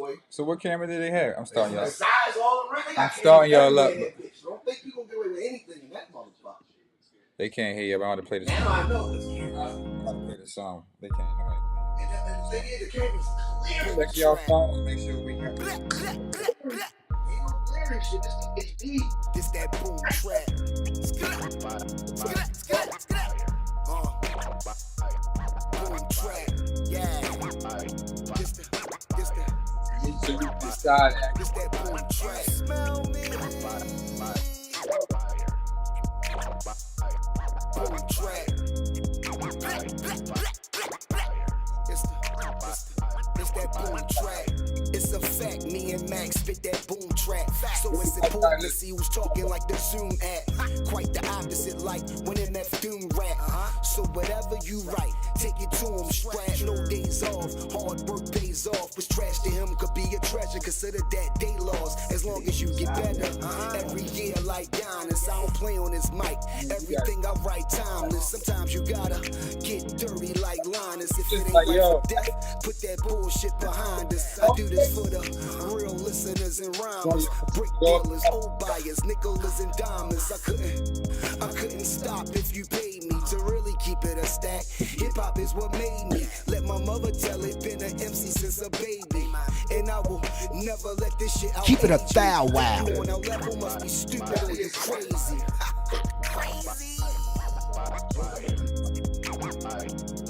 boy. So what camera did they have? I'm starting y'all. The size all around. I'm starting y'all up. Don't think you gonna get away with anything in that motherfucker. They can't hear you. I'm about to play this. Now I know. I'm about to play the song. They can't. Nobody. And the thing is, the camera's clear. Check y'all phones. Make sure we can. Ain't no clearing shit. This thing HD. This that boom track. Boom track. Yeah. This that boom track. Smell me. Boom track. It's that boom track. It's a fact, me and Max spit that boom track. So it's important to see who's talking like the Zoom app. Quite the opposite, like when MF Doom rap. So whatever you write, take it to him straight. No days off, hard work pays off. What's trash to him could be a treasure. Consider that day loss, as long as you get better. Every year like Giannis, I don't play on his mic. Everything I write timeless. Sometimes you gotta get dirty like Linus. If it ain't right for death, put that bullshit behind us. I do this for the real listeners and rhymers, brick dealers, old buyers, nickels and diamonds. I couldn't stop if you paid me to really keep it a stack. Hip hop is what made me. Let my mother tell it. Been an MC since a baby, and I will never let this shit out. Keep it a thou wow. On a level must be stupid or you're crazy. Crazy.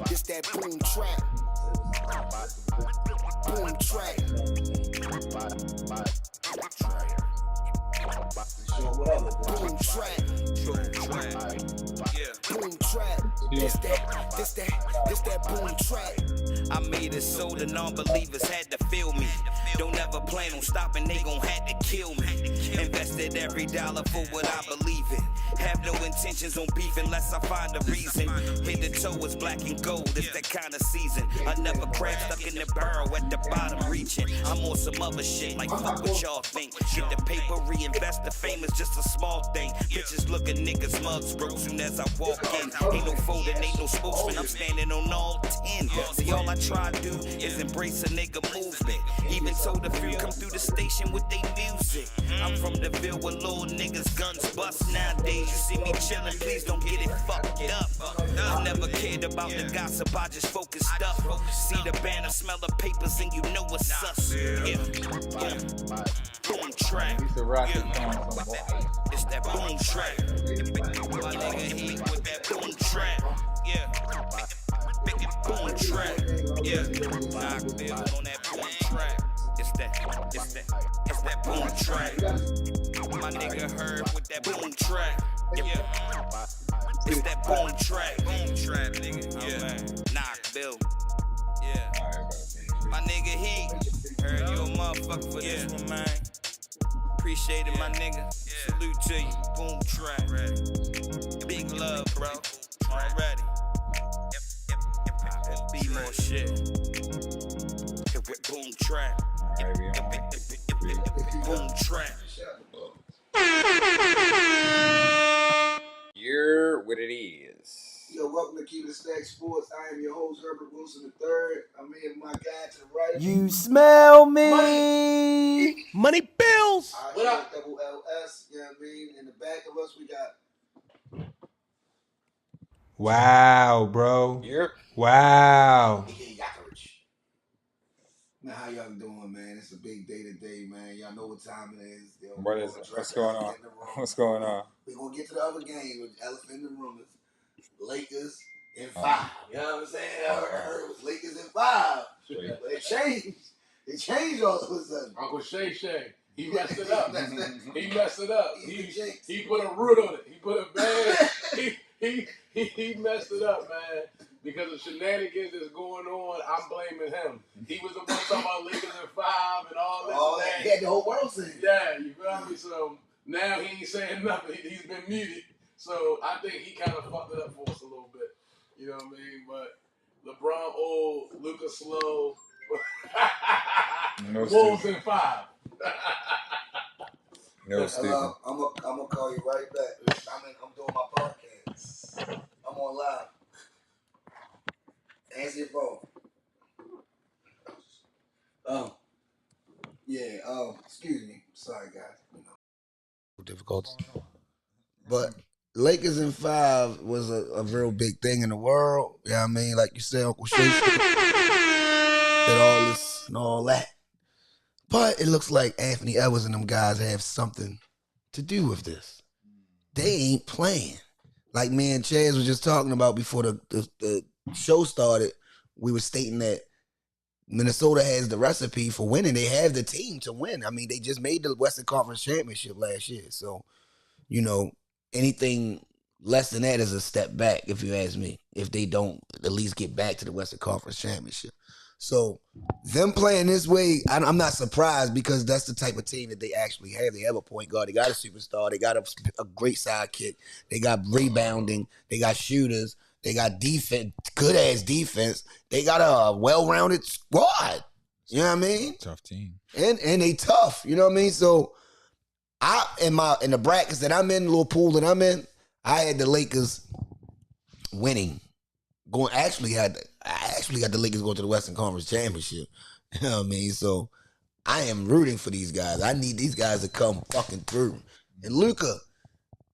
This that boom track. Boom track. Boom track. Boom track. This that boom track. I made it so the non-believers had to feel me. Don't ever plan on stopping, they gon' have to kill me. Invested every dollar for what I believe in. Have no intentions on beef unless I find a reason. Head to toe is black and gold, it's that kind of season. I never crab stuck in the barrel at the bottom reaching. I'm on some other shit like fuck what y'all think. Get the paper, reinvest the fame is just a small thing. Bitches look at niggas mugs broke soon as I walk in. Ain't no folding, ain't no spokesman, I'm standing on all 10. See all I try to do is embrace a nigga movement. Even told a few come through the station with they music. I'm from the Ville where little niggas guns bust nowadays. You see me chillin', please don't get it fucked up. I never cared about the gossip, I just focused up. See the banner, smell the papers, and you know what's sus. Yeah. Boom track. It's that boom track. My nigga Heat with that boom track. Yeah. Boom track. Yeah. Knock build on that boom track. It's that boom track. My nigga heard with that boom track. Yeah. It's that boom track. Boom track, nigga. Yeah. Knock build. Yeah. My nigga Heat. Heard you a motherfucker for this one, man. Appreciate it, my nigga. Salute to you. Boom track. Big love, bro. Already. Be more shit. Boom track. Boom track. You're what it is. Yo, welcome to Keep It Stack Sports. I am your host, Herbert Wilson III. I'm here with my guy to the right. You smell me. Money bills. What up? Double LS, you know what I mean? In the back of us, we got. Wow, bro. Yep. Wow. Now, how y'all doing, man? It's a big day today, man. Y'all know what time it is. What is it? What's going on? What's going on? We're going to get to the other game with Elephant in the Room. Lakers in 5. You know what I'm saying? I heard it was Lakers in 5. But it changed. It changed all of a sudden. Uncle Shay Shay. He messed it up. He messed it up. He put a root on it. He put a bad. He messed it up, man. Because of shenanigans that's going on, I'm blaming him. He was the one talking about Lakers in 5 and all this. Oh, he had the whole world saying. Yeah, you feel me? So now he ain't saying nothing. He's been muted. So I think he kind of fucked it up for us a little bit. You know what I mean? But LeBron old, Luka slow. Wolves in 5. No, Steve. I'm gonna call you right back. I'm doing my podcast. I'm on live. Answer your phone. Yeah. Excuse me. Sorry, guys. Difficulties. But Lakers in 5 was a real big thing in the world. You know what I mean? Like you said, Uncle Shay did all this and all that. But it looks like Anthony Edwards and them guys have something to do with this. They ain't playing. Like me and Chaz was just talking about before the show started, we were stating that Minnesota has the recipe for winning. They have the team to win. I mean, they just made the Western Conference Championship last year. So, you know, anything less than that is a step back, if you ask me, if they don't at least get back to the Western Conference Championship. So them playing this way, I'm not surprised because that's the type of team that they actually have. They have a point guard. They got a superstar. They got a great sidekick. They got rebounding. They got shooters. They got defense, good-ass defense. They got a well-rounded squad. You know what I mean? Tough team. And they tough. You know what I mean? So in the brackets that I'm in, the little pool that I'm in, I had the Lakers winning. I actually got the Lakers going to the Western Conference Championship. You know what I mean? So I am rooting for these guys. I need these guys to come fucking through. And Luka,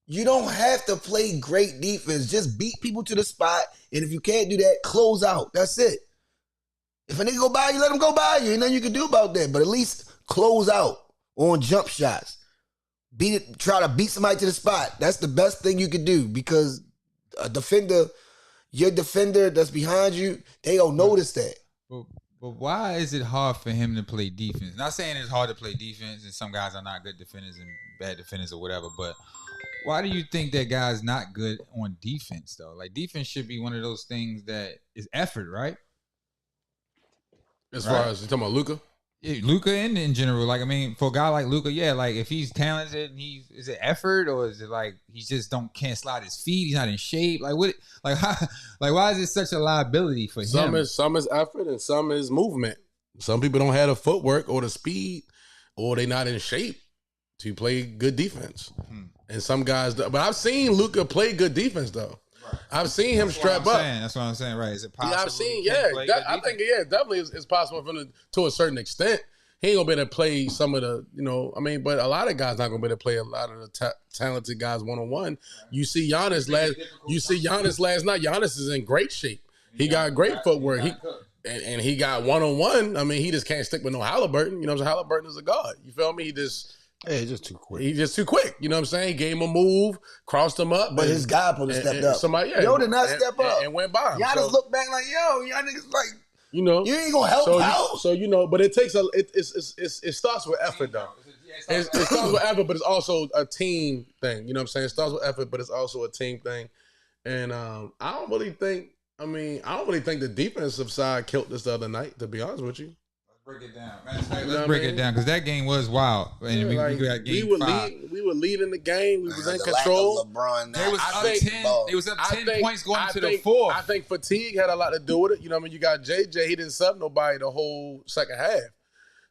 you don't have to play great defense. Just beat people to the spot. And if you can't do that, close out. That's it. If a nigga go by you, let him go by you. Ain't nothing you can do about that. But at least close out on jump shots. Try to beat somebody to the spot. That's the best thing you can do because a defender, your defender that's behind you, they don't notice that. But why is it hard for him to play defense? Not saying it's hard to play defense, and some guys are not good defenders and bad defenders or whatever, but why do you think that guy's not good on defense, though? Like, defense should be one of those things that is effort, right? As far as you talking about Luka? Yeah, Luka in general. Like, I mean, for a guy like Luka, yeah, like, if he's talented, is it effort, or is it like he just can't slide his feet, he's not in shape? Like, what? Like, how, like, why is it such a liability for him? Some is effort and some is movement. Some people don't have the footwork or the speed, or they not in shape to play good defense. And some guys, but I've seen Luka play good defense though. Right. I've seen him strap up. That's what I'm saying. Right? Is it possible? Yeah, I've seen. I think definitely it's possible for him to a certain extent. He ain't gonna be able to play some of the, but a lot of guys not gonna be able to play a lot of the talented guys one-on-one. You see Giannis last night. Giannis is in great shape. He got great footwork. And he got one-on-one. I mean, he just can't stick with no Halliburton. You know what I'm saying? Halliburton is a god. You feel me? He's just too quick. He's just too quick. You know what I'm saying? He gave him a move, crossed him up. But his guy probably stepped up. Yo did not step up. And went by him. Y'all just look back like, yo, y'all niggas like, you know, you ain't gonna help out. But it takes it starts with effort though. It starts with effort, but it's also a team thing. You know what I'm saying? It starts with effort, but it's also a team thing. And I don't really think the defensive side killed this the other night, to be honest with you. Break it down. Let's break it down because that game was wild. And we got game 5. We were leading the game. We was in control. They was up 10 points going to the 4th. I think fatigue had a lot to do with it. You know what I mean? You got JJ. He didn't sub nobody the whole second half.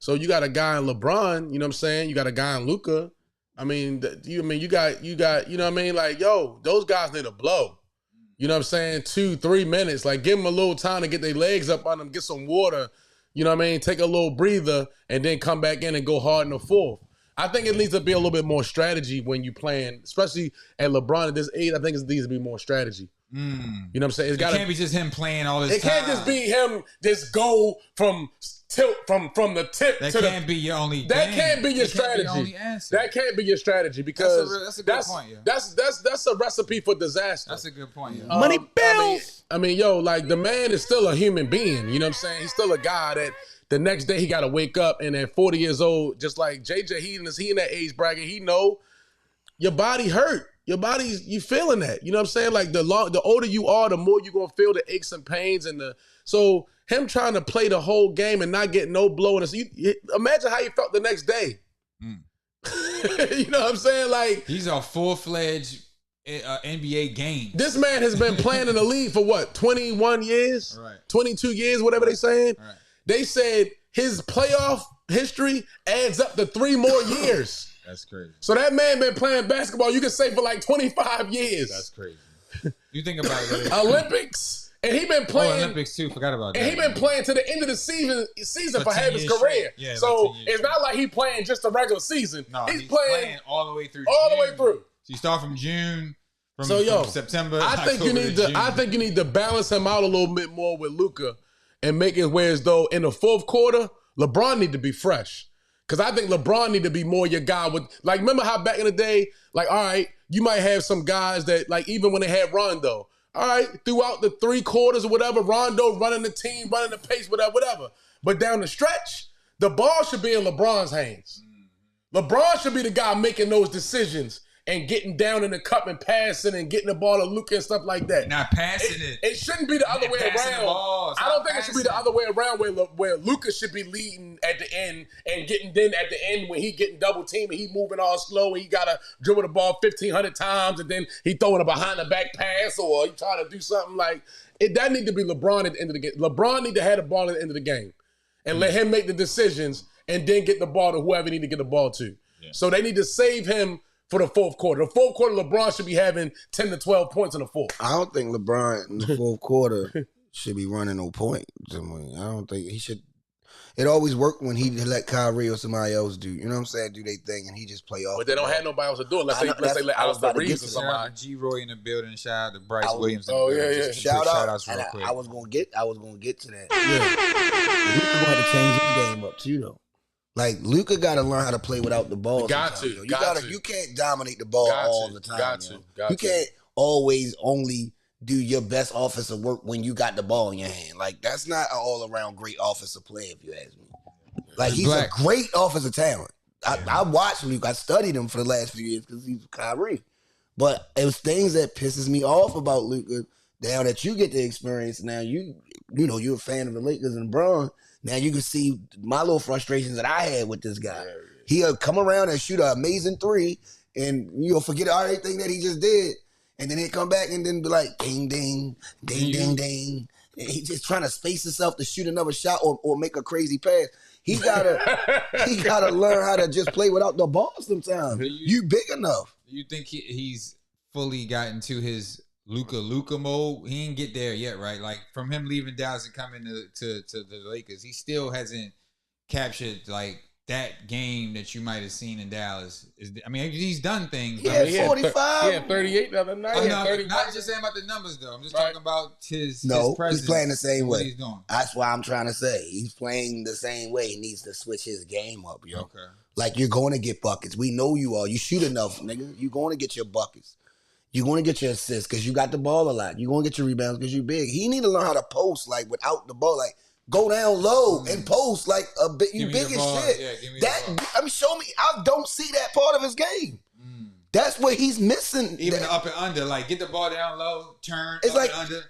So you got a guy in LeBron. You know what I'm saying? You got a guy in Luka. I mean, you got. You know what I mean? Like, yo, those guys need a blow. You know what I'm saying? 2-3 minutes. Like, give them a little time to get their legs up on them, get some water. You know what I mean? Take a little breather and then come back in and go hard in the 4th. I think it needs to be a little bit more strategy when you playing, especially at LeBron at this age. I think it needs to be more strategy. You know what I'm saying? It can't be just him playing all this time. It can't just be him just go from the tip that to the... That can't be your only That can't be your strategy. That can't be your strategy because that's a good point. Yeah. That's a recipe for disaster. That's a good point. Yeah. Money bills. I mean, like the man is still a human being. You know what I'm saying? He's still a guy that the next day he got to wake up and at 40 years old, just like JJ, he in that age bracket. He know your body hurt. Your body's, you feeling that. You know what I'm saying? Like the older you are, the more you're going to feel the aches and pains. So him trying to play the whole game and not get no blow in it. Imagine how he felt the next day. You know what I'm saying? Like, he's a full-fledged NBA game. This man has been playing in the league for what, 21 years? Right. 22 years, whatever they saying. Right. They said his playoff history adds up to 3 more years. That's crazy. So that man been playing basketball, you can say, for like 25 years. That's crazy. You think about it. Olympics, And he been playing Olympics too. Forgot about that. And he been playing to the end of the season for half his 10 years career. straight. Yeah, so 10 years it's not like he playing just the regular season. No, he's playing all the way through. all June. the way through. So you start from June. From September. I think October you need to balance him out a little bit more with Luka and make it where as though in the fourth quarter, LeBron need to be fresh. Because I think LeBron need to be more your guy with, like, remember how back in the day, like, all right, you might have some guys that, like, even when they had Rondo, all right, throughout the 3 quarters or whatever, Rondo running the team, running the pace, whatever. But down the stretch, the ball should be in LeBron's hands. LeBron should be the guy making those decisions and getting down in the cup and passing and getting the ball to Luka and stuff like that. Not passing it. It shouldn't be the other way around. I don't think it should be the other way around where Luka should be leading at the end and getting then at the end when he getting double teamed and he moving all slow and he got to dribble the ball 1,500 times and then he throwing a behind the back pass or he trying to do something like it. That need to be LeBron at the end of the game. LeBron need to have the ball at the end of the game and let him make the decisions and then get the ball to whoever he need to get the ball to. Yeah. So they need to save him for the fourth quarter. The fourth quarter, LeBron should be having 10 to 12 points in the fourth. I don't think LeBron in the fourth quarter should be running no point. I don't think he should. It always worked when he let Kyrie or somebody else do, you know what I'm saying, do their thing, and he just play off. But they don't have nobody else to do it. Let's say let Alistair Reeves or somebody. G. Roy in the building. Shout out to Bryce Williams. Shout out. And I was gonna get to that. Yeah. Luka gonna have to change his game up too, though. Like, Luka got to learn how to play without the ball. You can't dominate the ball all the time. You can't always only do your best offensive work when you got the ball in your hand. Like, that's not an all-around great offensive player, if you ask me. Like, he's a great offensive talent. I watched Luka. I studied him for the last few years because he's Kyrie. But it was things that pisses me off about Luka now that you get to experience. Now, you're a fan of the Lakers and LeBron. Now you can see my little frustrations that I had with this guy. He'll come around and shoot an amazing 3, and you'll forget everything that he just did, and then he'll come back and then be like, ding, ding, ding, ding, ding. And he's just trying to space himself to shoot another shot or make a crazy pass. He gotta learn how to just play without the ball sometimes. You big enough. Do you think he's fully gotten to his Luka mode? He didn't get there yet, right? Like, from him leaving Dallas and coming to the Lakers, he still hasn't captured like that game that you might have seen in Dallas. He's done things. He had 45. He had 38 the other night. Not just saying about the numbers though. I'm just talking about his presence. He's playing the same way. He's doing. That's why I'm trying to say he's playing the same way. He needs to switch his game up, yo. Okay. Like, you're going to get buckets. We know you are. You shoot enough, nigga. You're going to get your buckets. You're going to get your assists because you got the ball a lot. You're going to get your rebounds because you're big. He need to learn how to post, like, without the ball. Like, go down low and post like a bit. You big as shit. Yeah, show me. I don't see that part of his game. That's what he's missing. Even the up and under, like, get the ball down low, turn. It's up like and under.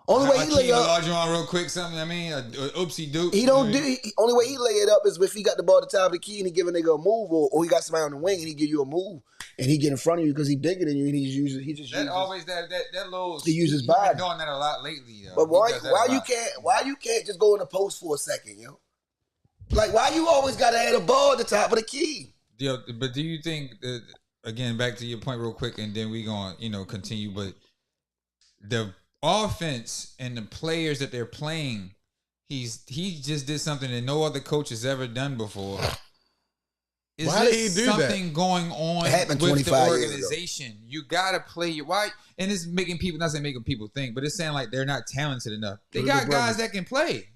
Only way he lay up. Large on real quick, something. Oopsie doop. He don't do. Only way he lay it up is if he got the ball at the top of the key and he give a nigga a move, or he got somebody on the wing and he give you a move and he get in front of you because he bigger than you and he uses. He uses body. Been doing that a lot lately, though. But why you can't just go in the post for a second, yo? Like, why you always gotta have the ball at the top of the key? Yo, but do you think that, again, back to your point real quick, and then we gonna continue, but the offense and the players that they're playing, he just did something that no other coach has ever done before. Why did he do something going on with the organization? You gotta play your why, and it's making people, not saying making people think, but it's saying like they're not talented enough. They got guys that can play.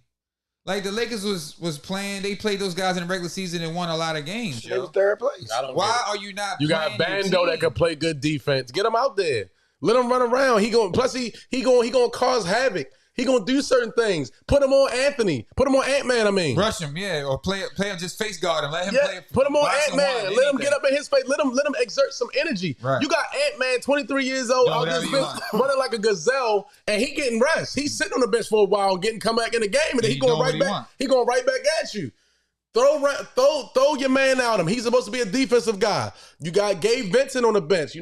Like the Lakers was playing, they played those guys in the regular season and won a lot of games. They was third place. Why are you not? You got Bando that can play good defense. Get him out there. Let him run around. He gonna cause havoc. He gonna do certain things. Put him on Anthony. Put him on Ant-Man. Rush him, yeah, or play him, just face guard him. Let him play. Put him on Ant-Man. Let him get up in his face. Let him exert some energy. Right. You got Ant-Man, 23 years old, out this bench, running like a gazelle, and he getting rest. He's sitting on the bench for a while, come back in the game, and then he going right back. He going right back at you. Throw your man out him. He's supposed to be a defensive guy. You got Gabe Vincent on the bench.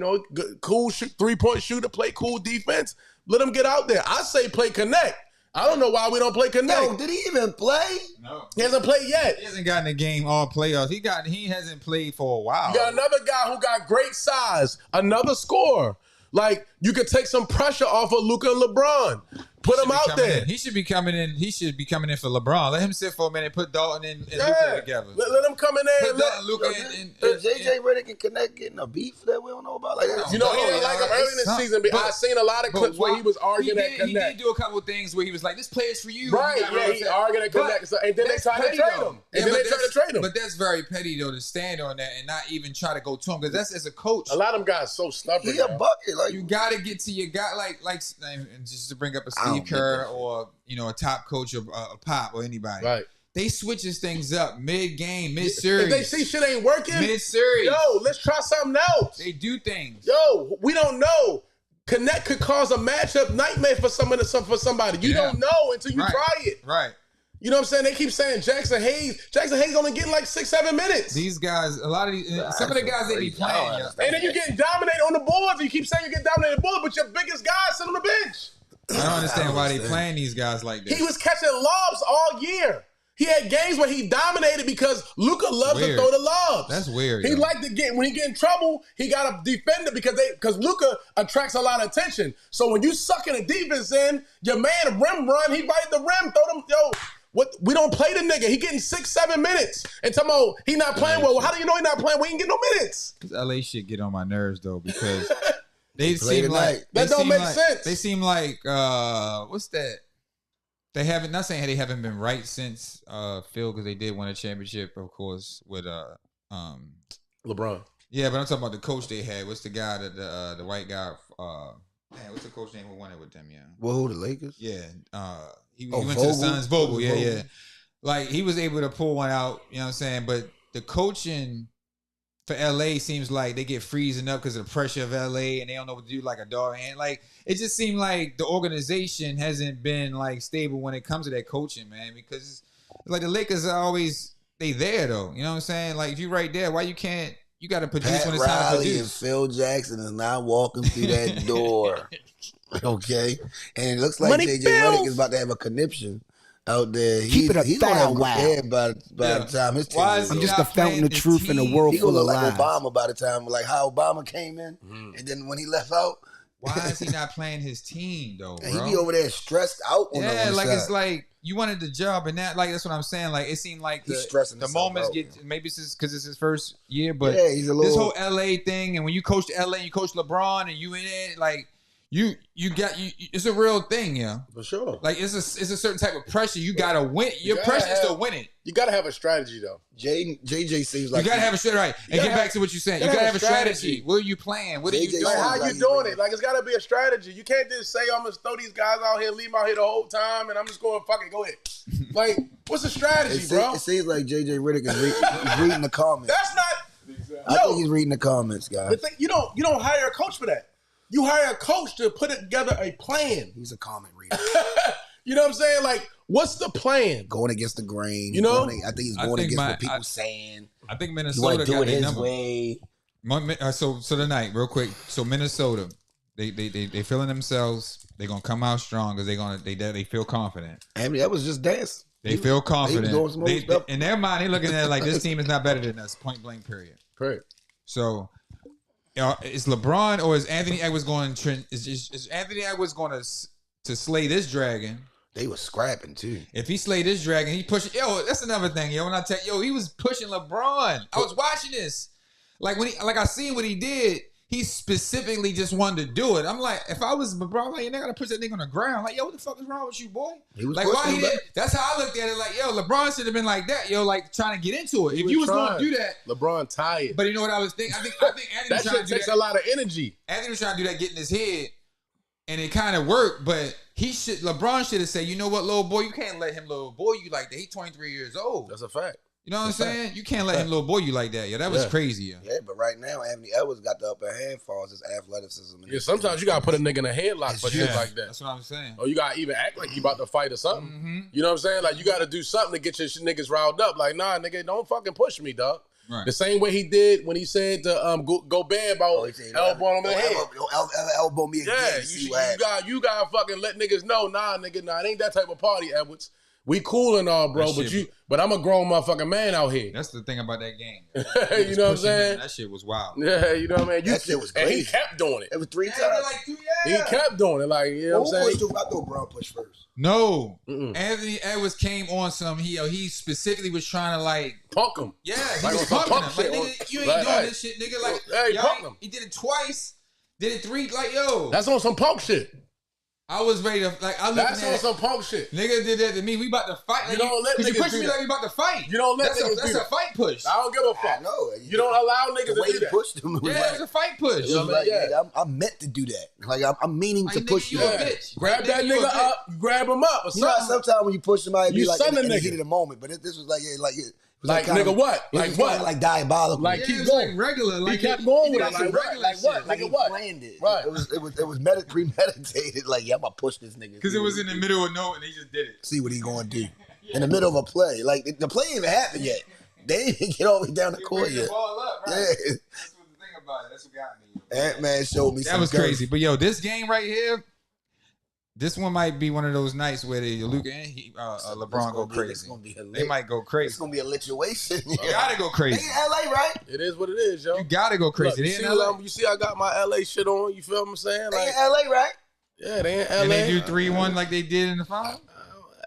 Cool 3-point shooter, play cool defense. Let him get out there. I say play connect. I don't know why we don't play connect. Yo, did he even play? No. He hasn't played yet. He hasn't gotten a game all playoffs. He hasn't played for a while. You got another guy who got great size, another scorer. Like, you could take some pressure off of Luka and LeBron. Put him out there. He should be coming in. He should be coming in for LeBron. Let him sit for a minute. Put Dalton and Luka together. Let him come in there. Put Dalton, Luka, Is JJ Redick and Connect getting a beef that we don't know about? Like, You know, he didn't like him early in the season. But I seen a lot of clips where he was arguing at Connect. He did do a couple of things where he was like, "This player's for you." Right? Yeah, he argued at Connect, and then they tried to trade him. But that's very petty though to stand on that and not even try to go to him because that's as a coach. A lot of them guys so stubborn. He a bucket. Like you got to get to your guy, like just to bring up a Steve Kerr or a top coach or a Pop or anybody. Right. They switches things up mid-game, mid-series. If they see shit ain't working, mid-series. Yo, let's try something else. They do things. Yo, we don't know. Connect could cause a matchup nightmare for somebody. You don't know until you try it. Right. You know what I'm saying? They keep saying Jackson Hayes. Jackson Hayes only getting like 6-7 minutes. These guys, a lot of these, some of the guys they be playing. And then you're getting dominated on the boards. You keep saying you get dominated on the board, but your biggest guys sit on the bench. I don't understand why they playing these guys like this. He was catching lobs all year. He had games where he dominated because Luka loves to throw the lobs. That's weird. He liked to get, when he get in trouble, he got to defend it because Luka attracts a lot of attention. So when you sucking the defense in, your man rim run, he bite the rim, throw them, what? We don't play the nigga. He getting 6-7 minutes. And talking about he not playing well. How do you know he not playing well? He ain't getting no minutes. This LA shit get on my nerves though because they Play seem like that don't make sense. They seem like what's that? They haven't, not saying they haven't been right since Phil, because they did win a championship, of course, with LeBron. Yeah, but I'm talking about the coach they had. What's the guy that the white guy? Man, what's the coach name who won it with them? Yeah. Whoa, the Lakers. Yeah. He went to the Suns. Vogel. Yeah. Like he was able to pull one out. You know what I'm saying? But the coaching for LA seems like they get freezing up because of the pressure of LA and they don't know what to do like a dog. And like it just seemed like the organization hasn't been like stable when it comes to that coaching, man. Because like the Lakers are always they there though. You know what I'm saying? Like if you right there, why you can't? You got to produce Pat when it's time to Riley produce. And Phil Jackson is not walking through that door. Okay, and it looks like JJ Redick is about to have a conniption out there. Keep it a he's gonna have thou wow. head by the time his team is I'm over. just a fountain of truth in a world He gonna full of look like lies. Obama by the time, like how Obama came in, and then when he left out, Why is he not playing his team though, bro? and he be over there stressed out. On Yeah, the like side. it's like you wanted the job and that, like that's what I'm saying. Like it seemed like He's stressing the himself moments out, get man. maybe it's because it's his first year, but Yeah, he's a this little- whole LA thing, and when you coach LA, you coach LeBron, and you in it, like you it's a real thing, yeah. For sure. Like it's a certain type of pressure. You gotta win. Your gotta pressure is to have- win it. You got to have a strategy, though. JJ seems like You gotta have a strategy, right? And gotta get back have- to what you're saying. you You gotta gotta have a have a strategy. strategy. What are you playing? What are you JJ doing? Like, how Like you he's doing ready. it? Like, it's got to be a strategy. You can't just say, I'm going to throw these guys out here, leave them out here the whole time, and I'm just going, fuck it, go ahead. Like, what's the strategy, bro? It seems like JJ Redick is he's reading the comments. That's not... I think he's reading the comments, guys. The thing, you don't hire a coach for that. You hire a coach to put together a plan. He's a comment reader. You know what I'm saying? Like, what's the plan? Going against the grain. You know? I think he's going against what people I saying. I think You Minnesota want to do got it their his number. way. So tonight, real quick. So Minnesota, they feeling themselves. They're gonna come out strong because they feel confident. I mean, that was just dance. They feel confident. doing some old stuff. In their mind, they're looking at it like this team is not better than us. Point blank. Period. Great. So, is LeBron or is Anthony Edwards going? Is Anthony Edwards going to slay this dragon? They was scrapping too. If he slay this dragon, he pushing. Yo, that's another thing. Yo, when I tell he was pushing LeBron. I was watching this. Like when I seen what he did. He specifically just wanted to do it. I'm like, if I was LeBron, like, you're not gonna push that nigga on the ground. Like, yo, what the fuck is wrong with you, boy? He was like, why pushing he him did? That's how I looked at it. Like, yo, LeBron should have been like that. Yo, like trying to get into it. If you was going to do that, LeBron tired. but you know what I was thinking? I think Anthony that was trying shit to do takes that. a lot of energy. Anthony was trying to do that, get in his head, and it kind of worked. But LeBron should have said, you know what, little boy, you can't let him little boy you like that. He's 23 years old. That's a fact. You know what I'm saying? You can't let him little boy you like that. Yeah, that was crazy. Yeah. Yeah, but right now, Anthony Edwards got the upper hand for his athleticism. Yeah, sometimes you got to put a nigga in a headlock for shit like that. That's what I'm saying. Or you got to even act like you about to fight or something. Mm-hmm. You know what I'm saying? Like, you got to do something to get your niggas riled up. Like, nah, nigga, don't fucking push me, dog. Right. The same way he did when he said to Gobert about elbowing him in the head. Elbow me again. Yeah, you got fucking let niggas know, nah, nigga, nah, it ain't that type of party, Edwards. We cool and all, bro, but I'm a grown motherfucking man out here. That's the thing about that game. You know what I'm saying? That shit was wild. Yeah, you know what I mean? That shit was And crazy. he kept doing it. It was 3 times. He kept doing it, like, you know what I'm saying? I thought Braun pushed first. No, Anthony Edwards came on some. He specifically was trying to like punk him. Yeah, he Like was on some punking him. punk Like, shit. nigga, you ain't Right, doing right. this shit, nigga. Like, Hey, y'all punk ain't- him. he did it twice. Did it 3? Like, yo, That's on some punk shit. I was ready to like. I That's looking on at some punk shit. nigga did that to me. We about to fight. Like, You don't let 'cause you niggas push do me that. like we about to fight. You don't let that's niggas do that's a that. fight push. I don't give a fuck. No, You don't allow niggas the to way do he that. pushed him. Was Yeah, like, it's a fight push. it was like, Yeah. nigga, I'm meant to do that. Like I'm meaning to Like, push nigga, you. you a Yeah. bitch. Grab Like, that nigga, you a nigga bitch. up, grab him up or You know, something. sometimes when you push somebody, it be You like in sunning the nigga. heat of the moment. But this was like, it was Like, kinda- nigga, what? It Like was what? kinda like diabolical. Like, Yeah, keep it was going. like regular. Like, kept going with did it, some like what? regular Like what? shit. Like Nigga, he what? planned it. Right. It was premeditated. Like, yeah, I'm gonna push this nigga. Because it was in the middle of nowhere and he just did it. See what he gonna do in the middle of a play. Like the play ain't even happened yet. They didn't even get all the way down the You court bring the yet. ball up, right? Yeah, That's what the thing about it. That's what got me. Ant-Man showed me. That some was girth. crazy. But yo, this game right here, this one might be one of those nights where Luka and LeBron go It's crazy. gonna be a They lit- might go It's crazy. gonna be a lituation. You gotta go They crazy. in LA, right? It is what it is, yo. You gotta go crazy. Look, They in LA. you see I got my LA shit on, you feel what I'm saying? They Like, in LA, right? yeah, they in LA. And they do 3-1 like they did in the final.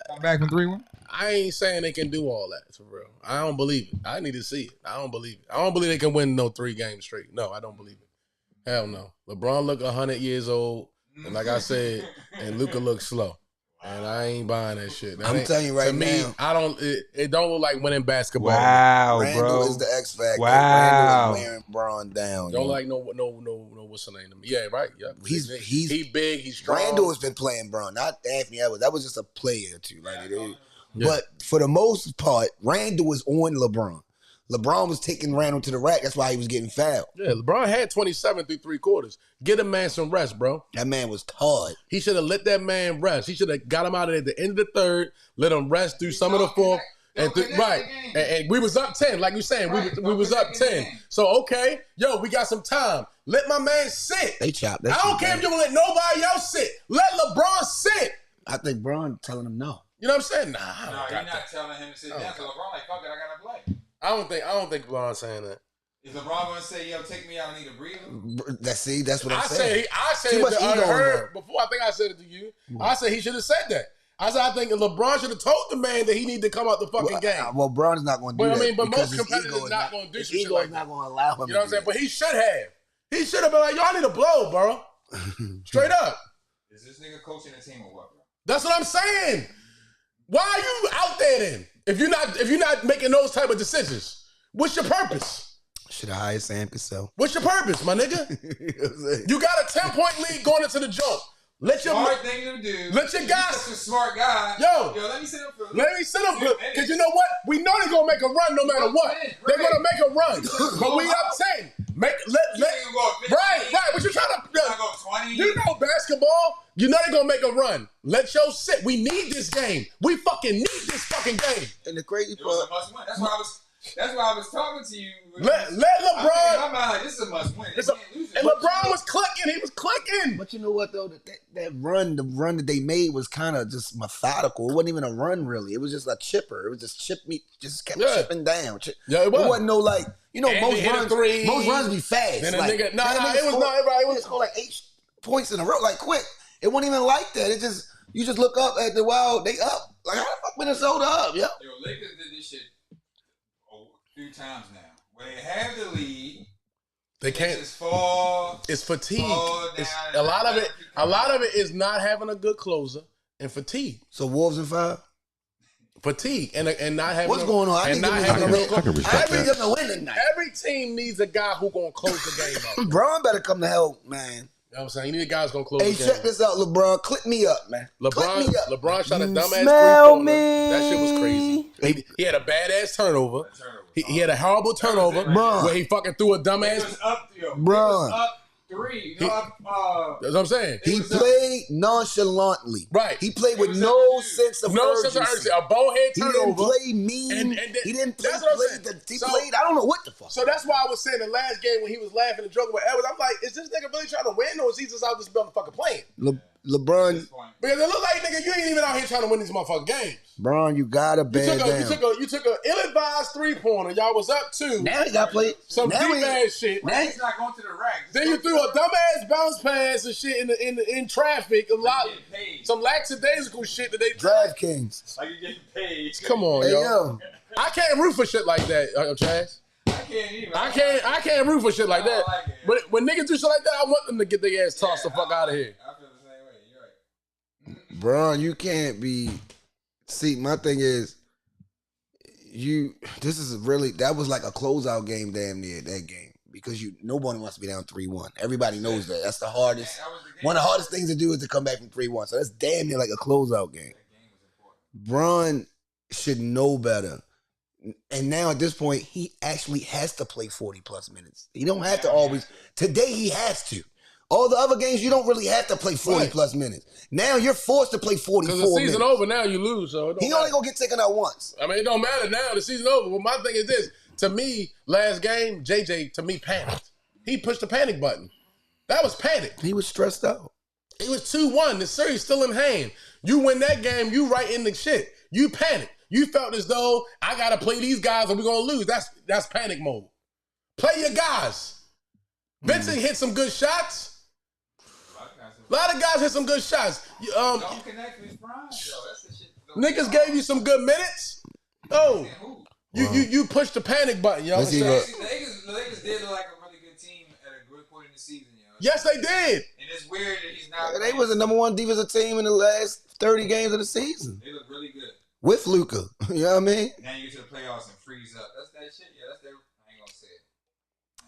Come back from 3-1. I ain't saying they can do all that, for real. I don't believe it. I need to see it. I don't believe it. I don't believe they can win no 3 games straight. No, I don't believe it. Hell no. LeBron look 100 years old, and like I said, and Luka looks slow. And I ain't buying that shit. That I'm ain't- telling you right to me, now. I don't. It don't look like winning basketball. Wow, Randall bro. is the X factor. Wow. Randall is wearing Braun down. Don't yo. like no. What's the name? Yeah, right. Yeah, He's he big. He's strong. Randall has been playing Braun, not Anthony Edwards. That was just a play or two. Like it is. Yeah. But for the most part, Randall was on LeBron. LeBron was taking Randall to the rack. That's why he was getting fouled. Yeah, LeBron had 27 through 3 quarters. Get a man some rest, bro. That man was hard. He should have let that man rest. He should have got him out at the end of the third, let him rest through some of the fourth. Right. And we was up 10, like you saying. We was up 10. So, okay, yo, we got some time. Let my man sit. They chopped that I don't shit care if down. you want to let nobody else sit. Let LeBron sit. I think Braun telling him no. You know what I'm saying? Nah, I No, don't you're got not that. telling him to sit down. So LeBron like, fuck it, I gotta play. I don't think LeBron's saying that. Is LeBron gonna say, yo, take me out, I need a breather? That's what I'm I saying. said Too it much to ego Unheard involved. before. I think I said it to you. I said he should have said that. I said I think LeBron should have told the man that he need to come out the fucking game. Well, Braun is not going to do But, I that. mean, but because most his competitors ego is not gonna do his some shit ego like is that. not going to allow him. You know what I'm to saying? do But he should have. He should have been like, y'all need to blow, bro. Straight up. Is this nigga coaching the team or what, bro? That's what I'm saying. Why are you out there then? If you're not making those type of decisions, what's your purpose? Should have hired Sam Cassell. What's your purpose, my nigga? You got a 10-point lead going into the joint. Let your Smart thing to do. Let your guys- You're such a smart guy. Yo. Let me sit up for a Let me sit up, minutes. because you know what? We know they're gonna make a run no matter what. Right. They're gonna make a run, but we up 10. Let You ain't go 15. right. What you trying to? You gotta go 20. You know basketball. You know they're gonna make a run. Let your sit. We need this game. We fucking need this fucking game. And the crazy It was a part, must win. That's why I was talking to you. Let I mean, in my LeBron. mind, like, this is a must win. It's a- And LeBron was clicking. He was clicking. but you know what though? That run, the run that they made was kind of just methodical. It wasn't even a run really. It was just a chipper. It was just just kept Yeah. chipping down. Yeah, it was. It wasn't no like And most they hit a runs. three. Most runs be fast. Then a like, nigga- nah, that nigga it was scored- not- right, it was- he scored like 8 points in a row, like quick. It wasn't even like that. It just you just look up at the Wild, they up. Like how the fuck Minnesota up? Yo. Yo, Lakers did this shit a few times now. When they have the lead, They they can't. just fall. It's fatigue. fall It's, down. a lot of it is not having a good closer and fatigue. So Wolves in 5. Fatigue and not having. What's going on? I And think not them having a real niggas- I closer. think them to win tonight. Every team needs a guy who gonna close the game out. You know Braun better come to help, man. what I'm saying? You need a guy who's gonna close Hey, the check game. this out, LeBron. Click me up, man. Click me up. LeBron shot a You dumbass smell three-pointer. me. That shit was crazy. He had a badass turnover. He had a horrible turnover Bruh. where he fucking threw a It dumbass. was up, yo. Bruh. It was up 3. No, That's what I'm saying. He played nonchalantly. Right. He played with It was no up to sense of No urgency. sense of urgency. A bonehead He turnover. didn't play mean. And then- he didn't play. that's what I'm saying. He So- played. I don't know what the fuck. So that's why I was saying the last game when he was laughing and joking with Edwards, I'm like, is this nigga really trying to win or is he just out this motherfucker playing? LeBron, Because it look like, nigga, you ain't even out here trying to win these motherfucking games. Bron, you gotta bed down. You took a ill-advised three-pointer. Y'all was up 2. Now he got played. Some deep-ass shit. Now he's not going to the racks. Then you threw a dumbass bounce pass and shit in traffic. Some lackadaisical shit that they DraftKings. Like you're getting paid. Come on, Hey, yo. yo. I can't root for shit like that, Chaz. I can't either. I can't root for shit like that. like it. But when niggas do shit like that, I want them to get their ass tossed the fuck out of here. I feel the same way. You're right. Bron, you can't be. See, my thing is, this is really, that was like a closeout game, damn near that game, because nobody wants to be down 3-1. Everybody knows that. That's the hardest. One of the hardest things to do is to come back from 3-1. So that's damn near like a closeout game. Bron should know better. And now at this point, he actually has to play 40 plus minutes. He don't have to always. Today he has to. All the other games, you don't really have to play 40 plus minutes. Now you're forced to play 44 minutes. Because the season over, now you lose. So he only gonna get taken out once. I mean, it don't matter now. The season over. But my thing is this. To me, last game, JJ, to me, panicked. He pushed the panic button. That was panic. He was stressed out. It was 2-1. The series still in hand. You win that game, you right in the shit. You panicked. You felt as though I gotta play these guys or we're gonna lose. That's panic mode. Play your guys. Vincent hit some good shots. A lot of guys hit some good shots. Don't connect with Brian, though. That's the shit. Niggas gave you some good minutes. Oh, you pushed the panic button, yo. Let's see The Lakers did look like a really good team at a good point in the season, yo. Yes, they did. And it's weird that he's not. They was the number one defensive team in the last 30 games of the season. They look really good. With Luka. You know what I mean? Now you get to the playoffs and freeze up. That's that shit. Yeah, that's their. I ain't gonna say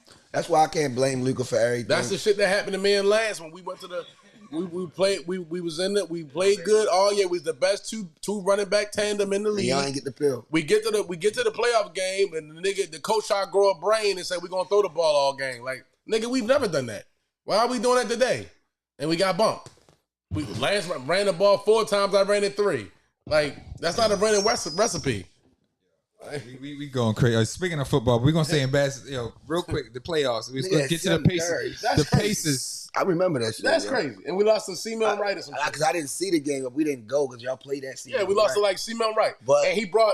it. That's why I can't blame Luka for everything. That's the shit that happened to me and Lance when we went to the. We played. We was in it. We played good all year. We was the best two running back tandem in the league. Y'all ain't get the pill. We get to the playoff game, and the coach try to grow a brain and say we're gonna throw the ball all game. Like, nigga, we've never done that. Why are we doing that today? And we got bumped. Lance ran the ball 4 times. I ran it 3. Like, that's not a running recipe. We going crazy. Speaking of football, we're gonna say in basketball, real quick, the playoffs. We're gonna get to the Pacers. The Pacers. I remember that shit. That's crazy. And we lost to C-Mill Wright or something. Because I didn't see the game, but we didn't go because y'all played that season. Yeah, we lost to like C-Mill Wright. But and he brought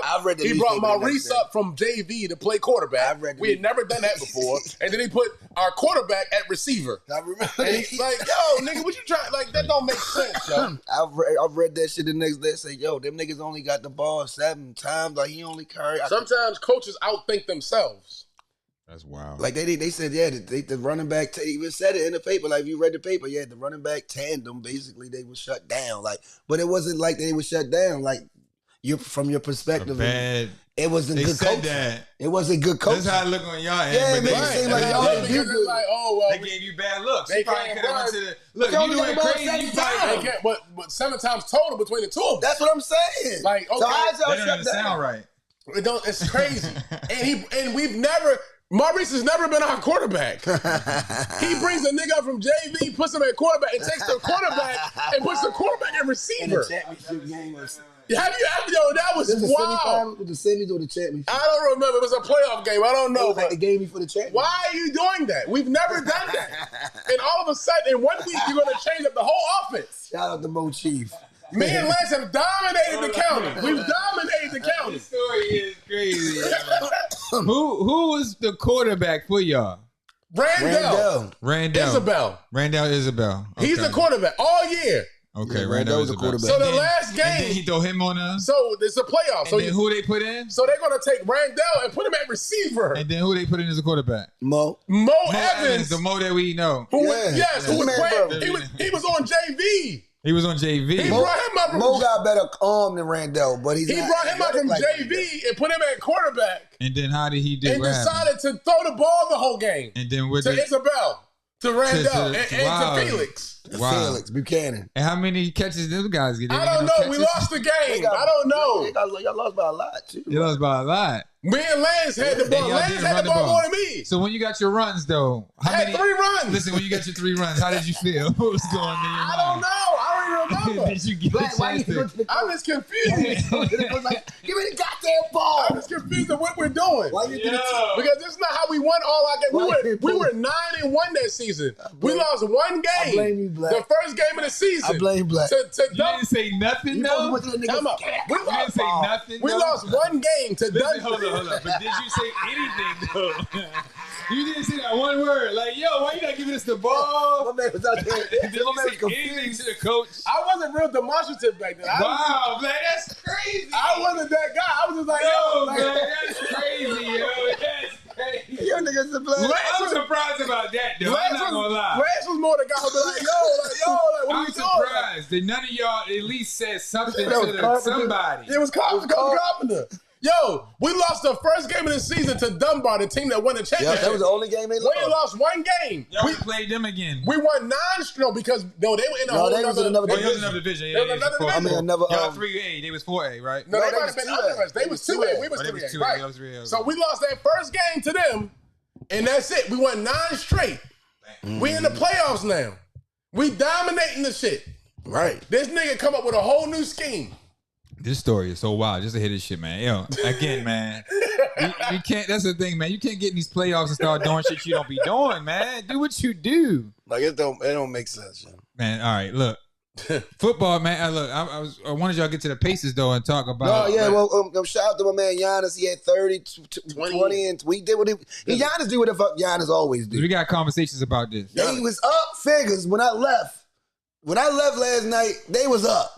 Maurice up from JV to play quarterback. We had never done that before. And then he put our quarterback at receiver. I remember. And he's like, yo, nigga, what you trying? Like, that don't make sense, yo. I read that shit the next day and say, yo, them niggas only got the ball 7 times. Like, he only carried. Sometimes coaches outthink themselves. That's wild. Like, they said, yeah, the running back, they even said it in the paper. Like, if you read the paper, yeah, the running back tandem, basically, they were shut down. Like, but it wasn't like they were shut down. Like, from your perspective, it wasn't good coaching. That. It wasn't good coaching. That's how it look on y'all end. Yeah, but man, it seemed like y'all didn't do good. Like, oh, well, they gave you bad looks. They You probably can't could have went run. to the look. They You only doing got the ball crazy. You 7 probably they can't, but 7 times total between the two of them. That's what I'm saying. Like, okay. So how's y'all That don't shut even down? sound right. It's crazy. and we've never. Maurice has never been our quarterback. He brings a nigga up from JV, puts him at quarterback, and takes the quarterback and puts the quarterback at In receiver. the championship game. Was Have you ever, yo, that was the wild. semifinal, the semis or the championship? I don't remember. It was a playoff game. I don't It know. was like But the game before the championship. why are you doing that? We've never done that. And all of a sudden, in 1 week, you're going to change up the whole offense. Shout out to Mo Chief. Me and Lance have dominated the county. We've dominated the county. This story is crazy. Who was the quarterback for y'all? Randall. Randall Isabel. Okay. He's the quarterback all year. Okay, Yeah, Randall Randall was the Isabel. quarterback. So the And then- last and then game, he throw him on us. so it's a playoff. And So then who they put in? So they're gonna take Randall and put him at receiver. And then who they put in as a quarterback? Mo. Mo Mo Evans, the Mo that we know. who Yeah. was, yes, who was Man, playing. bro. He was on JV. He was on JV. He brought him up from Mo got better arm than Randall, but he brought him up from JV and put him at quarterback And then how did he do? and what happened? decided to throw the ball the whole game And then with to the, Isabel, to Randall, to- and wow. to Felix. wow. Felix Buchanan. And how many catches did those guys get? They I didn't don't get no know. We catches? lost the game. I don't know. Y'all lost by a lot too. You lost by a lot. Me and Lance had the And ball. y'all Lance didn't had run the the ball ball. more than me. So when you got your runs though, how I had many? 3 runs. Listen, when you got your 3 runs, how did you feel? What was going on in your I mind? don't know. I don't even remember. Did you get a chance to? I'm just confused. It was like, give me the goddamn ball. I'm just confused at what we're doing. Why you do the Because this is not how we won all our games. We were 9-1 that season. We lost one game. I blame you, Black. The first game of the season. I blame Black. To You didn't say nothing, though? Come on. You didn't say nothing, We though? lost one game to Listen, Dundee. hold on. But did you say anything, though? You didn't say that one word. Like, yo, why you not giving us the ball? My man was out there. Did you My man say was anything confused. to the coach? I wasn't real demonstrative back then. Wow, man, that's crazy. I wasn't that guy. I was just like, Yo, like, man, that's crazy, yo. That's crazy. Yo, niggas the Black. I'm surprised about that, though. I'm not gonna lie. Lance was more the guy who be like, yo, what are I'm you doing? surprised that none of y'all at least said something That was to Carpenter. somebody. It was Carpenter. Yo, we lost the first game of the season to Dunbar, the team that won the Yeah, championship. that was the only game they We lost. lost one game. Y'all played them again. We won 9 straight because they were in a No, whole they was in another Oh, division. you was another division. There was another four- division. I mean, another. Y'all 3A. They was 4A, right? No, No, they they might was have been 2A. under us. They was 2A. We was Oh, they was 3A. 2A. Right. That was 3A. So we lost that first game to them, and that's it. We won 9 straight. We in the playoffs now. We dominating the shit. Right. This nigga come up with a whole new scheme. This story is so wild. Just to hear this shit, man. Yo, again, man. You can't. That's the thing, man. You can't get in these playoffs and start doing shit you don't be doing, man. Do what you do, Like it don't make sense. Yo. man. All right, look. Football, man. Look, I wanted y'all to get to the Pacers though and talk about. No, yeah, well, shout out to my man Giannis. He had 30, 20, and we did what he Giannis do what the fuck Giannis always do. We got conversations about this. They was up figures when I left. When I left last night, they was up.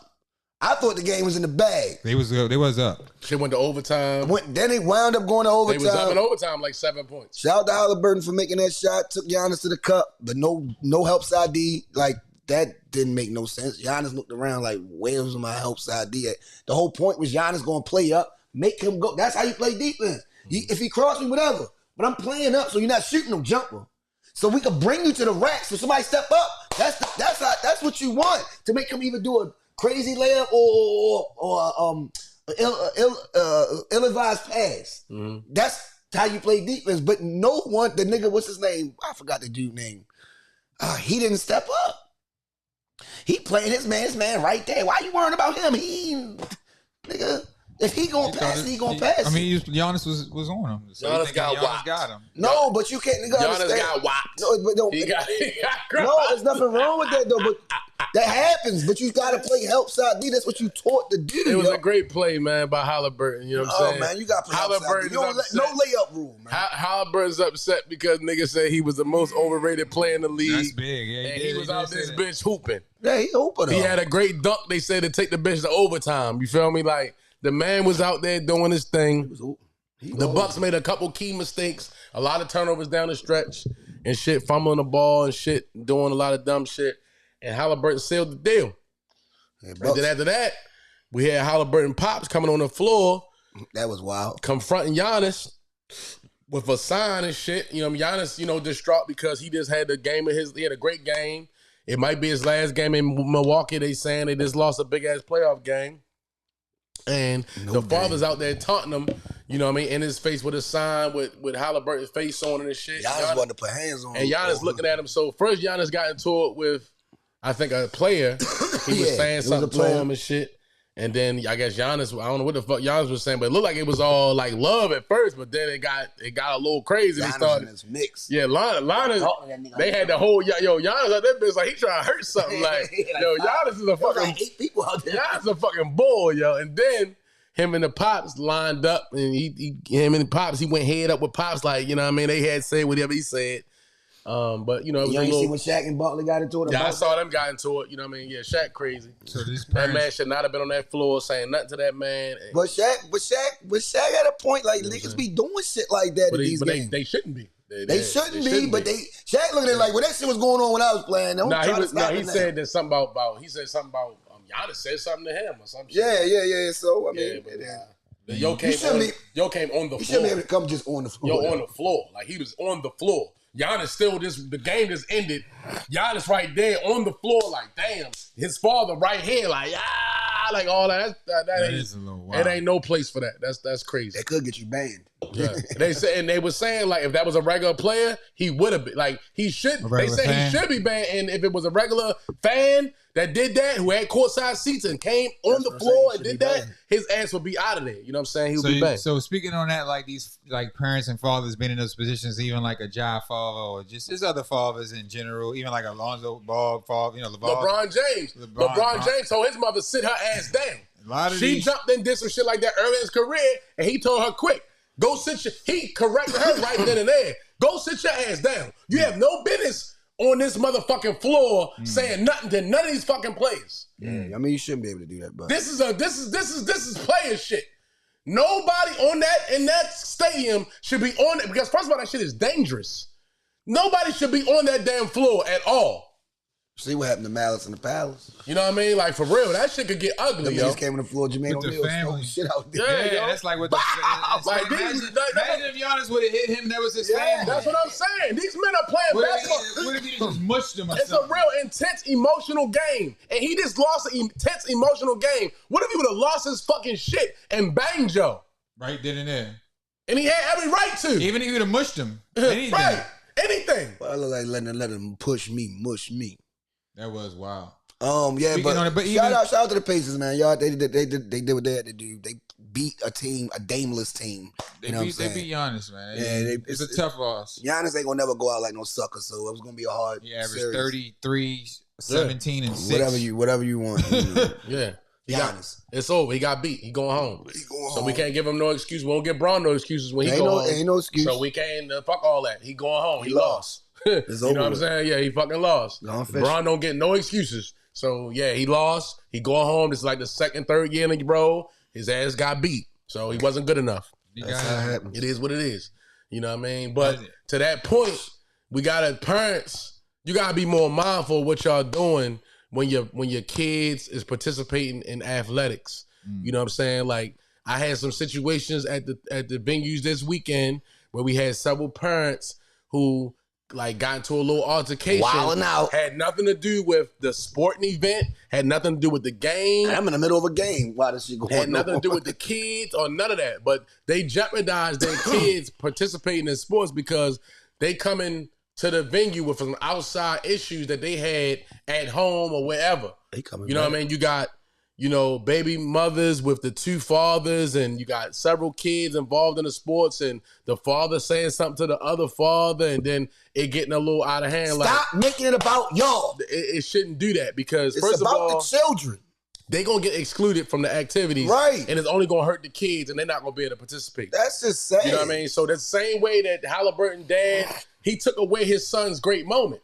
I thought the game was in the bag. They was up. Shit went to overtime. Then it wound up going to They was up in overtime. overtime like 7 points. Shout out to Halliburton for making that shot. Took Giannis to the cup, but no help side D. Like that didn't make no sense. Giannis looked around like, where's my help side D at? The whole point was Giannis going to play up, make him go. That's how you play defense. If he crossed me, whatever. But I'm playing up, so you're not shooting no jumper. So we can bring you to the rack. So somebody step up. That's what you want to make him either do a crazy layup or ill-advised pass. Mm-hmm. That's how you play defense. But no one, the nigga, what's his name? I forgot the dude name. He didn't step up. He playing his man right there. Why you worrying about him? Nigga, if he gonna pass, he gonna pass. I mean, Giannis was on him. So Giannis you think got Giannis whopped. got him. No, but you can't. Nigga, Giannis understand. got whopped. No, but no, He got no, there's nothing wrong with that though. But that happens. But you gotta play help side D. That's what you taught to do. It was yo. a great play, man, by Halliburton. You know what I'm saying? Oh man, you gotta play help side D. Halliburton's You don't no upset. layup rule, man. Halliburton's upset because niggas said he was the most overrated player in the league. That's big. Yeah, And did, he was did out say this that. bitch hooping. Yeah, he open He up. had a great dunk, they said, to take the bitch to overtime. You feel me? Like, the man was out there doing his thing. The Bucks made a couple key mistakes, a lot of turnovers down the stretch and shit, fumbling the ball and shit, doing a lot of dumb shit. And Halliburton sealed the deal. Yeah, And Bucks, then after that, we had Halliburton Pops coming on the floor, that was wild. confronting Giannis with a sign and shit. You know, Giannis, distraught because he just had he had a great game. It might be his last game in Milwaukee. They saying they just lost a big-ass playoff game. And the father's out there taunting him, you know what I mean, in his face with a sign with Halliburton's face on it and shit. Giannis wanted to put hands on him. And Giannis looking at him. So first Giannis got into it with, I think, a player. He was Yeah, saying it was a something to player. him and shit. And then I guess Giannis, I don't know what the fuck Giannis was saying, but it looked like it was all like love at first, but then it got a little crazy. They Giannis started, in his mix. yeah, Lana, Talking to that nigga they like had the whole, Giannis out that bitch like he trying to hurt something. Like, yo, Giannis is a There was fucking, like 8 people out there. Giannis is a fucking bull, yo. And then him and the Pops lined up, and him and Pops, he went head up with Pops, like, you know what I mean? They had said whatever he said. But, it was You a ain't see little, when Shaq and Butler got into it? yeah, I about saw them got into it, you know what I mean? Yeah, Shaq crazy. So this That man parents, should not have been on that floor saying nothing to that man. But Shaq at a point, like, niggas be doing shit like that in these games. They shouldn't be. They shouldn't be, but Shaq looking at it like, well, that shit was going on when I was playing. Don't try to stop he it now. said that something about Giannis said something to him or something. Yeah. So, I mean, Yo came on the you shouldn't be floor. able to come just on the floor. Yo on the floor. Like, he was on the floor. Giannis still the game just ended. Giannis right there on the floor, like, damn. His father right here, like, like all that. That that ain't, is a little wild. it ain't no place for that. That's crazy. That could get you banned. Yeah. They were saying like if that was a regular player, he would have been like he should. They say he should be banned. And if it was a regular fan that did that, who had courtside seats and came on the floor and did that, his ass would be out of there. You know what I'm saying? He would be banned. So speaking on that, like these like parents and fathers being in those positions, even like a Ja father or just other fathers in general, even like Alonzo Ball father, LeBron James. LeBron James told his mother sit her ass down. She jumped and did some shit like that early in his career, and he told her quick. Go he corrected her right then and there. Go sit your ass down. You have no business on this motherfucking floor saying nothing to none of these fucking players. Yeah, I mean you shouldn't be able to do that, but this is player shit. Nobody on that in that stadium should be on it because first of all that shit is dangerous. Nobody should be on that damn floor at all. See what happened to Malice in the Palace. You know what I mean? Like for real, that shit could get ugly. Yo, came on the floor. Jermaine O'Neal throwing shit out there. Yeah, that's like what the imagine if Giannis would have hit him. That was his family. That's what I'm saying. These men are playing basketball. What if he just mushed him? It's a real intense emotional game, and he just lost an intense emotional game. What if he would have lost his fucking shit and banged Joe? Right then and there. And he had every right to. Even if he would have mushed him. Anything. Right. Anything. Well, I look like let him push me, mush me. That was wild. Yeah, but shout out to the Pacers, man. Y'all, they did what they had to do. They beat a dameless team. They beat Giannis, man. Yeah, it's a tough loss. Giannis ain't gonna never go out like no sucker, so it was gonna be a hard. He averaged 33, 17, and 6. Whatever you want. Yeah. It's over. He got beat. He going home. So we can't give him no excuse. We won't give Braun no excuses when he go home. Ain't no excuse. So we can't fuck all that. He going home. He lost. You know what I'm saying? Yeah, he fucking lost. Braun don't get no excuses. So yeah, he lost. He going home. This is like the second, third year in a row. His ass got beat. So he wasn't good enough. That's how it happens. It is what it is. You know what I mean? But to that point, parents, you gotta be more mindful of what y'all doing when your kids is participating in athletics. You know what I'm saying? Like I had some situations at the venues this weekend where we had several parents who like got into a little altercation. Wilding out. Had nothing to do with the sporting event. Had nothing to do with the game. I'm in the middle of a game. Why does she go on? Had nothing to do with the kids or none of that. But they jeopardized their kids participating in sports because they coming to the venue with some outside issues that they had at home or wherever. They coming. You know what I mean? You got, baby mothers with the two fathers, and you got several kids involved in the sports, and the father saying something to the other father, and then it getting a little out of hand. Stop making it about y'all. It shouldn't do that because it's first about of all, the children. They gonna get excluded from the activities, right? And it's only gonna hurt the kids, and they're not gonna be able to participate. That's just sad. You know what I mean? So the same way that Halliburton dad, he took away his son's great moment.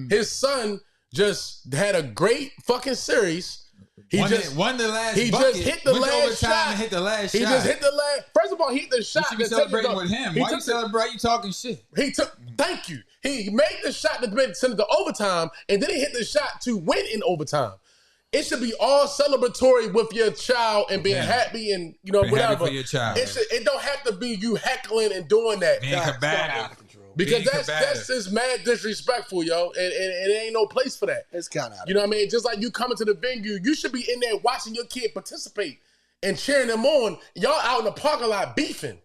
His son just had a great fucking series. He won the last bucket. Just hit the last shot. And hit the last shot. He just hit the last. First of all, he hit the shot. You should be celebrating with him. Why you celebrate? You talking shit. Thank you. He made the shot to send it to overtime, and then he hit the shot to win in overtime. It should be all celebratory with your child and being happy and whatever. Happy for your child. It don't have to be you heckling and doing that. Being combative. Because that's just mad disrespectful, yo. And it ain't no place for that. It's kind of. You know what I mean? Just like you coming to the venue, you should be in there watching your kid participate and cheering them on. Y'all out in the parking lot beefing.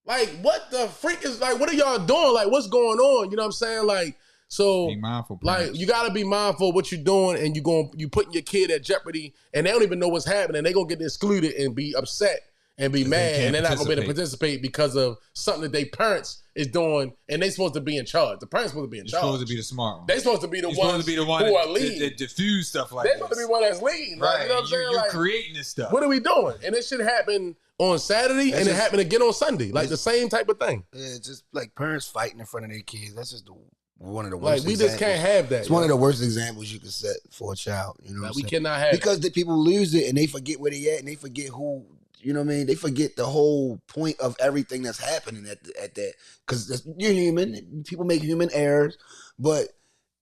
Like, what the freak is, like, what are y'all doing? Like, what's going on? You know what I'm saying? Like, so, be mindful, like, you got to be mindful of what you're doing, and you putting your kid at jeopardy, and they don't even know what's happening. They're going to get excluded and be upset and be mad, and they're not going to be able to participate because of something that their parents is doing, and they supposed to be in charge. The parents supposed to be in charge. Supposed to be the smart one. They supposed to be the ones who are leading. That diffuse stuff like this. They supposed to be one that's leading. Right. Like, you know what I'm saying? You're like, creating this stuff. What are we doing? And it should happen on Saturday, and it happened again on Sunday. Like the same type of thing. Yeah, it's just like parents fighting in front of their kids. That's just one of the worst. Like, we just can't have that. It's one of the worst examples you can set for a child. You know what I'm saying? We cannot have because the people lose it and they forget where they at and they forget who. You know what I mean? They forget the whole point of everything that's happening at that. Because you're human. People make human errors. But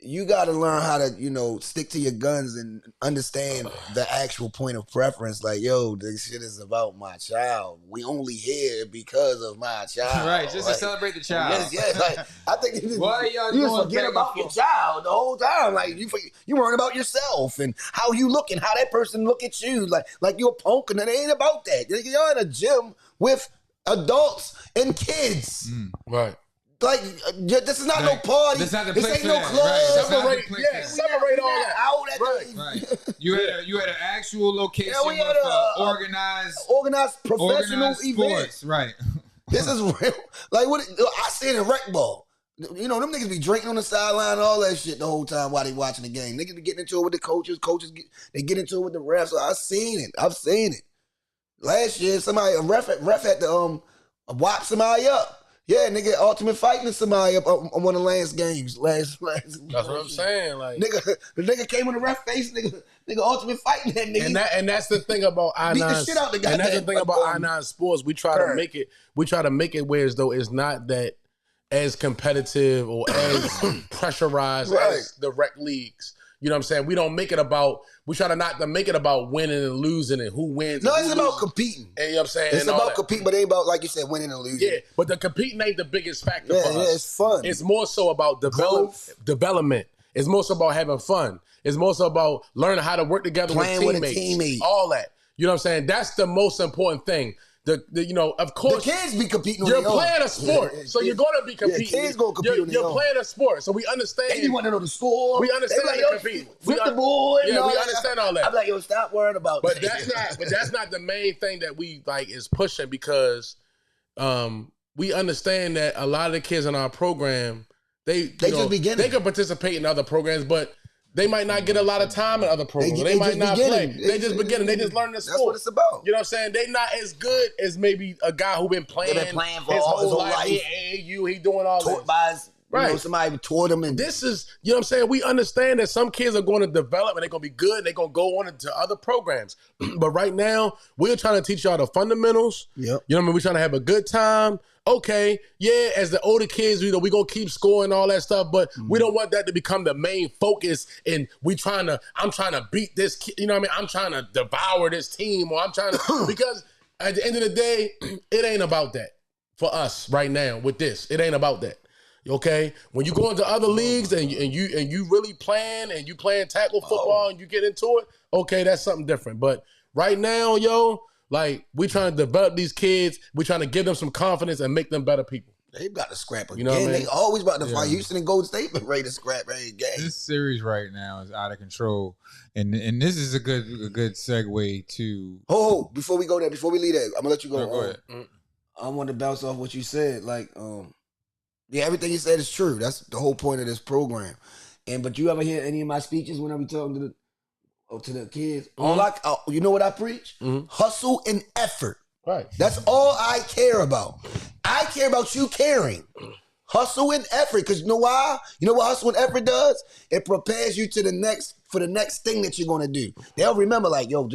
you got to learn how to, stick to your guns and understand the actual point of preference. Like, yo, this shit is about my child. We only here because of my child. Right, just to celebrate the child. Yes. Like, I think why y'all you just forget about your child the whole time. Like, you worrying about yourself and how you look and how that person look at you. Like you're a punk, and it ain't about that. You're in a gym with adults and kids. Right. Like, this is not no party. This not the this place ain't for no that. club. Right. That's not the Separate, place yeah, for that. separate all that. Out at Right. You had an actual location Yeah, we had with organized professional events. sports. Right. This is real. Like, what I see it in rec ball. You know, them niggas be drinking on the sideline and all that shit the whole time while they watching the game. Niggas be getting into it with the coaches. They get into it with the refs. So I've seen it. Last year, a ref had to whop somebody up. Yeah, nigga, Ultimate Fighting somebody up on one of the last games. Last. That's what I'm saying. Like, the nigga came on the ref face. Nigga, Ultimate Fighting that nigga. And that's the thing about I9. Beat the shit out the guy. And that's the thing about I9 Sports. We try to make it where as though it's not that as competitive or as pressurized as the rec leagues. You know what I'm saying? We don't make it about. We try to not to make it about winning and losing and who wins. No, and it's who about loses. competing. And you know what I'm saying? It's And all about that. competing, but it ain't about, like you said, winning and losing. Yeah, but the competing ain't the biggest factor for us. Yeah, it's fun. It's more so about development. It's more so about having fun. It's more so about learning how to work together Playing with with a teammates. teammate. All that. You know what I'm saying? That's the most important thing. You know, of The course, kids be competing on you're their own. playing a sport, so you're going to be competing. kids gonna compete on their You're own. playing a sport, so we understand. They be wanting to know the score. We understand They be the like, competing. Flip We the board. yeah, and all we that. understand all that. I'm like, yo, stop worrying about But that. that's not the main thing that we like is pushing because we understand that a lot of the kids in our program they just beginning. They can participate in other programs, but they might not get a lot of time in other programs. They they might just not beginning. play. They just beginning. They just learning the sport. That's what it's about. You know what I'm saying? They not as good as maybe a guy who been playing, They been playing for his all his whole whole life. He life. AAU, he doing all Taught this. by his, you know, Right. somebody taught him. And This is, you know what I'm saying? We understand that some kids are going to develop and they're going to be good and they're going to go on into other programs. But right now, we're trying to teach y'all the fundamentals. Yep. You know what I mean? We're trying to have a good time. Okay, yeah, as the older kids, you know, we're going to keep scoring all that stuff, but we don't want that to become the main focus. And I'm trying to beat this kid, you know what I mean? I'm trying to devour this team or I'm trying to, because at the end of the day, it ain't about that for us right now with this. It ain't about that. Okay, when you go into other leagues and you really playing and you playing tackle football and you get into it, okay, that's something different. But right now, yo, like we trying to develop these kids, we trying to give them some confidence and make them better people. They've got to scrap again. You know what I mean? They always about to fight. Houston and Golden State been ready to scrap every game. This series right now is out of control, and this is a good segue to. Oh, before we go there, before we leave that, I'm gonna let you go. No, go ahead. I want to bounce off what you said. Like, yeah, everything you said is true. That's the whole point of this program. But you ever hear any of my speeches when I be talking to the kids? You know what I preach? Hustle and effort. Right. That's all I care about. I care about you caring. Hustle and effort. Because you know why? You know what hustle and effort does? It prepares you to the next thing that you're going to do. They'll remember, like, yo,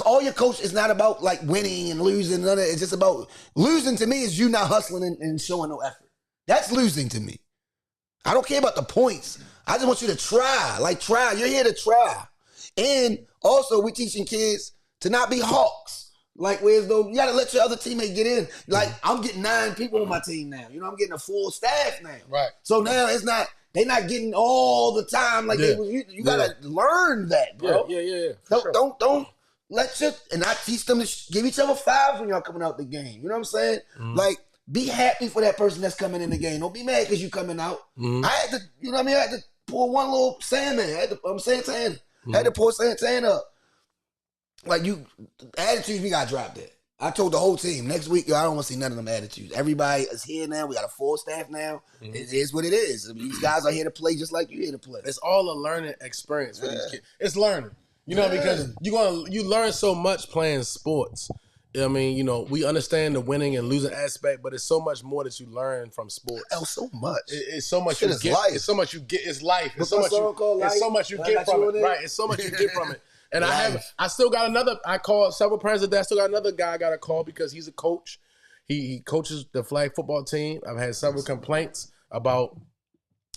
all your coach is not about like winning and losing. None of it. It's just about losing to me is you not hustling and showing no effort. That's losing to me. I don't care about the points. I just want you to try. Like, try. You're here to try. And also, we're teaching kids to not be hawks. Like, whereas though you gotta let your other teammate get in. Like, I'm getting 9 people on my team now. You know, I'm getting a full staff now. Right. So now they're not getting all the time like they was. You gotta learn that, bro. Yeah. Don't let your, and I teach them to give each other 5s when y'all coming out the game. You know what I'm saying? Like, be happy for that person that's coming in the game. Don't be mad because you coming out. I had to, you know what I mean? I had to pour one little Sandman. I had to, Santana. I had to pour Santana up. Like, attitudes, we got dropped there. I told the whole team, next week, I don't want to see none of them attitudes. Everybody is here now. We got a full staff now. It is what it is. These guys are here to play just like you here to play. It's all a learning experience for these kids. It's learning. You know, because you learn so much playing sports. I mean, you know, we understand the winning and losing aspect, but it's so much more that you learn from sports. Oh, so much. It's so much Shit you is get. life. It's so much you get. It's life. It's so What's much my song called, you. It's Life? so much you I get got from you it. on it? Right. It's so much you get from it. And Life. I still got another. I called several presidents. I still got another guy I got to call because he's a coach. He coaches the flag football team. I've had several complaints about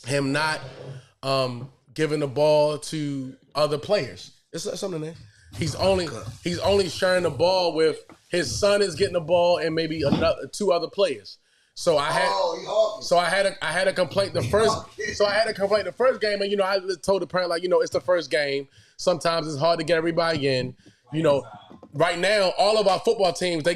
him not giving the ball to other players. It's something there. He's only sharing the ball with his son is getting the ball and maybe 2 other players. So I had a complaint the first game, and you know I told the parent, like, you know, it's the first game. Sometimes it's hard to get everybody in. You know, right now, all of our football teams, they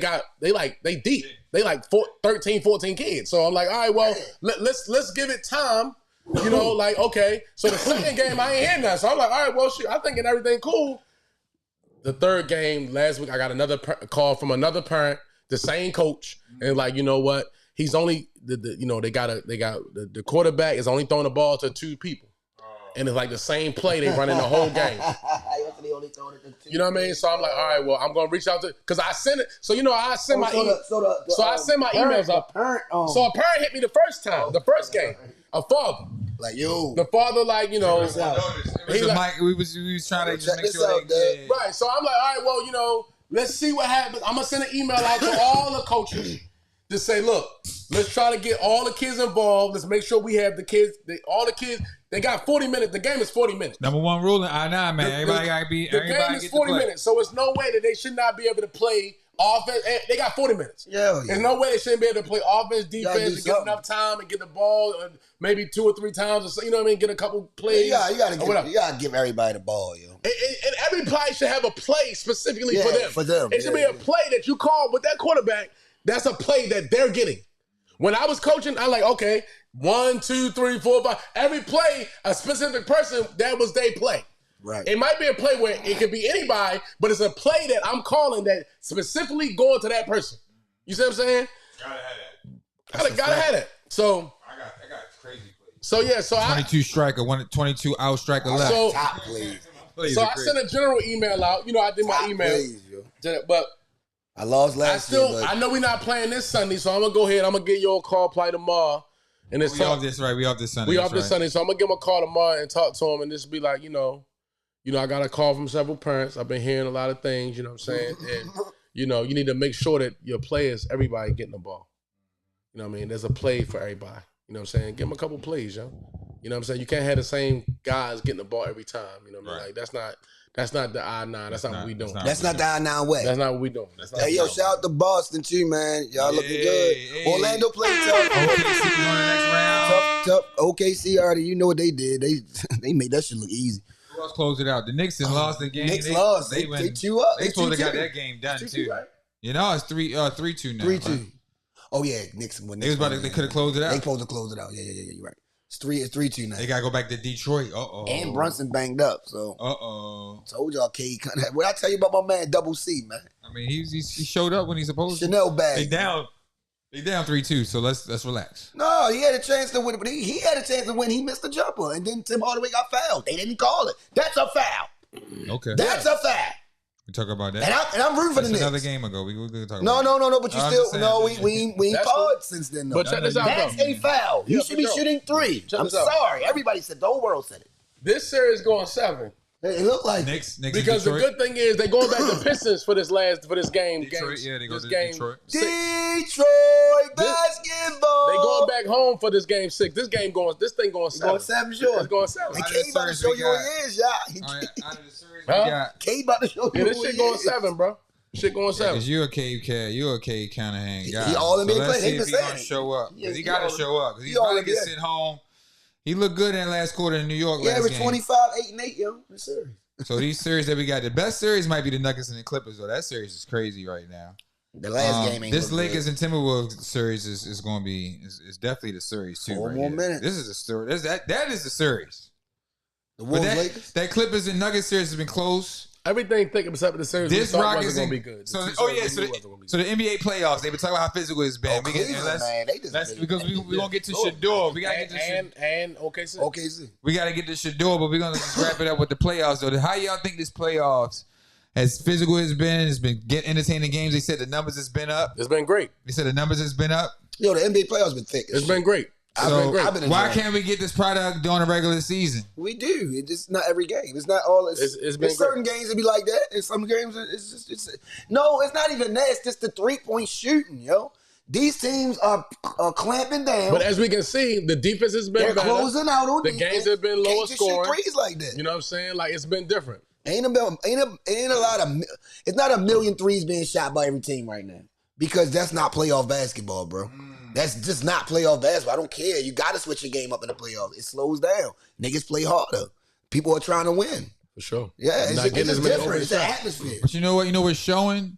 deep. They like 13, 14 kids. So I'm like, all right, well, let's give it time. You know, like, okay. So the second game, I ain't hearing that. So I'm like, all right, well, shit, I'm thinking everything cool. The third game last week, I got another call from another parent, the same coach, and like, you know what? He's only the quarterback is only throwing the ball to 2 people, and it's like the same play they running the whole game. You know what I mean? So I'm like, all right, well, I'm gonna reach out to because I sent it. So you know, I send my I send my emails up. So a parent hit me the first time, the first game. A father. Like, yo. The father, like, you know. We was trying to just make sure they right. So I'm like, all right, well, you know, let's see what happens. I'm going to send an email out to all the coaches to say, look, let's try to get all the kids involved. Let's make sure we have the kids, all the kids. They got 40 minutes. The game is 40 minutes. Number one rule in I-9, man. Everybody got to be. The game is 40 minutes. So it's no way that they should not be able to play offense. They got 40 minutes. Yeah. There's no way they shouldn't be able to play offense, defense, and get enough time and get the ball maybe 2 or 3 times or so. You know what I mean? Get a couple plays. Yeah, you gotta give everybody the ball, yo. And everybody should have a play specifically for them. It should be a play that you call with that quarterback. That's a play that they're getting. When I was coaching, I like, okay, 1, 2, 3, 4, 5. Every play, a specific person, that was their play. Right. It might be a play where it could be anybody, but it's a play that I'm calling that specifically going to that person. You see what I'm saying? Gotta have that. Gotta have that. So I got crazy plays. So yeah, so 22 striker, 22 out striker left. So, Top plays. So I sent a general email out. You know, I did my email. Plays, but I lost last year. But I know we're not playing this Sunday, so I'm gonna go ahead. I'm gonna give you a call play tomorrow. And it's we off this Sunday. We off this Sunday, so I'm gonna give him a call tomorrow and talk to him and just be like, you know, I got a call from several parents. I've been hearing a lot of things, you know what I'm saying? And, you know, you need to make sure that your players, everybody getting the ball. You know what I mean? There's a play for everybody. You know what I'm saying? Give them a couple plays, yo. You know what I'm saying? You can't have the same guys getting the ball every time. You know what I mean? Like, that's not the I-9. That's not what we doing. That's not the I-9 way. That's not what we doing. Hey, yo, shout out to Boston, too, man. Y'all looking good. Hey. Orlando played tough. OKC on the next round. Tough. OKC already, you know what they did. They made that shit look easy. Who else closed it out? The Knicks lost the game. Knicks lost. They chew up. They supposed to got that game done, too. Right? You know, it's 3-2 now. 3-2. Right? Oh, yeah. Knicks. They could have closed it out. They supposed to close it out. Yeah, you're right. It's 3-2 now. They got to go back to Detroit. Uh-oh. And Brunson banged up, so. Uh-oh. Told y'all, K. What I tell you about my man, Double C, man? I mean, he showed up when he's supposed to. Chanel bag. They down 3-2, so let's relax. No, he had a chance to win, but he had a chance to win. He missed the jumper, and then Tim Hardaway got fouled. They didn't call it. That's a foul. Okay. That's a foul. We talk about that. And I'm rooting for the Knicks. Another game ago. We could talk about No, but you still, we ain't called since then, though. But check this out, That's a foul. You should be shooting 3. I'm sorry. Everybody said, the whole world said it. This series going 7. It looked like Knicks because the good thing is they going back to Pistons for this game. Detroit, yeah, they go to game. Detroit. Detroit basketball. They going back home for this game 6. This thing going 7. Going 7, sure. It's going 7. And K about to show you who he is, y'all. Out of the series, we got K about to show you. Yeah, this shit going 7, bro. Shit going 7. Because you're a K Canahan guy. He all in so play. Let's see if he gonna show up. Because he got to show up. Because he's probably gonna sit home. He looked good in the last quarter in New York last game. 25, 8-8, yo. This series. So these series that we got, the best series might be the Nuggets and the Clippers, though. That series is crazy right now. The last game ain't this Lakers and Timberwolves series is going to be is definitely the series too. 4 more minutes. This is the story. That is the series. The Wolves Lakers. That Clippers and Nuggets series has been close. Everything thinking except the series. This Rockets wasn't gonna be good. So the NBA playoffs. They've been talking about how physical it's been. Because we're gonna get to Shador. We gotta get to and OKC. We gotta get to Shador, but we're gonna just wrap it up with the playoffs. Though, how y'all think this playoffs? As physical as it's been getting entertaining games. They said the numbers has been up. It's been great. They said the numbers has been up. Yo, the NBA playoffs been thick. It's been great. So why can't we get this product during the regular season? We do. It's just not every game. It's not all. It's been certain games that be like that. And some games it's no. It's not even that. It's just the 3-point shooting, yo. These teams are clamping down. But as we can see, the defense has been better. Closing out on the games have been lower scoring. Threes like that. You know what I'm saying? Like it's been different. Ain't a lot of. It's not a million threes being shot by every team right now because that's not playoff basketball, bro. That's just not playoff basketball. I don't care. You got to switch your game up in the playoffs. It slows down. Niggas play harder. People are trying to win. For sure. Yeah, it's, Not it's getting just as many different. open It's the shots. atmosphere. But you know what? You know what's showing?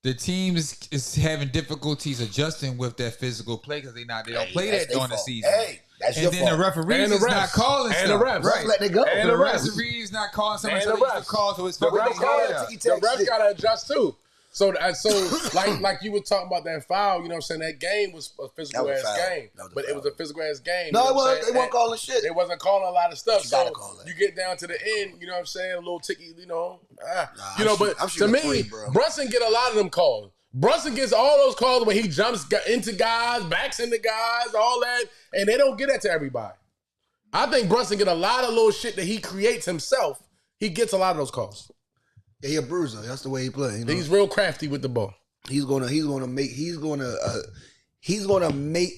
The team is having difficulties adjusting with that physical play because they don't play That's that their during the fault. season. Hey, that's And your then fault. the referees And the is not refs. calling And stuff. the refs. Refs let it go. And The the refs. referees not calling some And of the the refs. call, so it's The fucking refs gotta, ticky-tack the refs shit. gotta adjust too. So like you were talking about that foul, you know what I'm saying? That game was a physical That was ass a foul. game. That was a But it foul. was a physical ass game. No, you know it what I'm wasn't. saying? They weren't calling shit. They wasn't calling a lot of stuff. You gotta So call that. you get down to the end, you know what I'm saying? A little ticky, you know. I'm but to shooting me, three, bro. Brunson get a lot of them calls. Brunson gets all those calls when he jumps into guys, backs into guys, all that, and they don't get that to everybody. I think Brunson get a lot of little shit that he creates himself. He gets a lot of those calls. Yeah, he a bruiser. That's the way he play. You know? He's real crafty with the ball. He's gonna make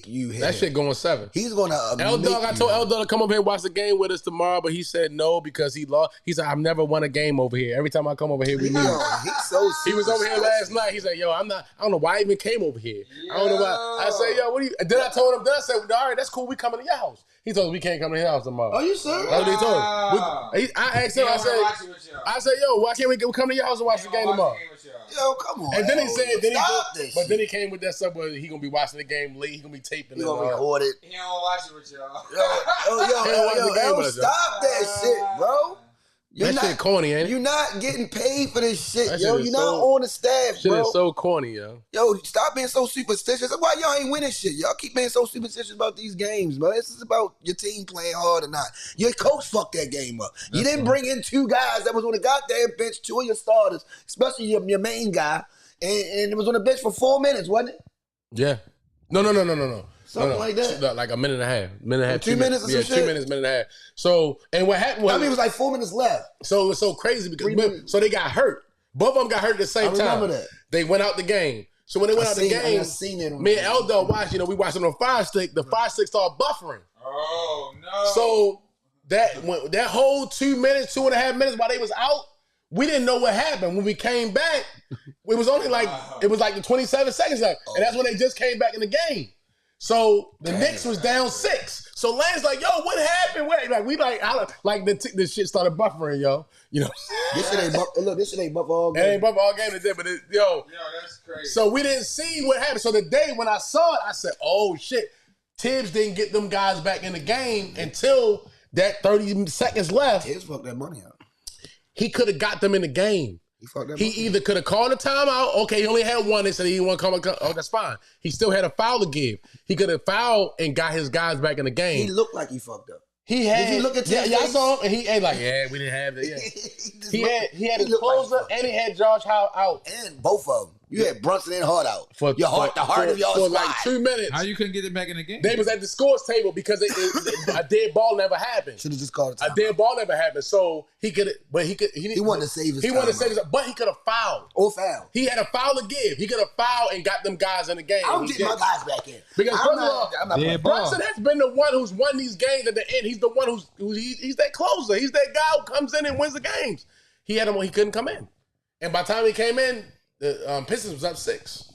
you hit. That shit going 7. He's gonna L make Dog, I you told hit. L Dog to come up here and watch the game with us tomorrow, but he said no because he lost. He said, I've never won a game over here. Every time I come over here, we lose. Yo, he's so He was over here last night. He said, yo, I don't know why I even came over here. I don't know why. I said, yo, what do you, then I told him, then I said, all right, that's cool. We coming to your house. He told us we can't come to his house tomorrow. Are you serious? That's what he told him. I asked him, I said, yo, why can't we come to your house and watch the game tomorrow? Yo, come on. And then he yo, said, stop this. but then he came with that stuff where he gonna be watching the game late. He gonna be taping He it. gonna record it. He don't watch it with y'all. Yo, stop that shit, bro. That shit corny, ain't it? You're not getting paid for this shit, That yo. shit is You're not so- on the staff, Shit bro. is so corny, yo. Yo, stop being so superstitious. That's why y'all ain't winning shit. Y'all keep being so superstitious about these games, bro. This is about your team playing hard or not. Your coach fucked that game up. You didn't bring in 2 guys that was on the goddamn bench, 2 of your starters, especially your main guy, and it was on the bench for 4 minutes, wasn't it? Yeah. No. Something like that. Like a minute and a half. Minute and a half. 2 minutes or some Yeah, shit? 2 minutes, minute and a half. So, and what happened was, I mean, it was like 4 minutes left. so it was so crazy 3 because, minutes. so they got hurt. Both of them got hurt at the same I time. remember that. They went out the game. So when they went out the game, I seen it on me and Eldon watched, we watched it on Fire Stick. The Fire Stick started buffering. Oh no! So that whole 2 minutes, 2.5 minutes while they was out, we didn't know what happened. When we came back, it was only like the 27 seconds left, and that's when they just came back in the game. So the Knicks was down 6. So Lane's like, yo, what happened? Wait, the shit started buffering, yo. You know, This shit ain't buff. Look, this shit ain't buff all it ain't game. buff all game today, but Yo, that's crazy. so we didn't see what happened. So the day when I saw it, I said, oh shit, Tibbs didn't get them guys back in the game until that 30 seconds left. Tibbs fucked that money out. He could have got them in the game. He fucked that He money either could have called a timeout. Okay, he only had one. They said he didn't want to come. Oh, that's fine. He still had a foul to give. He could have fouled and got his guys back in the He game. looked like he fucked up. He had. Did you look at yeah, his I face? saw him, and he ain't like, yeah, we didn't have that. Yeah. He had his looked like he closer, fucked and he had Josh Howe out And both of them. You had Brunson and Hart out. The heart of y'all for squad. like 2 minutes. How you couldn't get it back in the game? They was at the scores table because a dead ball never happened. Should have just called a A timeout. dead ball never happened, so he could. But he wanted to save his He wanted to timeout. save his. But he could have fouled. Or foul. He had a foul to give. He could have fouled and got them guys in the game. I'm He getting my didn't. guys back in. Because I'm first of not all, playing. Yeah, Brunson has been the one who's won these games at the end. He's the one he's that closer. He's that guy who comes in and wins the games. He had him when he couldn't come in, and by the time he came in, the Pistons was up 6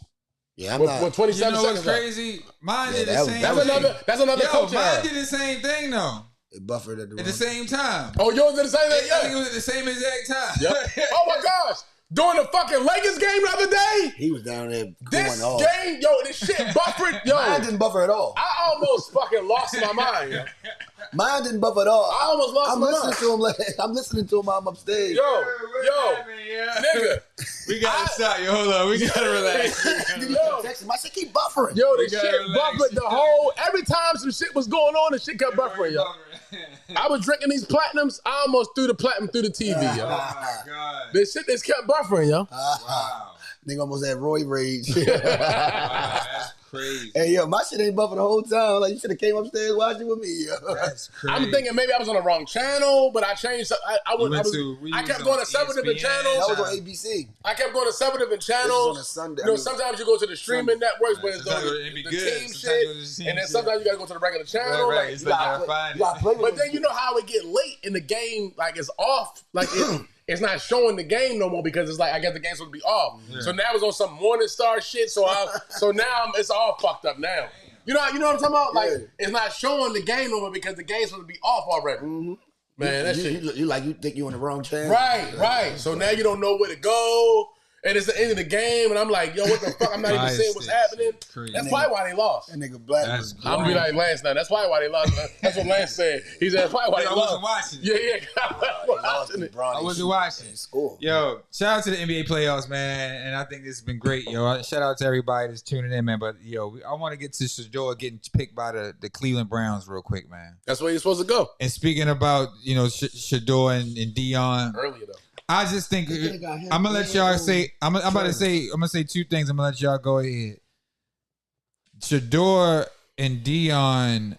Yeah, I'm with not. 27 You know what's seconds left. crazy? Mine Yeah, did the that was- same that That's thing. another Yo, coach mine error. did the same thing though. It buffered at the At the wrong- same time. Oh, yours did the same I thing? think Yeah. it was at the same exact time. Yep. Oh my gosh. During the fucking Lakers game the other day, He was down there this going off. game, this shit buffered. Yo, Mine didn't buffer at all. I almost fucking lost my mind. Yo. Mine didn't buffer at all. I almost lost I'm my listening mind. to him. Like, I'm listening to him while I'm upstairs. Yo, nigga. We gotta stop. Yo, hold on. We gotta relax. Did he Yo. text him? I said, keep buffering. Yo, We the gotta shit relax. buffered the whole. Every time some shit was going on, the shit kept buffering, yo. I was drinking these platinums. I almost threw the platinum through the TV, Oh yo. my god. This shit just kept buffering, yo. Wow. Nigga almost had Roy rage. Wow, that's crazy. Hey, yo, my shit ain't buffing the whole time. Like, you should have came upstairs watching with me, yo. That's crazy. I'm thinking maybe I was on the wrong channel, but I changed. I kept going to several different ESPN. channels. That was on ABC. I kept going to several different This is channels. on a Sunday. Sometimes you go to the streaming networks where it's Sometimes the it'd be the good. team Sometimes shit, you go to the team and then shit. sometimes you gotta go to the regular channel. Right, like, it's you like gotta you gotta find You gotta play with But him. then you know how it get late in the game, like it's off, like it's not showing the game no more because it's like I guess the game's supposed to be off. Yeah. So now it's on some Morning Star shit. So now it's all fucked up now. You know what I'm talking about? Like Yeah. it's not showing the game no more because the game's supposed to be off already. Mm-hmm. Man, that shit. You think you on the wrong channel? Right. So now you don't know where to go. And it's the end of the game, and I'm like, yo, what the fuck? I'm not even seeing what's happening. That's probably why they lost. That nigga black. That's I'm gonna be like Lance now. That's probably why they lost. That's what Lance said. He said that's probably why they I lost. wasn't watching. Yeah. I wasn't watching. School. Yo, shout out to the NBA playoffs, man, and I think this has been great, yo. Shout out to everybody that's tuning in, man. But yo, I want to get to Shedeur getting picked by the Cleveland Browns real quick, man. That's where you're supposed to go. And speaking about Shedeur and Dion, Earlier though. I just think I'm gonna let y'all say. I'm gonna say two things. I'm gonna let y'all go ahead. Shedeur and Dion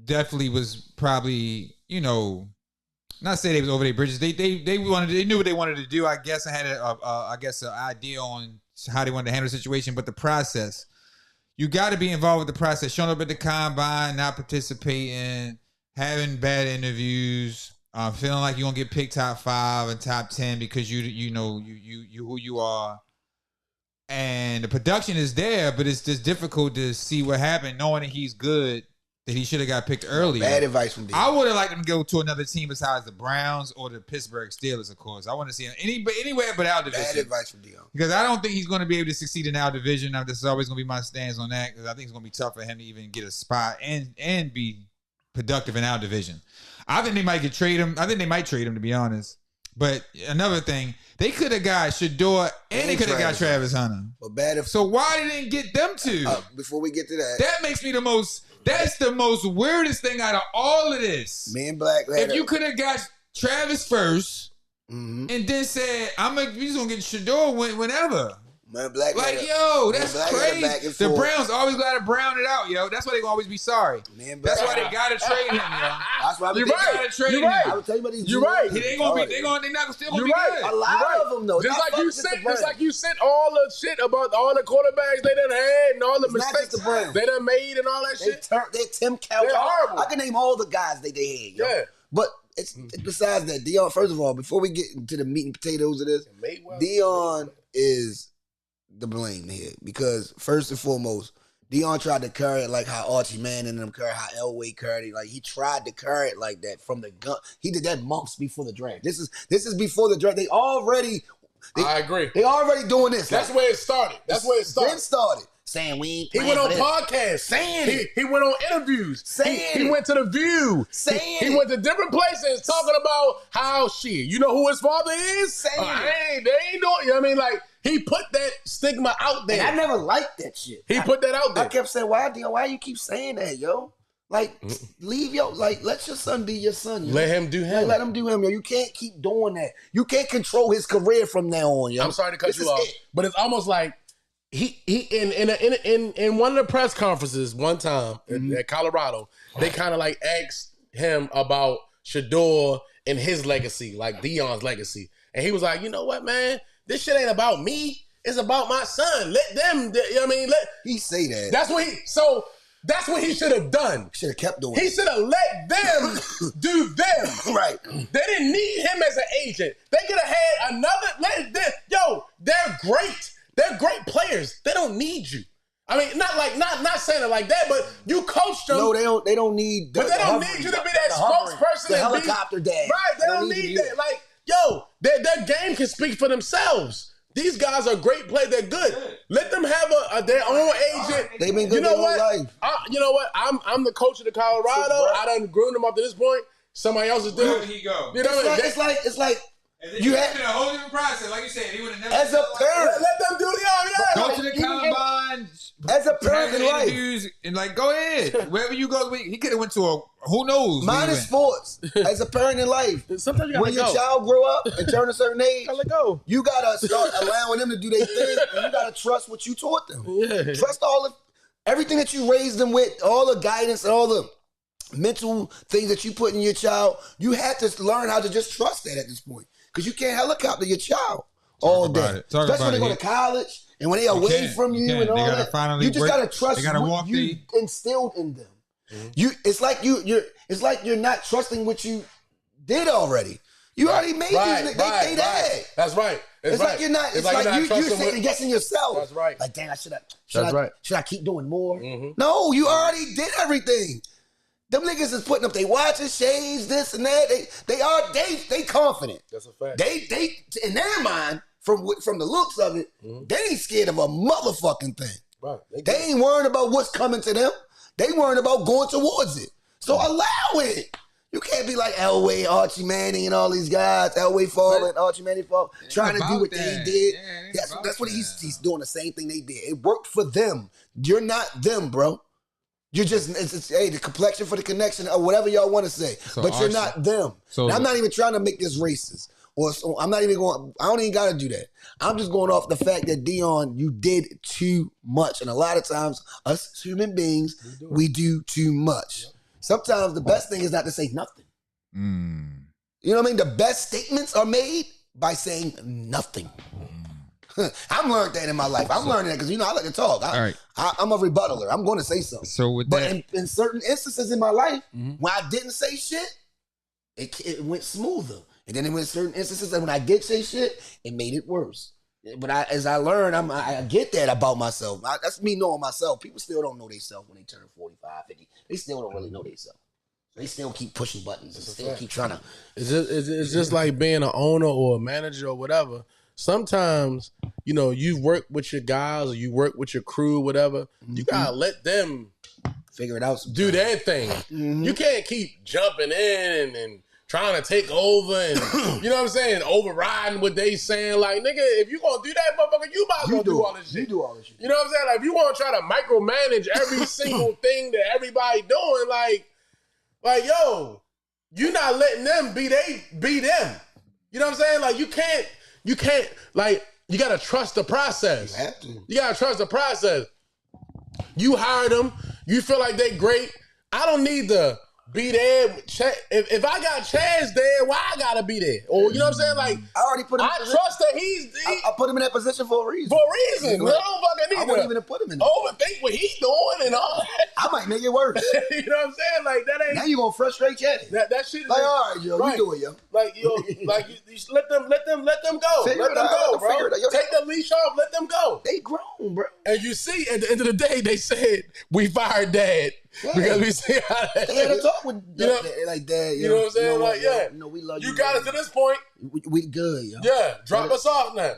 definitely was probably, not say they was over their bridges. They knew what they wanted to do. I guess I had an idea on how they wanted to handle the situation, but the process, you got to be involved with the process. Showing up at the combine, not participating, having bad interviews. Feeling like you're gonna get picked top 5 and top 10 because you know who you are, and the production is there, but it's just difficult to see what happened, knowing that he's good, that he should have got picked earlier. Bad advice from Dion. I would have liked him to go to another team besides the Browns or the Pittsburgh Steelers, of course. I want to see him anywhere but our division. Bad advice from Dion. Because I don't think he's going to be able to succeed in our division. Now, this is always going to be my stance on that, because I think it's going to be tough for him to even get a spot and be productive in our division. I think they might trade him, to be honest. But another thing, they could have got Shedeur and they could have got Travis Hunter. But so why they didn't get them two? Before we get to that, that makes me that's the most weirdest thing out of all of this. Me and Black. If you could have got Travis first and then said, we just gonna get Shedeur whenever. Man, Black, that's crazy. The Browns always gotta brown it out, yo. That's why they gonna always be sorry. That's why they gotta trade him, yo. That's why they gotta trade him. I will tell you about these. You're right. They're not gonna still gonna be good. A lot of them though. Just like you sent all the shit about all the quarterbacks they done had and all the mistakes they done made and all that shit. They Tim Couch. They're horrible. I can name all the guys they had. Yo. Yeah. But it's besides that, Dion. First of all, before we get into the meat and potatoes of this, Dion is the blame here, because first and foremost, Dion tried to carry it like how Archie Manning and them carry, how Elway carried it. Like, he tried to carry it like that from the gun. He did that months before the draft. This is before the draft. I agree. They already doing this. That's where it started. Then started. Saying we ain't he went on podcasts. Saying it. He went on interviews. He went to The View. He went to different places talking about how you know who his father is? They ain't doing, you know what I mean? Like, he put that stigma out there. And I never liked that shit. He put that out there. I kept saying, why you keep saying that, yo? Like, let your son be your son, yo. Let him do him. Let him do him, yo. You can't keep doing that. You can't control his career from now on, yo. I'm sorry to cut you off, but it's almost like he in one of the press conferences one time at Colorado, they kind of like asked him about Shedeur and his legacy, like Dion's legacy. And he was like, you know what, man? This shit ain't about me. It's about my son. Let them, you know what I mean? He say that. That's what he should have done. Should have kept doing it. He should have let them do them. Right. They didn't need him as an agent. They could have had another. They're great. They're great players. They don't need you. I mean, not saying it like that, but you coached them. No, they don't need. But they don't need you to be that spokesperson. The helicopter dad. Right. They don't need that. Like, yo, their game can speak for themselves. These guys are great players. They're good. Let them have their own agent. They've been good their whole life. You know what? I'm the coach of the Colorado. I done groomed them up to this point. Somebody else is doing. Where would he go? You know what I mean? It's like. You had a whole different process, like you said. He would have never. As a parent, let them do the go to the combine. As a parent in life, and go ahead wherever you go. He could have went to who knows. Mine is sports. As a parent in life, sometimes you gotta when your child grow up and turn a certain age, you gotta start allowing them to do their thing, and you gotta trust what you taught them. Yeah. Trust everything that you raised them with, all the guidance and all the mental things that you put in your child. You have to learn how to just trust that at this point. Because you can't helicopter your child all day. Especially when they go to college and when they are away from you and all that. You just got to trust what you instilled in them. Mm-hmm. It's like you're not trusting what you did already. You already made these. They did. That's right. It's like you're not. It's like you're second guessing yourself. That's right. Like, dang, should I keep doing more? Mm-hmm. No, you already did everything. Them niggas is putting up they watches, shades, this and that. They confident. That's a fact. They in their mind, from the looks of it, they ain't scared of a motherfucking thing. Right. They ain't worrying about what's coming to them. They worrying about going towards it. So allow it. You can't be like Elway, Archie Manning, and all these guys. Elway falling, Archie Manning falling, trying to do what they did. Yeah, that's what he's doing. The same thing they did. It worked for them. You're not them, bro. You're just hey, the complexion for the connection or whatever y'all want to say. So but you're not them. So I'm not even trying to make this racist. Or I'm not even going. I don't even got to do that. I'm just going off the fact that Dion, you did too much, and a lot of times us human beings we do too much. Yep. Sometimes the best thing is not to say nothing. You know what I mean? The best statements are made by saying nothing. I've learned that in my life. I'm learning that because, I like to talk. I'm a rebuttaler. I'm going to say something. So with but in certain instances in my life, when I didn't say shit, it went smoother. And then it went certain instances that when I did say shit, it made it worse. But as I learn, I get that about myself. That's me knowing myself. People still don't know themselves when they turn 45, 50. They still don't really know themselves. They still keep pushing buttons and still keep trying to. It's just like being an owner or a manager or whatever. Sometimes, you work with your guys or you work with your crew, whatever. You gotta let them figure it out. Do their thing. You can't keep jumping in and trying to take over and, you know what I'm saying, overriding what they saying. Like, nigga, if you gonna do that, motherfucker, you might as well do all this shit. You do all this shit. You know what I'm saying? Like, if you want to try to micromanage every single thing that everybody doing, like, yo, you not letting them be them. You know what I'm saying? Like, you can't, like, you gotta trust the process. You have to. You gotta trust the process. You hired them. You feel like they great. I don't need to be there. If I got Chaz there, why I gotta be there? Or you know what I'm saying? Like, I already put him. I trust that I put him in that position for a reason. For a reason. I don't fucking need I wouldn't even put him in there. Overthink what he's doing and all that. I might make it worse. You know what I'm saying? Like that ain't. Now you gonna frustrate Chaz. That shit is like, all right, yo, right. You do it, yo. Like yo, like you let them go. Let them go, bro. Take the leash off. Let them go. They grown, bro. And you see, at the end of the day, they said we fired Dad. Yeah. Because we see how that they had a talk with like that. You know what I'm saying? Like, we love you. You got us to this point. We good, yo. Yeah, drop us off now.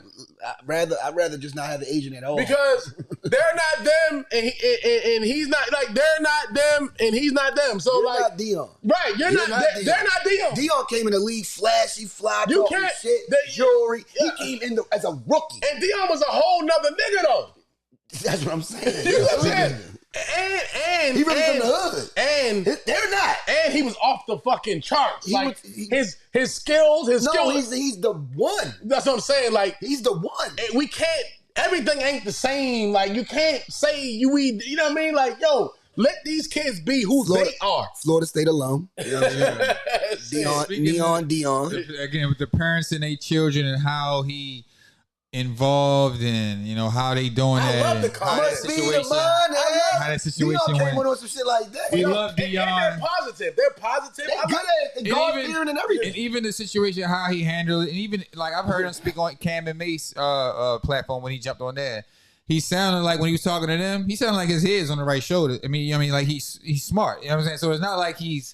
I'd rather just not have the agent at all. Because they're not them, and he's not like they're not them, and he's not them. So you're like, not Dion. Right? You're not. They're not Dion. Dion came in the league flashy, fly, you can't shit, jewelry. Yeah. He came in as a rookie, and Dion was a whole nother nigga though. That's what I'm saying. You know what I'm saying? And he really from the hood. And they're not. And he was off the fucking charts. Like his skills, he's the one. That's what I'm saying. Like he's the one. We can't. Everything ain't the same. Like you can't say you know what I mean? Like yo, let these kids be who they are. Florida State alum. You know Dion. Again, with the parents and their children and how he involved in, how they doing I that. love the situation. How that situation went. On some shit like that. We love Dion. And they're positive. They're good at it. God-fearing and everything. And even the situation, how he handled it. And even, like, I've heard him speak on Cam and Mace platform when he jumped on there. He sounded like, when he was talking to them, he sounded like his head's on the right shoulder. I mean, like, he's smart. You know what I'm saying? So it's not like he's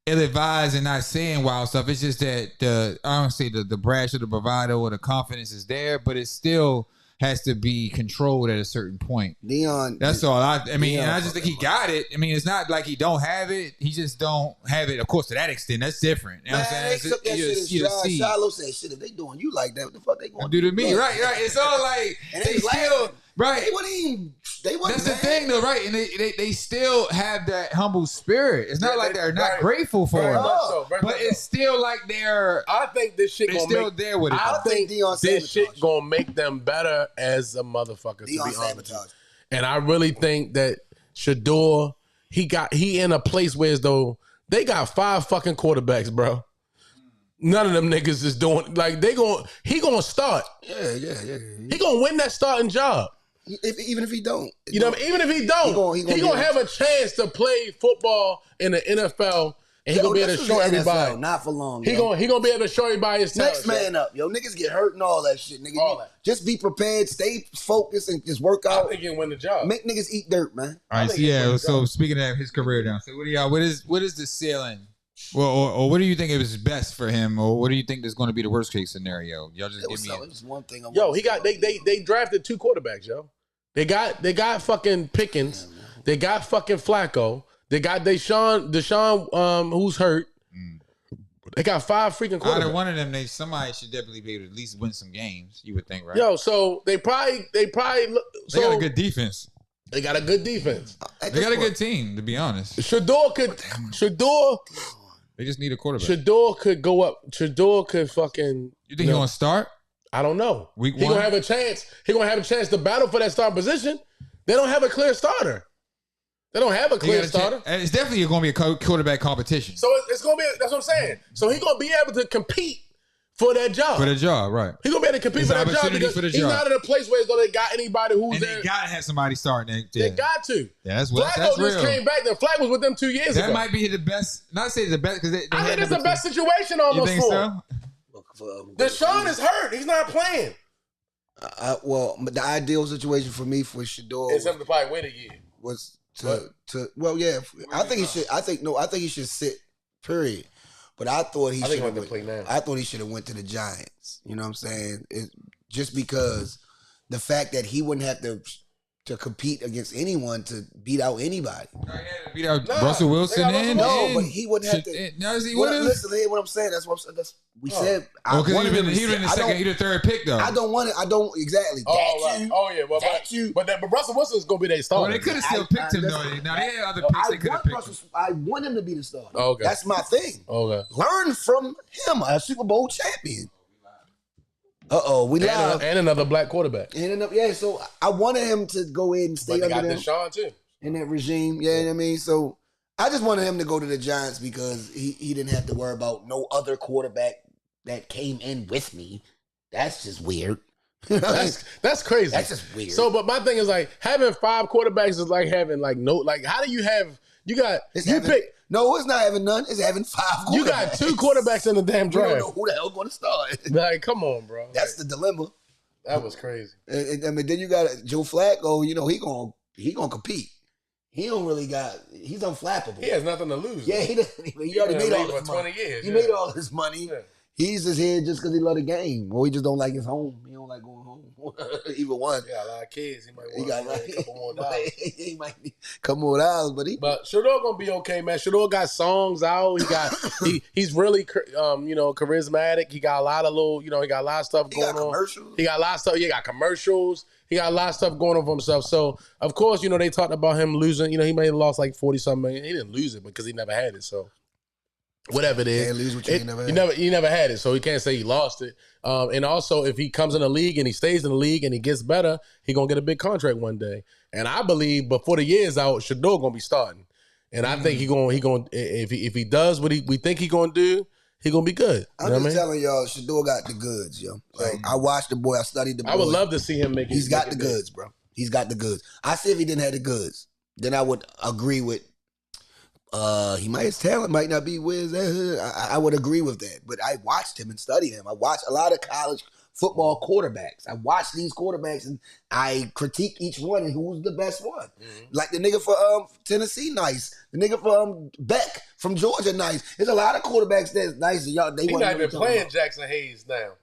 ill-advised and not saying wild stuff. It's just that I don't say the brash or the bravado or the confidence is there, but it still has to be controlled at a certain point. Dion. That's all. I mean, and I just think he got it. I mean, it's not like he don't have it. He just don't have it. Of course, to that extent, that's different. You know what I'm saying? They took that shit as Shiloh said, shit, if they doing you like that, what the fuck they going to do to me? Right. It's all like, they still, right. They wasn't That's the thing, though, right? And they still have that humble spirit. It's not like they're not grateful for it, but it's still like they're. I think this shit gonna still there with it. I think this shit gonna make them better as a motherfucker. Dion to be honest, sabotage. And I really think that Shador, he in a place where as though they got 5 fucking quarterbacks, bro. None of them niggas is doing like he gonna start. Yeah. He gonna win that starting job. Even if he don't. You know what I mean? Even if he don't, he gonna have a chance to play football in the NFL and he gonna be able to show everybody. Not for long. He gonna be able to show everybody his talent. Next man up, yo. Niggas get hurt and all that shit, nigga. All that. Just be prepared, stay focused, and just work I out. think he'll win the job. Make niggas eat dirt, man. All right, so yeah. So speaking of his career down, so what do y'all? What is the ceiling? Well, or what do you think is best for him, or what do you think is going to be the worst case scenario? Y'all just give me. It's one thing. They drafted 2 quarterbacks, yo. They got fucking Pickens. They got fucking Flacco. They got Deshaun, who's hurt. They got 5 freaking quarterbacks. Out of one of them, somebody should definitely be able to at least win some games. You would think, right? Yo, so they probably They got a good defense. They got a good defense. They got a good team, to be honest. Shador They just need a quarterback. could go up. Shador could fucking. You think he's gonna start? I don't know. Week He 1? gonna have a chance. He gonna have a chance to battle for that starting position. They don't have a clear starter. They don't have a clear starter. It's definitely going to be a quarterback competition. So it's gonna be. That's what I'm saying. So he's gonna be able to compete for that job. For the job, right. He's gonna be able to compete It's for an that job opportunity because for the he's job. not in a place where as though they got anybody who's And there. they got to have somebody starting. They got to. Yeah, that's Flacco real. just came back. The Flag was with them 2 years ago. That might be the best. Not say the best because I think it's the best situation You almost think for so? him. Deshaun is hurt. He's not playing. Well, the ideal situation for me for Shador It's him to probably win a year. was to well, yeah. I think he should. I think he should sit. Period. But I thought he I think he should. went to play now. I thought he should have went to the Giants. You know what I'm saying? Just because the fact that he wouldn't have to compete against anyone to beat out anybody. Beat out Russell Wilson and No, but he wouldn't have to. No, he Well, would have. listen, hear what I'm saying. That's what we said. Oh, because wanted him to he'd been the sit. second, he'd the third pick though. I don't want it. I don't exactly. Right. Yeah, well, but Russell Wilson's gonna be their starter. Well, they could have still picked him though. Now they had other picks. They could have picked him. I want him to be the starter. Okay. That's my thing. Okay. Learn from him, a Super Bowl champion. We live. And another black quarterback. So I wanted him to go in and stay But they under got them Deshaun too. in that regime. Yeah, you know what I mean? So I just wanted him to go to the Giants because he didn't have to worry about no other quarterback that came in with me. That's just weird. That's crazy. That's just weird. So, but my thing is like having 5 quarterbacks is like having how do you have No, it's not having none. It's having 5 quarterbacks. You got 2 quarterbacks in the damn You draft. don't know who the hell going to start. Like, come on, bro. That's the dilemma. That was crazy. I mean, then you got Joe Flacco. You know he gonna compete. He don't really got. He's unflappable. He has nothing to lose. Yeah, he doesn't. He already made all this money. 20 years. He made all this money. Yeah. He's just here just because he love the game, or he just don't like his home. He don't like going home. Either one. He got a lot of kids. He might He want got a couple more dollars. He might need a couple more dollars, But Shador gonna be okay, man. Shador got songs out. He got he's really charismatic. He got a lot of he got a lot of stuff going on. Commercials. He got a lot of stuff. He got commercials. He got a lot of stuff going on for himself. So of course, they talked about him losing. He may have lost like 40-something million. He didn't lose it because he never had it. So whatever it is, Can't lose what you never had. he never had it, so he can't say he lost it. And also, if he comes in the league and he stays in the league and he gets better, he gonna get a big contract one day. And I believe before the year is out, Shador gonna be starting. And I think he gonna if he does what we think he gonna do, he gonna be good. I'm just telling y'all, Shador got the goods, yo. Like I watched the boy, I studied the boy. I would love to see him make it. He's got the goods, bro. He's got the goods. I see if he didn't have the goods, then I would agree with. His talent might not be with. I would agree with that, but I watched him and studied him. I watched a lot of college football quarterbacks. I watched these quarterbacks and I critique each one and who's the best one. Mm-hmm. Like the nigga for Tennessee, nice. The nigga for Beck from Georgia, nice. There's a lot of quarterbacks that's nice. Y'all, He's not even playing Jackson Hayes now.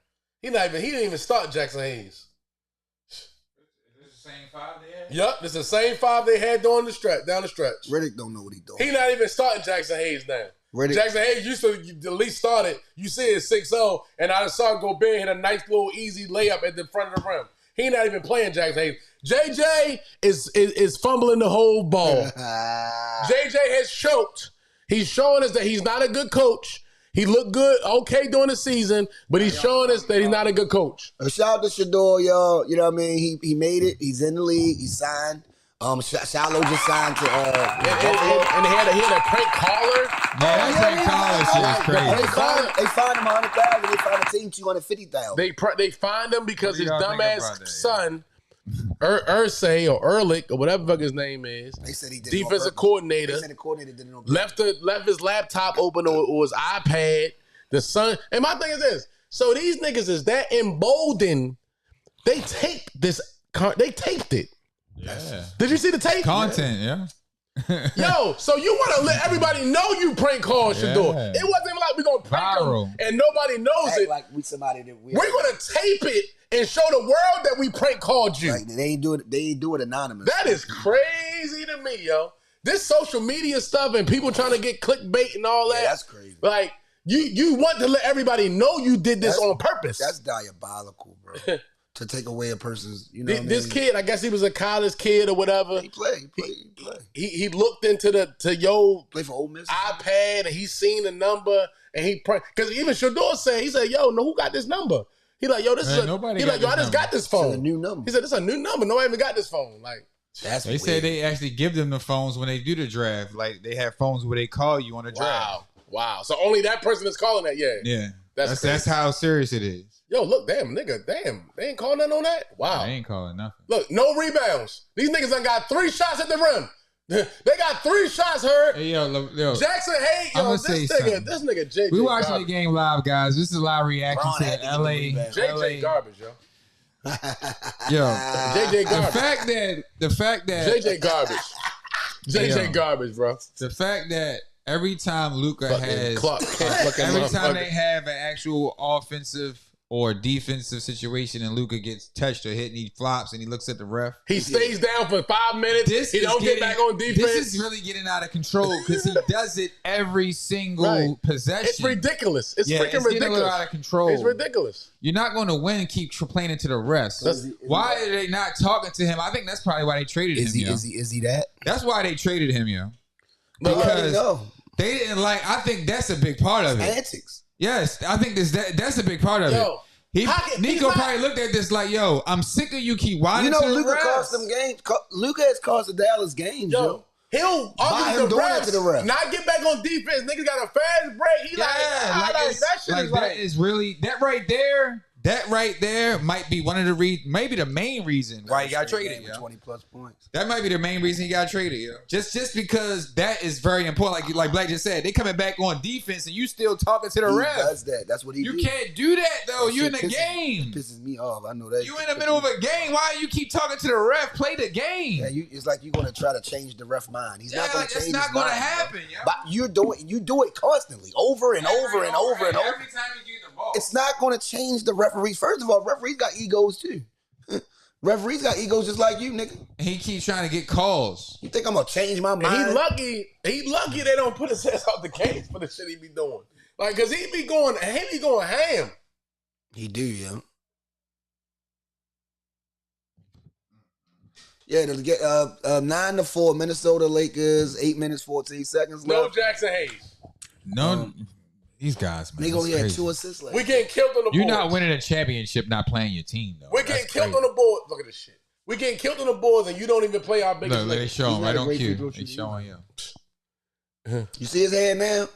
He didn't even start Jackson Hayes. Same 5 they had? Yup, this is the same 5 they had down the stretch. Riddick don't know what he's doing. He not even starting Jackson Hayes now. Jackson Hayes used to at least start it. You see it 6-0, and I saw Gobert hit a nice little easy layup at the front of the rim. He not even playing Jackson Hayes. JJ is fumbling the whole ball. JJ has choked. He's showing us that he's not a good coach. He looked good, okay during the season, but he's showing us that he's not a good coach. Shout out to Shador, y'all. You know what I mean? He made it. He's in the league. He signed. Shallow just signed to and he had a prank caller. Yeah, that prank caller shit is crazy. They fined him $100,000. They fined the team $250,000. They fined him because his dumbass son Irsay or Ehrlich or whatever the fuck his name is. They said he did it on Defensive purpose. coordinator. They said the coordinator did it on purpose. Left his laptop open or his iPad. The sun. And my thing is this. So these niggas is that emboldened. They taped this. They taped it. Yeah. Did you see the tape? Content, yeah. Yo, so you want to let everybody know you prank called Shador. Yeah. It wasn't like we're going to prank Viral. him and nobody knows Act it. like we somebody that We're going to tape it and show the world that we prank called you. Like they ain't do it. They ain't do it anonymous. That is crazy to me, yo. This social media stuff and people trying to get clickbait and all that. Yeah, that's crazy. Like, you want to let everybody know you did this on purpose. That's diabolical, bro. To take away a person's, you know, This kid, I guess he was a college kid or whatever. He play. He looked into your Play for Ole Miss. iPad and he seen the number and he because even Shador said, he said, yo, no, who got this number? He like, yo, this Man, is a, nobody he got like, yo, this I just number. got this It's phone. a new number. He said, this is a new number. Nobody even got this phone. Like, That's They weird. said they actually give them the phones when they do the draft. Like they have phones where they call you on the draft. wow. So only that person is calling that. Yeah. Yeah. That's That's how serious it is. Yo, look, damn, nigga, they ain't calling nothing on that. Wow. They ain't calling nothing. Look, no rebounds. These niggas done got 3 shots at the rim. They got 3 shots, Herb. Hey, yo. Jackson Hayes, yo, I'ma this say nigga, JJ. We watching the garbage. game live, guys. This is a live reaction Brown had to to LA. get the rebound. JJ garbage, yo. Yo, JJ the garbage. fact that JJ garbage. JJ Yo. garbage, bro. the fact that every time Luka Fucking has Clark Kent looking every time motherfucker. they have an actual offensive or defensive situation and Luka gets touched or hit and he flops and he looks at the ref. He stays down for 5 minutes. He don't get back on defense. This is really getting out of control because he does it every single Right. possession. It's ridiculous. It's freaking It's getting a little ridiculous. out of control. It's ridiculous. You're not going to win and keep complaining to the refs. That's- Why are they not talking to him? I think that's probably why they traded him. Yo. Is he that? That's why they traded him, yo. But Because no they didn't like. I think that's a big part of it. antics. Yes, I think that's a big part of Yo, it. how can- he's Nico not- probably looked at this like, "Yo, I'm sick of you keep whining You know, to the Luka refs." cost them games. Luka has cost the Dallas games, yo, yo. he'll By argue him the doing that to the refs, refs. not get back on defense. Niggas got a fast break. He Yeah, like like, that shit like is that like. is really that right there. That right there might be one of the maybe the main reason why he got traded. Yo. 20+ points. That might be the main reason he got traded, yo. Just because that is very important. Like Black just said, they coming back on defense and you still talking to the He ref. does that. That's what he You do. can't do that though. That You in shit the pisses- game. Pisses me off. I know that. You in the middle of a game. Why you keep talking to the ref? Play the game. Yeah, it's like you're gonna try to change the ref mind. He's not Yeah, gonna like, change that's not his gonna mind, happen, bro. yo. But you do it constantly, over and over and over and over. Every time you get the ball. It's not gonna change the referees. First of all, referees got egos too. Referees got egos just like you, nigga. He keeps trying to get calls. You think I'm gonna change my And mind? he lucky they don't put his ass out the cage for the shit he be doing. Like, cause he be going ham. He do, yeah. Yeah, to get 9-4, Minnesota Lakers, 8 minutes 14 seconds No left. Jackson Hayes. No, these guys, man. Nigga it's only had crazy. 2 assists last. We getting killed on the boards. You're not winning a championship not playing your team, though. We're getting That's killed crazy. on the board. Look at this shit. We getting killed on the boards and you don't even play our biggest Look, they nigga. show him He's right not a on great cue. free throw They shooter showing you. You see his hand now?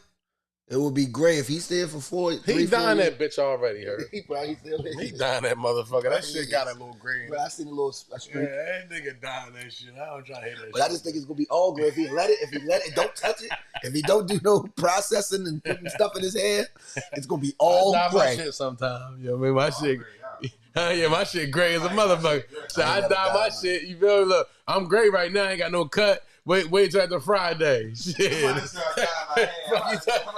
It would be great if he stayed for 4. He dying that bitch already, her. He probably still He dying that motherfucker. That shit got a little green. But I seen a little Yeah, streak. that nigga dying that shit. I don't try to hear that But I shit. just think it's gonna be all good if he let it, don't touch it. If he don't do no processing and putting stuff in his head, it's gonna be all I die my gray. shit sometime. You know what I mean? My shit. Yeah, my shit gray as a motherfucker. So I never die died, my man. shit. You feel me? Look, I'm gray right now. I ain't got no cut. Wait till after Friday. Shit. Fuck you talking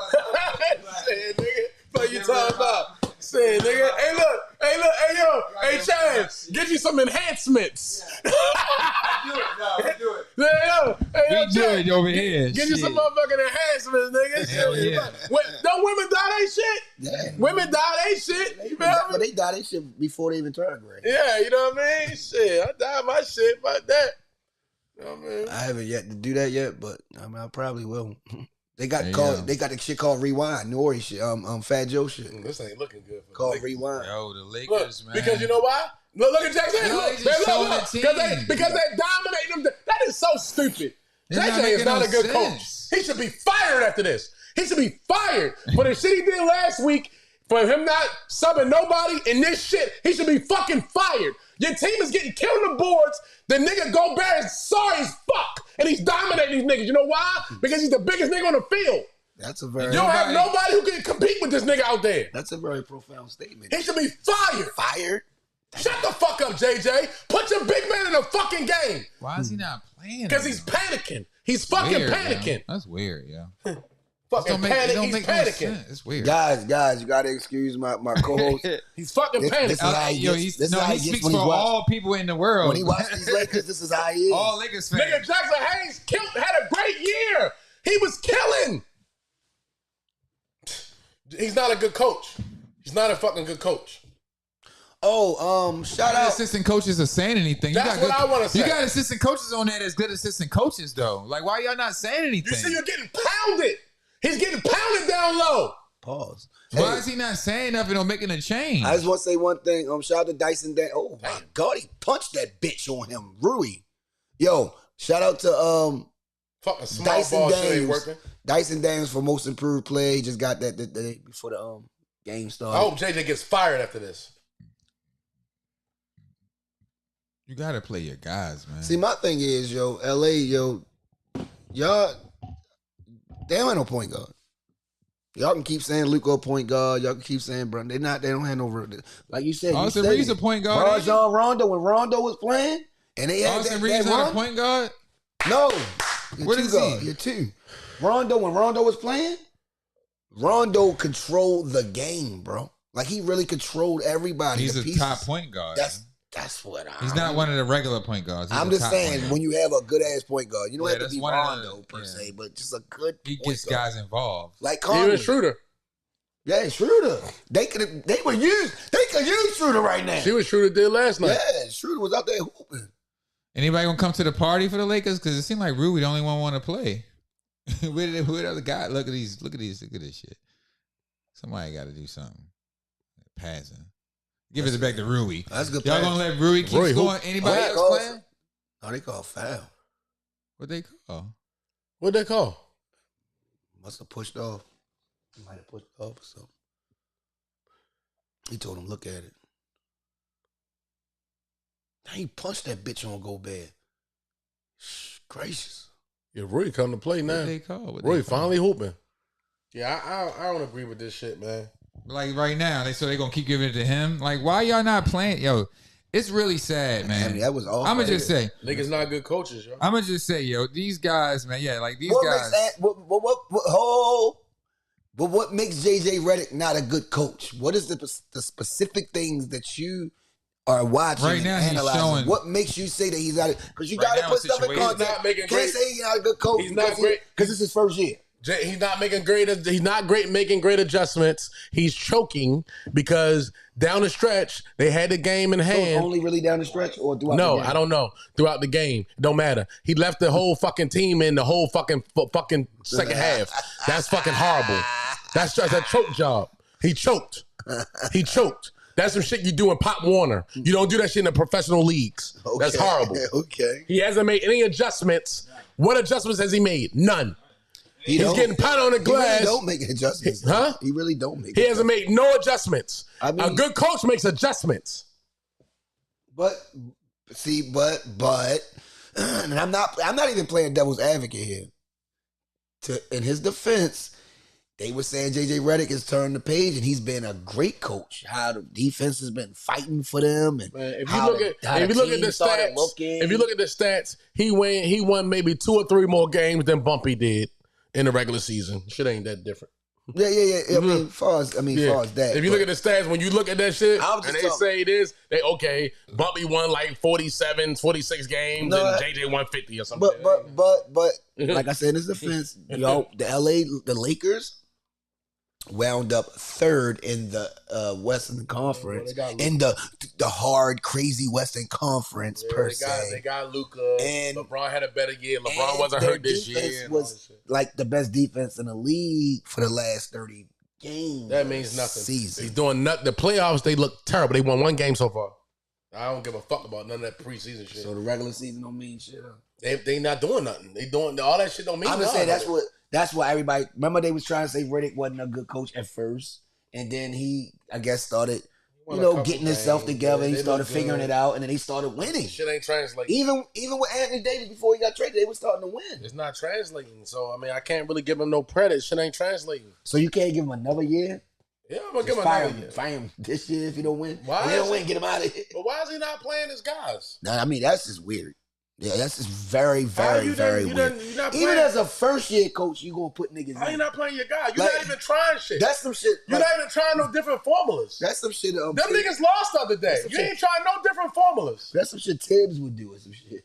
Shit, nigga. Fuck you talking about? Shit, nigga. Hey, look. Hey, yo. Hey, Chaz. Get you some enhancements. Do it. Hey, yo, We do Chaz. it over here. Get you some Shit. motherfucking enhancements, nigga. Hell Shit. yeah. Don't women dye they shit? Yeah. Women dye they shit. You feel But me? they died they shit before they even turned gray. Yeah, you know what I mean? Shit, I dyed my shit about that. You know what I mean? I haven't yet to do that yet, but I mean I probably will. They got There you called. go. They got the shit called Rewind, Nori shit, Fat Joe shit This ain't looking good for called the Lakers. Rewind. Yo, the Look, Lakers, man. because you know why? Look at Jackson. You know, Look, they just showing the team. because they dominate them. That is so stupid. It's not Jackson is making not no a good sense. coach. He should be fired after this. He should be fired for the shit he did last week. For him not subbing nobody in this shit, he should be fucking fired. Your team is getting killed on the boards. The nigga Gobert is sorry as fuck. And he's dominating these niggas. You know why? Because he's the biggest nigga on the field. That's a very. You don't have nobody who can compete with this nigga out there. That's a very profound statement. He should be fired. Fired? Shut the fuck up, JJ. Put your big man in the fucking game. Why is he not playing? Because he's panicking. He's fucking weird, panicking. Man. That's weird, yeah. Fucking panic. He's panicking. No, it's weird. Guys, you gotta excuse my co-host. He's fucking panicking. This is how he gets. This is how he he gets speaks when for he's watching. all people in the world. When he watches these Lakers, this is how he is. All Lakers fans. Nigga, Jackson Hayes had a great year. He was killing. He's not a good coach. He's not a fucking good coach. Oh, shout out. Assistant coaches are saying anything. That's what I want to say. You got assistant coaches on there that's good assistant coaches, though. Like, why y'all not saying anything? You see, you're getting pounded. He's getting pounded down low. Pause. Why Hey, is he not saying nothing or making a change? I just want to say one thing. Shout out to Dyson Dan. Oh my God, he punched that bitch on him, Rui. Yo, shout out to Fucking small Dyson ball shit ain't Daniels. working. Dyson Daniels for most improved play. He just got that the day before the game started. I hope JJ gets fired after this. You gotta play your guys, man. See, my thing is, yo, LA, yo, y'all, they don't have no point guard. Y'all can keep saying Luka a point guard. Y'all can keep saying Brun. They don't have no, like you said. Austin you Reeves a point guard. Rajon Rondo, when Rondo was playing, and they had Austin that Reeves run. not a point guard. No. You're What two is he? guard. You're two. Rondo, when Rondo was playing, Rondo controlled the game, bro. Like, he really controlled everybody. He's the a pieces. top point guard. That's what He's not one of the regular point guards. He's I'm a just top saying, point guard. when you have a good ass point guard, you don't Yeah, have to that's be one of Rondo the- per yeah. se, but just a good He point gets guard. guys involved. Like Even Conley. Schroeder. Yeah, Schroeder. They could use Schroeder right now. See what Schroeder did last night. Yeah, Schroeder was out there hooping. Anybody gonna come to the party for the Lakers? Because it seemed like Rui the only one want to play. Where the other guy? Look at this shit. Somebody got to do something. Passing. Give it back to Rui. That's a good. Y'all pass. gonna let Rui keep Rui, who- scoring? Anybody Oh, else playing? Oh, they call foul. What they call? What'd they call? Must have pushed off. He might have pushed off or something. He told him, look at it. He punched that bitch on Gobert. Gracious. Yeah, Rui come to play now. What they call? What Rui they call? finally hooping. Yeah, I don't agree with this shit, man. Like right now, they gonna keep giving it to him. Like, why y'all not playing? Yo, it's really sad, man. I mean, that was awful. I'm gonna just say, Niggas not good coaches, yo. I'm gonna just say, yo, these guys, man, yeah, like these What guys. makes what makes JJ Redick not a good coach? What is the specific things that you are watching Right now, and he's analyzing? showing- What makes you say that he's not? Because you Right got to now, put stuff in situation- context. He's not making Can't great- say he's not a good coach. He's not great. because it's his first year. He's not making great. He's not great making great adjustments. He's choking because down the stretch they had the game in So it's hand. only really down the stretch or throughout No, the game? I don't know. Throughout the game, it don't matter. He left the whole fucking team in the whole fucking second half. That's fucking horrible. That's a choke job. He choked. He choked. That's some shit you do in Pop Warner. You don't do that shit in the professional leagues. That's Okay. horrible. Okay. He hasn't made any adjustments. What adjustments has he made? None. He's getting pounded on the He glass. really don't make adjustments. Huh? He really don't make He hasn't made no adjustments. I mean- a good coach makes adjustments. But and I'm not even playing devil's advocate here. In his defense, they were saying JJ Redick has turned the page and he's been a great coach. How the defense has been fighting for them, and Man, if you how look the- at how if the you look at team the started stats, looking. if you look at the stats, he won maybe 2 or 3 more games than Bumpy did in the regular season. Shit ain't that different. yeah. I mean, far as that. If you look at the stats, when you look at that shit I'm just and they talking- say this, they okay, Bumpy won like 47, 46 games No, and JJ won 50 or something. but like I said in his defense, the Lakers wound up third in the Western Conference, they got in the hard, crazy Western Conference per they se. got Luka. And- LeBron had a better year. LeBron And wasn't their hurt this defense year. and all was this shit. like the best defense in the league for the last 30 games. That means nothing. Season. He's doing nothing. The playoffs, they look terrible. They won 1 game so far. I don't give a fuck about none of that preseason shit. So the regular season don't mean shit. They not doing nothing. They doing all that shit don't mean I'm nothing. just saying that's what everybody remember they was trying to say Riddick wasn't a good coach at first. and then he, I guess, started, Won a couple getting himself games, together. yeah, He they started look figuring good. it out, and then he started winning. Shit ain't translating. Even with Anthony Davis before he got traded, they were starting to win. It's not translating. So I mean, I can't really give him no credit. Shit ain't translating. So you can't give him another year. Yeah, I'm gonna give Just him fire another him, year. fire him this year if you don't win. Why If you is don't win, he- get him out of here. But why is he not playing his guys? Nah, I mean, that's just weird. Yeah, that's just very, How very, you very done- you weird. done- you not Even playing- as a first year coach, you gonna put niggas How you in. not playing your guy? You're Like, not even trying shit. That's some shit. You're like, not even trying no different formulas. that's some shit. Them niggas lost the other day. That's some You shit. ain't trying no different formulas. That's some shit Tibbs would do or some shit.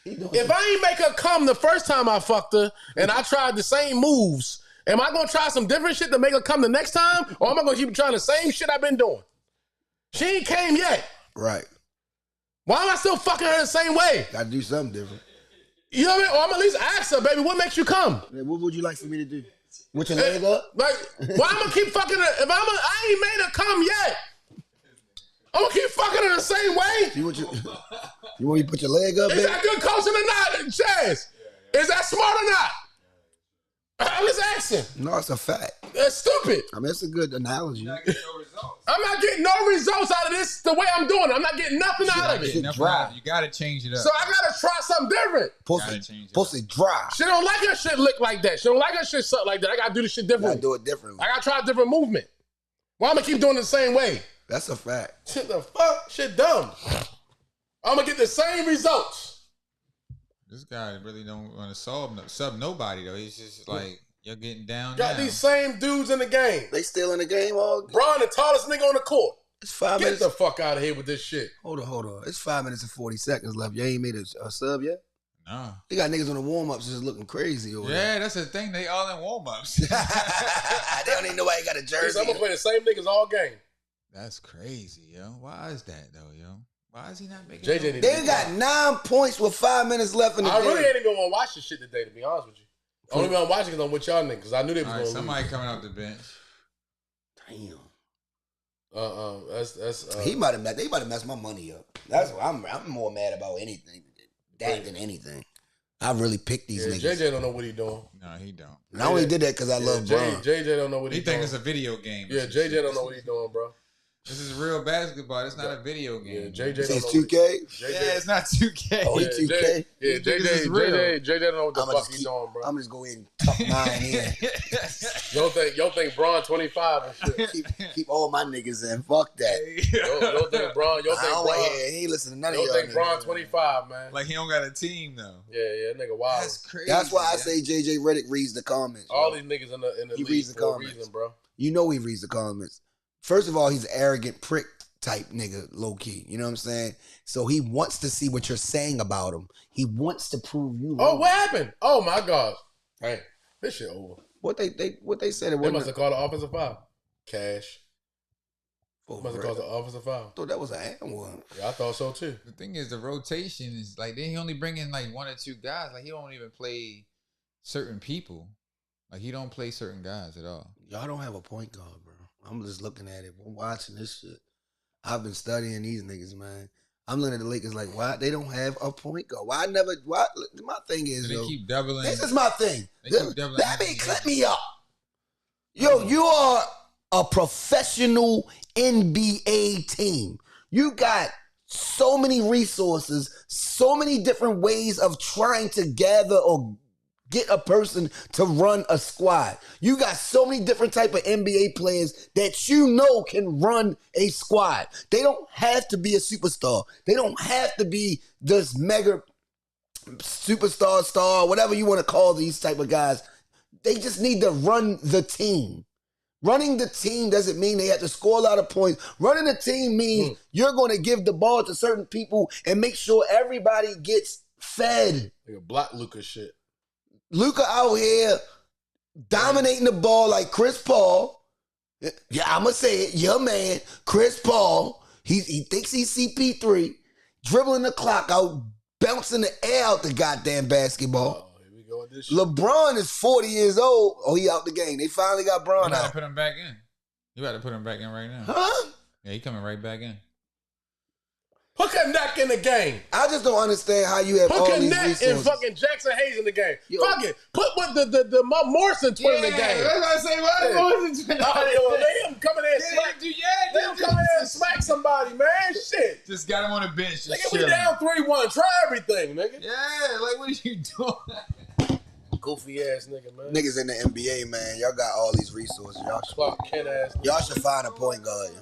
He doing If some- I ain't make her come the first time I fucked her and I tried the same moves, am I gonna try some different shit to make her come the next time? Or am I gonna keep trying the same shit I've been doing? She ain't came yet. right, Why am I still fucking her the same way? gotta do something different. You know what I mean? Or I'm at least ask her, baby, what makes you come? Man, what would you like for me to do? With your leg up? Like, why am I keep fucking her? If I ain't made her come yet. I'm gonna keep fucking her the same way. You want me to put your leg up, Is baby? that good coaching or not, Chaz? Is that smart or not? I'm just asking. No, it's a fact. That's stupid. I mean, it's a good analogy. I'm not getting no results out of this the way I'm doing it. I'm not getting nothing out of it. Shit dry. You gotta change it up. So I gotta try something different. Gotta change it. Pussy dry. She don't like her shit look like that. She don't like her shit suck like that. I gotta do the shit Gotta differently. do it differently. I gotta try a different movement. Why am I keep doing it the same way? That's a fact. Shit the fuck? Shit dumb. I'm gonna get the same results. This guy really don't want to sub nobody though. He's just like you're getting down. Got now. these same dudes in the game. They still in the game all. Braun, the tallest nigga on the court. It's 5 Get minutes. the fuck out of here with this shit. Hold on. It's 5 minutes and 40 seconds left. You ain't made a sub yet? Nah. They got niggas on the warm ups just looking crazy over Yeah, that's the thing. They all in warm ups. there. They don't even know why he got a I'm jersey. gonna play the same niggas all game. That's crazy, yo. Why is that though, yo? Why is he not making? JJ no- need They got 9 points with 5 minutes left in the I game. really ain't even want to watch this shit today, to be honest with you. Only reason I'm watching is I'm with y'all niggas. I knew they was All gonna right, somebody coming off the bench. Damn. lose. That's They might have messed my money up. That's what I'm more mad about anything. That than anything. I really picked these yeah, niggas. JJ don't know what he doing. No, he don't. And I only did that because I Yeah, love Bron. JJ don't know what He he think doing. it's a video game. Yeah, JJ don't know what he doing, bro. This is real basketball. It's not a video Yeah, game. JJ You say don't know. it's 2K? JJ, Yeah, it's not 2K. Oh, he yeah, 2K? Yeah, These niggas is real. JJ don't know what the I'ma fuck just he keep- doing, bro. I'm just go ahead and tuck mine in. Yo think Braun 25 and shit. keep all my niggas in. Fuck that. Yo think Braun. Yo I think don't want Braun. to hear. He ain't listening to none of Yo y'all think niggas. Braun 25, man. Like he don't got a team though. Yeah, that nigga wild. That's crazy. That's why I man. say JJ Redick reads the comments. All bro. these niggas in the He league reads the for a comments. reason, bro. You know he reads the comments. First of all, he's an arrogant prick type nigga, low key. You know what I'm saying? So he wants to see what you're saying about him. He wants to prove you Oh, wrong. what happened? Oh my God. Hey, this shit over. What they said it They wasn't. must have called an offensive foul. Cash. Oh, Must have bro. called an offensive foul. I thought that was an and one. Yeah, I thought so too. The thing is, the rotation is like he only bring in like 1 or 2 guys. Like he don't even play certain people. Like he don't play certain guys at all. Y'all don't have a point guard, bro. I'm just looking at it. I'm watching this shit. I've been studying these niggas, man. I'm looking at the Lakers like, why they don't have a point guard? Why my thing is, So they yo, keep doubling. this is my thing. They keep doubling Let me Anthony clip Davis. me up. Yo, you are a professional NBA team. You got so many resources, so many different ways of trying to gather or get a person to run a squad. You got so many different type of NBA players that you know can run a squad. They don't have to be a superstar. They don't have to be this mega superstar, star, whatever you want to call these type of guys. They just need to run the team. Running the team doesn't mean they have to score a lot of points. Running the team means you're going to give the ball to certain people and make sure everybody gets fed. Nigga, block Lucas shit. Luka out here dominating the ball like Chris Paul. Yeah, I'm going to say it. Your man, Chris Paul, he thinks he's CP3, dribbling the clock out, bouncing the air out the goddamn basketball. Oh, here we go with this shit. LeBron is 40 years old. Oh, he out the game. They finally got You Bron got to out. put him back in. You got to put him back in right now. Huh? Yeah, he coming right back in. Put Connect in the game. I just don't understand how you have Put all these Connect resources. and fucking Jackson Hayes in the game. Yo. Fuck it. Put what the Morrison twin in the game. That's what I say. What Morrison twin? Let him come in there and smack. Let him come in there and smack somebody, man. Shit. Just got him on the bench. Just Nigga, we chilling. down 3-1. Try everything, nigga. Yeah, like what are you doing? Goofy ass nigga, man. Niggas in the NBA, man, y'all got all these resources. Clark Kent ass. Y'all should find a point guard. Yo.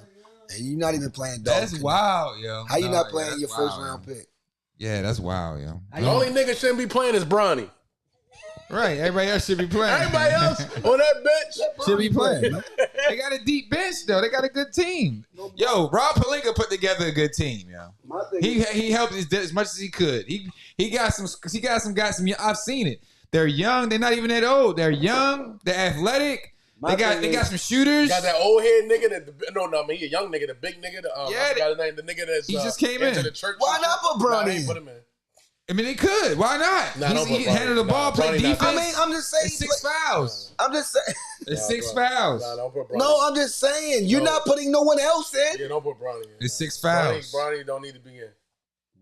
And you're not even playing dog. That's wild, yo. How you No, not yeah, playing that's your wild, first round yo. pick? Yeah, that's wild, yo. The only nigga shouldn't be playing is Bronny. Right, everybody else should be playing. Everybody else on that bench should be playing. They got a deep bench though. They got a good team. Yo, Rob Pelinka put together a good team, yo. He helped as much as he could. He got some guys. I've seen it. They're young. They're not even that old. They're young. They're athletic. They got some shooters. Got that old head nigga he a young nigga, the big nigga. I forgot his name. The nigga that's he just came into in. the church. Why not put Nah, Bronny he ain't in? put him in. I mean, they could. Why not? Nah, don't put He Bronny. handled the ball, Nah, play Bronny not defense. I mean, I'm just saying. It's 6 fouls. I'm just saying. It's Nah, 6 bro. fouls. Nah, don't put Bronny. No, I'm just saying. You're not putting no one else in. Yeah, don't put Bronny in. It's 6 fouls. Bronny don't need to be in.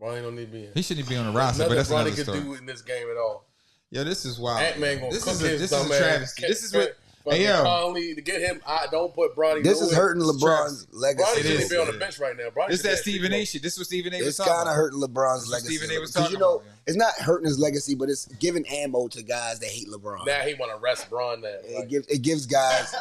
Bronny don't need to be in. He shouldn't be on the roster, Nothing but that's Bronny another could story. do in this game at all. Yo, this is wild. Ant-Man gonna This cook is his a dumb ass. travesty. This is what. Hey, yo. Conley, to get him, I don't put Bronny. This is nowhere. hurting LeBron's Bronny legacy. shouldn't is, be on the yeah. bench right now. Bronny This should that be Stephen A. at shit. This was Stephen A. was It's talking kind of about. hurting LeBron's That's what legacy. Stephen A. was Because, talking about, yeah. it's not hurting his legacy, but it's giving ammo to guys that hate LeBron. Now he want to rest Bron now. It gives guys.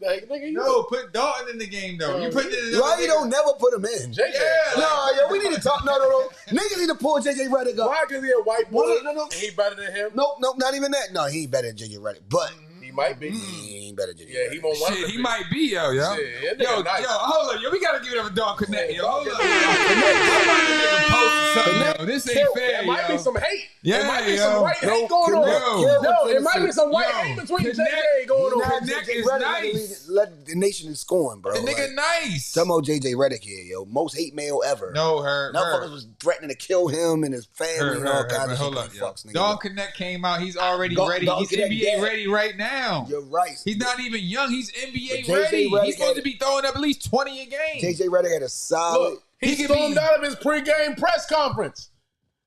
Like, nigga, you No, put Dalton in the game though. You put it in. Why you don't never put him in? JJ. No, yo, we need to talk. No. Niggas need to pull JJ Redick up. Why? Because he a white boy. No. And he better than him. Nope, not even that. No, he ain't better than JJ Redick, but He might be. he ain't better than JJ. Yeah, he won't want Shit, to he be. might be yo. Shit, that nigga nice. Hold up, yo. We gotta give it up for Dog Connect, yo. Hold up. This ain't fair, There might be yo. some hate. Yeah, there might be yo. some white hate going on. Connect- Yo, it might be some white Yo, hate between Connect- JJ going on. Connect is Redick nice. let the nation is scoring, bro. The nigga nice. Some old JJ Redick here, yo. Most hate mail ever. No, her. Motherfuckers was threatening to kill him and his family and all kinds of Hold shit. up, yo. Fucks, nigga. Dog Connect came out. He's already Dog- ready. Dog He's Connect NBA dead. ready right now. You're right. He's not even young. He's NBA But JJ ready. Redick He's supposed had- to be throwing up at least 20 a game. JJ Redick had a solid. Look, he He could stormed be- out of his pregame press conference.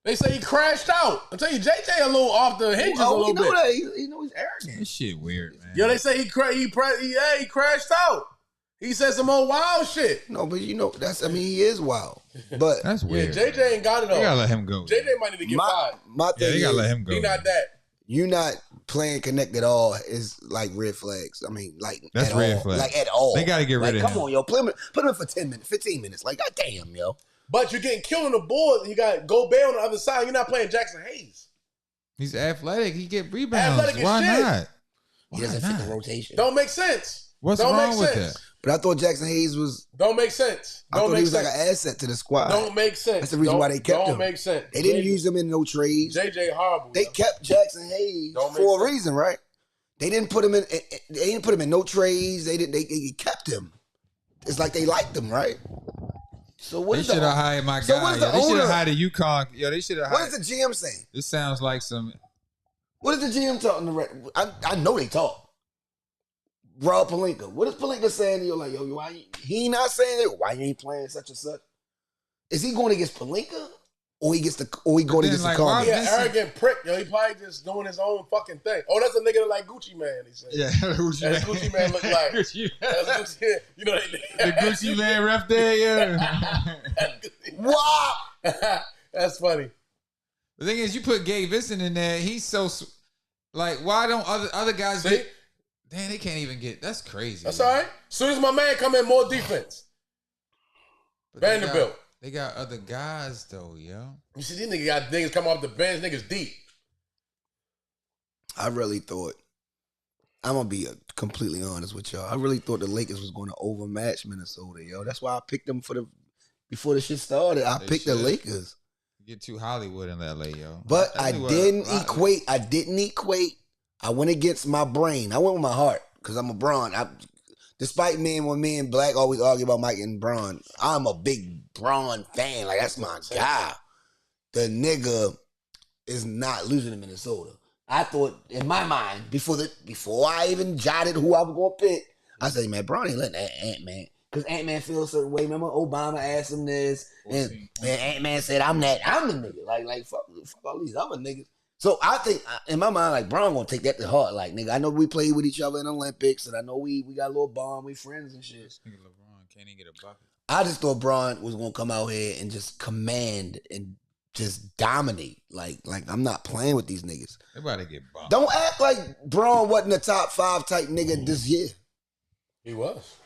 They say he crashed out. I tell you, JJ a little off the hinges a Oh, little he know bit. that. He know he's arrogant. This shit weird, man. Yo, they say he crashed out. He said some old wild shit. No, but you know he is wild. But That's Yeah, weird. JJ ain't got it They gotta all. let him go. JJ might need to get my fired. my Yeah, thing they gotta is, let him go. He not that. you not playing Connect at all is like red flags. I mean, like That's at red all. flags. Like at all. They gotta get rid of Come him. on, yo, put him in for 10 minutes, 15 minutes. Like, goddamn, yo. But you're getting killed on the board. You got Gobert on the other side. You're not playing Jackson Hayes. He's athletic. He get rebounds. Athletic as Why shit. not? He doesn't fit the rotation. Don't make sense. What's Don't wrong make with sense. that? But I thought Jackson Hayes was. Don't make sense. I Don't thought make he was sense. like an asset to the squad. Don't make sense. That's the reason why they kept him. Don't make sense. They didn't use him in no trades. JJ horrible. They yo. kept Jackson Hayes Don't make for a sense. reason, right? They didn't put him in. They didn't put him in no trades. They kept him. It's like they liked him, right? So what They is should have the hired my So guy. what is Yo. the They should owner- have hired a UConn. Yo, they should have what hired. is the GM saying? This sounds like some. What is the GM talking to? I know they talk. Rob Pelinka. What is Pelinka saying to you? Like, yo, why he not saying it? Why you ain't playing such and such? Is he going against Pelinka, or he going then, against like, the why- Cardinals? He an Listen. arrogant prick, yo. He probably just doing his own fucking thing. Oh, that's a nigga that like Gucci Man, he said. Yeah, Gucci That's Gucci Man look like. Gucci That's Man. Gucci, you know, The Gucci Man ref there, yeah. Wow. That's funny. The thing is, you put Gabe Vincent in there. He's so like, why don't other guys See? get? Damn, they can't even get. That's crazy. That's man. all right. Soon as my man come in, more defense. But they Vanderbilt. They got other guys though, yo. You see, these niggas got niggas come off the bench, niggas deep. I really thought. I'm gonna be completely honest with y'all. I really thought the Lakers was going to overmatch Minnesota, yo. That's why I picked them before the shit started. I They picked the should. Lakers. Get too Hollywood in LA, yo. But That's I what- didn't equate. I went against my brain. I went with my heart because I'm a Bron. Despite when me and Black always argue about Mike and Bron, I'm a big Bron fan. Like, that's my guy. The nigga is not losing to Minnesota. I thought in my mind before I even jotted who I was gonna pick, I said, man, Bron ain't letting that Ant-Man. because Ant-Man feels a certain way. Remember Obama asked him this, and Ant-Man said, I'm the nigga. Like fuck all these other niggas. So I think, in my mind, like, Bron gonna take that to heart. Like, nigga, I know we played with each other in the Olympics, and I know we got a little bond, we friends and shit. This nigga LeBron can't even get a bucket. I just thought Bron was gonna come out here and just command and just dominate. Like I'm not playing with these niggas. They about to get bumped. Don't act like Bron wasn't a top 5 type nigga this year. He was.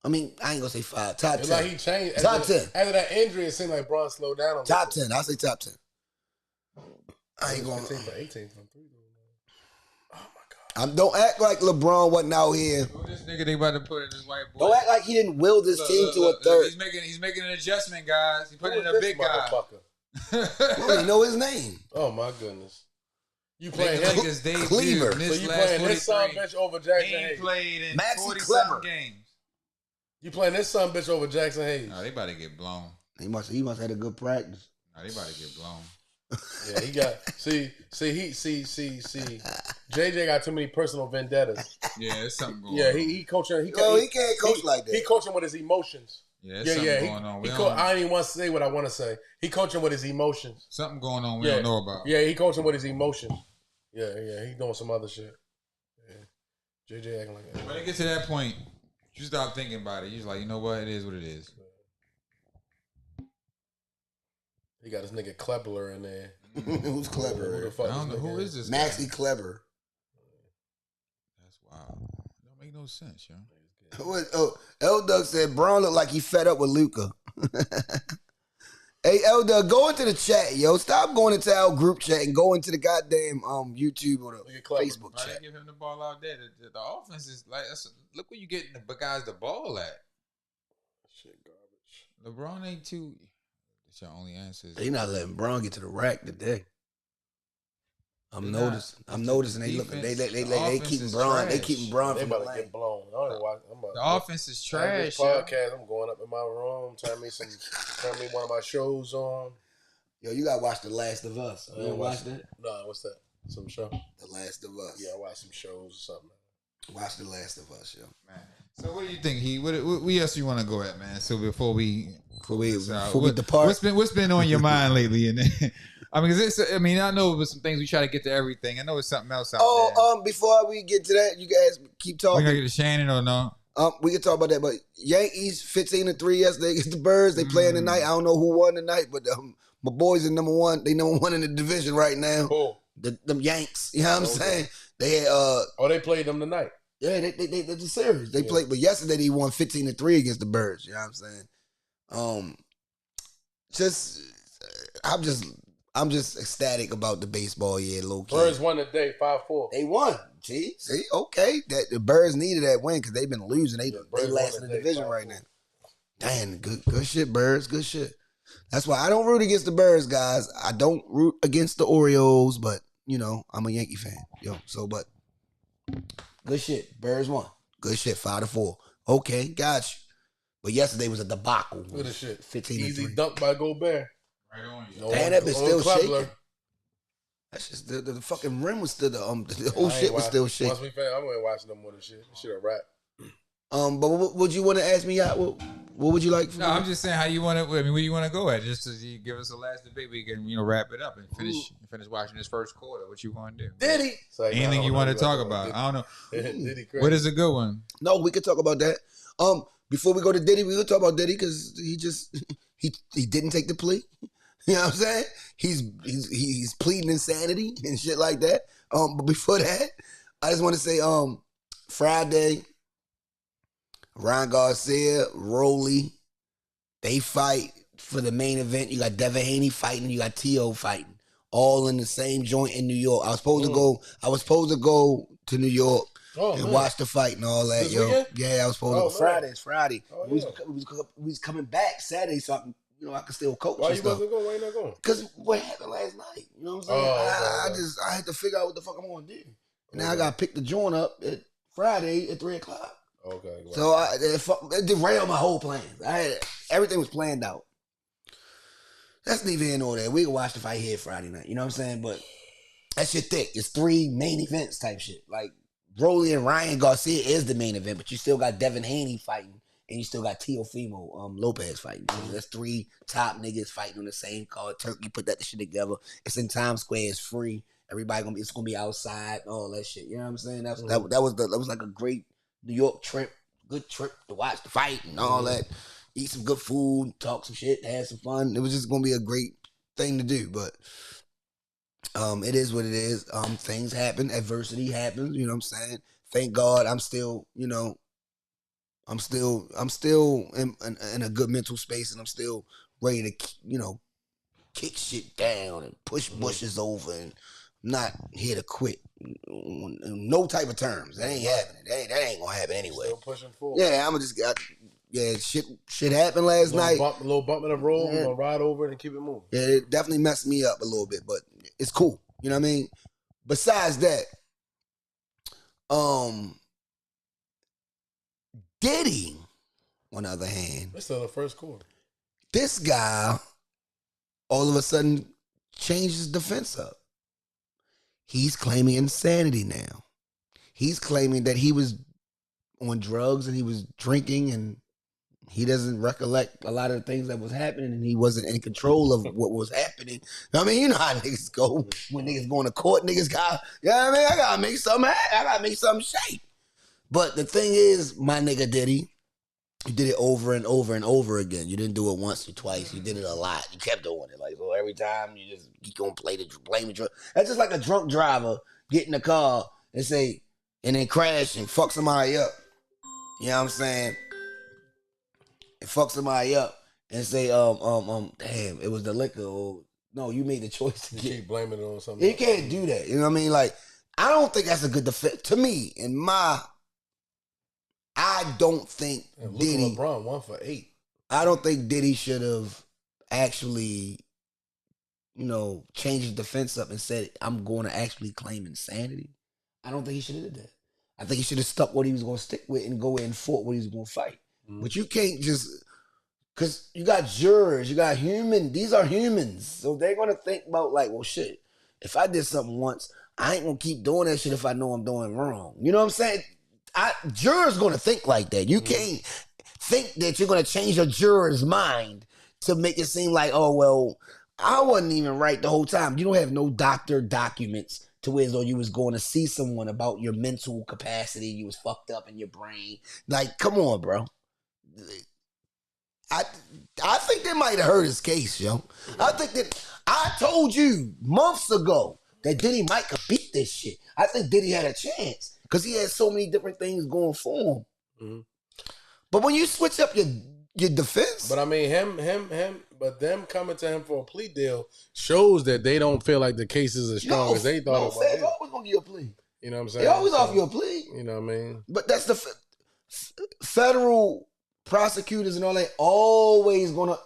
I mean, I ain't gonna say 5. Top 10. Like he changed. Top 10. After that injury, it seemed like Bron slowed down. Top 10. I'll say top 10. I ain't going. 15 for 18 from 3. Oh my God. Don't act like LeBron wasn't out here. This nigga they about to put in this white boy. Don't act like he didn't will this team to a third. He's making an adjustment, guys. He put in a big guy. I don't even know his name. Oh my goodness. You playing him? Cleaver. So you playing his son bitch over Jackson Hayes? He played in Maxi 47 games. You playing this son bitch over Jackson Hayes? No, they about to get blown. He must have had a good practice. No, they about to get blown. Yeah, he got see. JJ got too many personal vendettas. Yeah, there's something going on. Yeah, he coaching. He can't coach like that. He coaching with his emotions. Yeah, there's something going on. I don't even want to say what I want to say. He coaching with his emotions. Something going on we don't know about. Yeah, he coaching with his emotions. Yeah, he doing some other shit. Yeah. JJ acting like that. When it gets to that point, you stop thinking about it. You're just like, you know what? It is what it is. He got his nigga Kleber in there. Who's Kleber? Who the fuck I don't know. Who is this Maxie guy? Kleber. That's wild. Don't make no sense, yo. L Doug said Bron looked like he fed up with Luka. Hey, L Doug, go into the chat, yo. Stop going into our group chat and go into the goddamn YouTube or the Facebook Why chat. they give him the ball out there? The offense is like, look where you getting the guys the ball at. Shit garbage. LeBron ain't too. That's your only answer. They not letting Bron get to the rack today. I'm noticing they keeping Bron. They keeping Bron They from the about to lane. get blown. The offense is trash. This podcast. I'm going up in my room. Turn me one of my shows on. Yo, you gotta watch The Last of Us. You watch that? No, what's that? Some show? The Last of Us. Yeah, I watch some shows or something. Watch The Last of Us, yo. Man. So what do you think? What else you want to go at, man? So before we depart, what's been on your mind lately? And I mean, I know with some things we try to get to everything. I know it's something else out there. Before we get to that, you guys keep talking. We gonna get to Shannon or no? We can talk about that, but Yankees 15-3 yesterday against the Birds. They playing tonight. I don't know who won tonight, but my boys are number one. They number one in the division right now. Cool. Them Yanks. You know what I'm saying? They had they played them tonight. Yeah, they the series. They played, but yesterday they won 15-3 against the Birds. You know what I'm saying? I'm just ecstatic about the baseball year, low key. Birds won today, 5-4. They won. See, okay. That the Birds needed that win because they've been losing. They last in the division right now. Damn, good shit, Birds. Good shit. That's why I don't root against the Birds, guys. I don't root against the Orioles, but I'm a Yankee fan. But good shit. Birds won. Good shit. 5-4. Okay, got you. But yesterday was a debacle. Look at this shit. 15-3. Easy dunk by Gobert. Right on you. Damn, that bitch still shaking. That's just the fucking rim was still the whole shit was still shaking. Once we finish, I'm gonna watch no more of this shit. This shit a wrap. But what would you want to ask me? What would you like? No, I'm just saying how you want to. I mean, where you want to go at? Just to give us the last debate, we can wrap it up and finish watching this first quarter. What you want to do? Diddy. Anything you want to talk about? I don't know. Diddy crazy. What is a good one? No, we could talk about that. Before we go to Diddy, we could talk about Diddy because he didn't take the plea. You know what I'm saying? He's pleading insanity and shit like that. But before that, I just want to say, Friday, Ryan Garcia, Rolly, they fight for the main event. You got Devin Haney fighting, you got T.O. fighting, all in the same joint in New York. I was supposed to go to New York and watch the fight and all that, this yo. weekend? Yeah, I was supposed to. It's Friday. Oh, we yeah. was coming back Saturday, so I could still coach. Why and you stuff. wasn't going? Why you not going? Because what happened last night? You know what I'm saying? I had to figure out what the fuck I'm gonna do. Now I gotta pick the joint up at Friday at 3:00. Okay. Right. So it derailed my whole plans. Everything was planned out. That's neither here nor there. We can watch the fight here Friday night. You know what I'm saying? But that shit thick. It's 3 main events type shit. Like Rolly and Ryan Garcia is the main event, but you still got Devin Haney fighting and you still got Teofimo Lopez fighting. So that's 3 top niggas fighting on the same card. Turkey put that shit together. It's in Times Square. It's free. Everybody it's gonna be outside. All that shit. You know what I'm saying? That was like a great New York trip. Good trip to watch the fight and all that. Eat some good food, talk some shit, have some fun. It was just gonna be a great thing to do. But it is what it is. Things happen. Adversity happens. You know what I'm saying? Thank God I'm still, I'm still in a good mental space, and I'm still ready to, kick shit down and push bushes over, and not here to quit. No type of terms. That ain't happening. That ain't gonna happen anyway. Still pushing forward. Yeah, I'm just shit happened last night. A little bump in the road. We're gonna ride over it and keep it moving. Yeah, it definitely messed me up a little bit, but it's cool. You know what I mean? Besides that, Diddy, on the other hand, it's still the first quarter. This guy all of a sudden changed his defense up. He's claiming insanity now. He's claiming that he was on drugs and he was drinking and he doesn't recollect a lot of the things that was happening and he wasn't in control of what was happening. I mean, you know how niggas go when niggas going to court. Niggas got, I gotta make something shake. But the thing is, my nigga Diddy, you did it over and over and over again. You didn't do it once or twice. You did it a lot. You kept doing it. So every time you just keep going blame the drunk. That's just like a drunk driver get in the car and then crash and fuck somebody up. You know what I'm saying? And fuck somebody up and say, damn, it was the liquor. Or, no, you made the choice to keep blaming it on something. You can't do that. You know what I mean? I don't think that's a good defense. To me, I don't think Diddy. LeBron 1 for 8. I don't think Diddy should have actually, changed his defense up and said, I'm going to actually claim insanity. I don't think he should have did that. I think he should have stuck what he was going to stick with and go in and fought what he was going to fight. Mm-hmm. But you can't just, because you got jurors, you got these are humans. So they're going to think about well, shit, if I did something once, I ain't going to keep doing that shit if I know I'm doing wrong. You know what I'm saying? Jurors going to think like that. You can't think that you're going to change a juror's mind to make it seem like, oh, well, I wasn't even right the whole time. You don't have no doctor documents to where as though you was going to see someone about your mental capacity. You was fucked up in your brain. Come on, bro. I think they might have heard his case, yo. I think that I told you months ago that Diddy might could beat this shit. I think Diddy had a chance. Because he had so many different things going for him. Mm-hmm. But when you switch up your defense. But I mean, but them coming to him for a plea deal shows that they don't feel like the case is as strong as they thought it was. They're always going to give you a plea. You know what I'm saying? They always offer you a plea. You know what I mean? But that's the federal prosecutors and all that always going to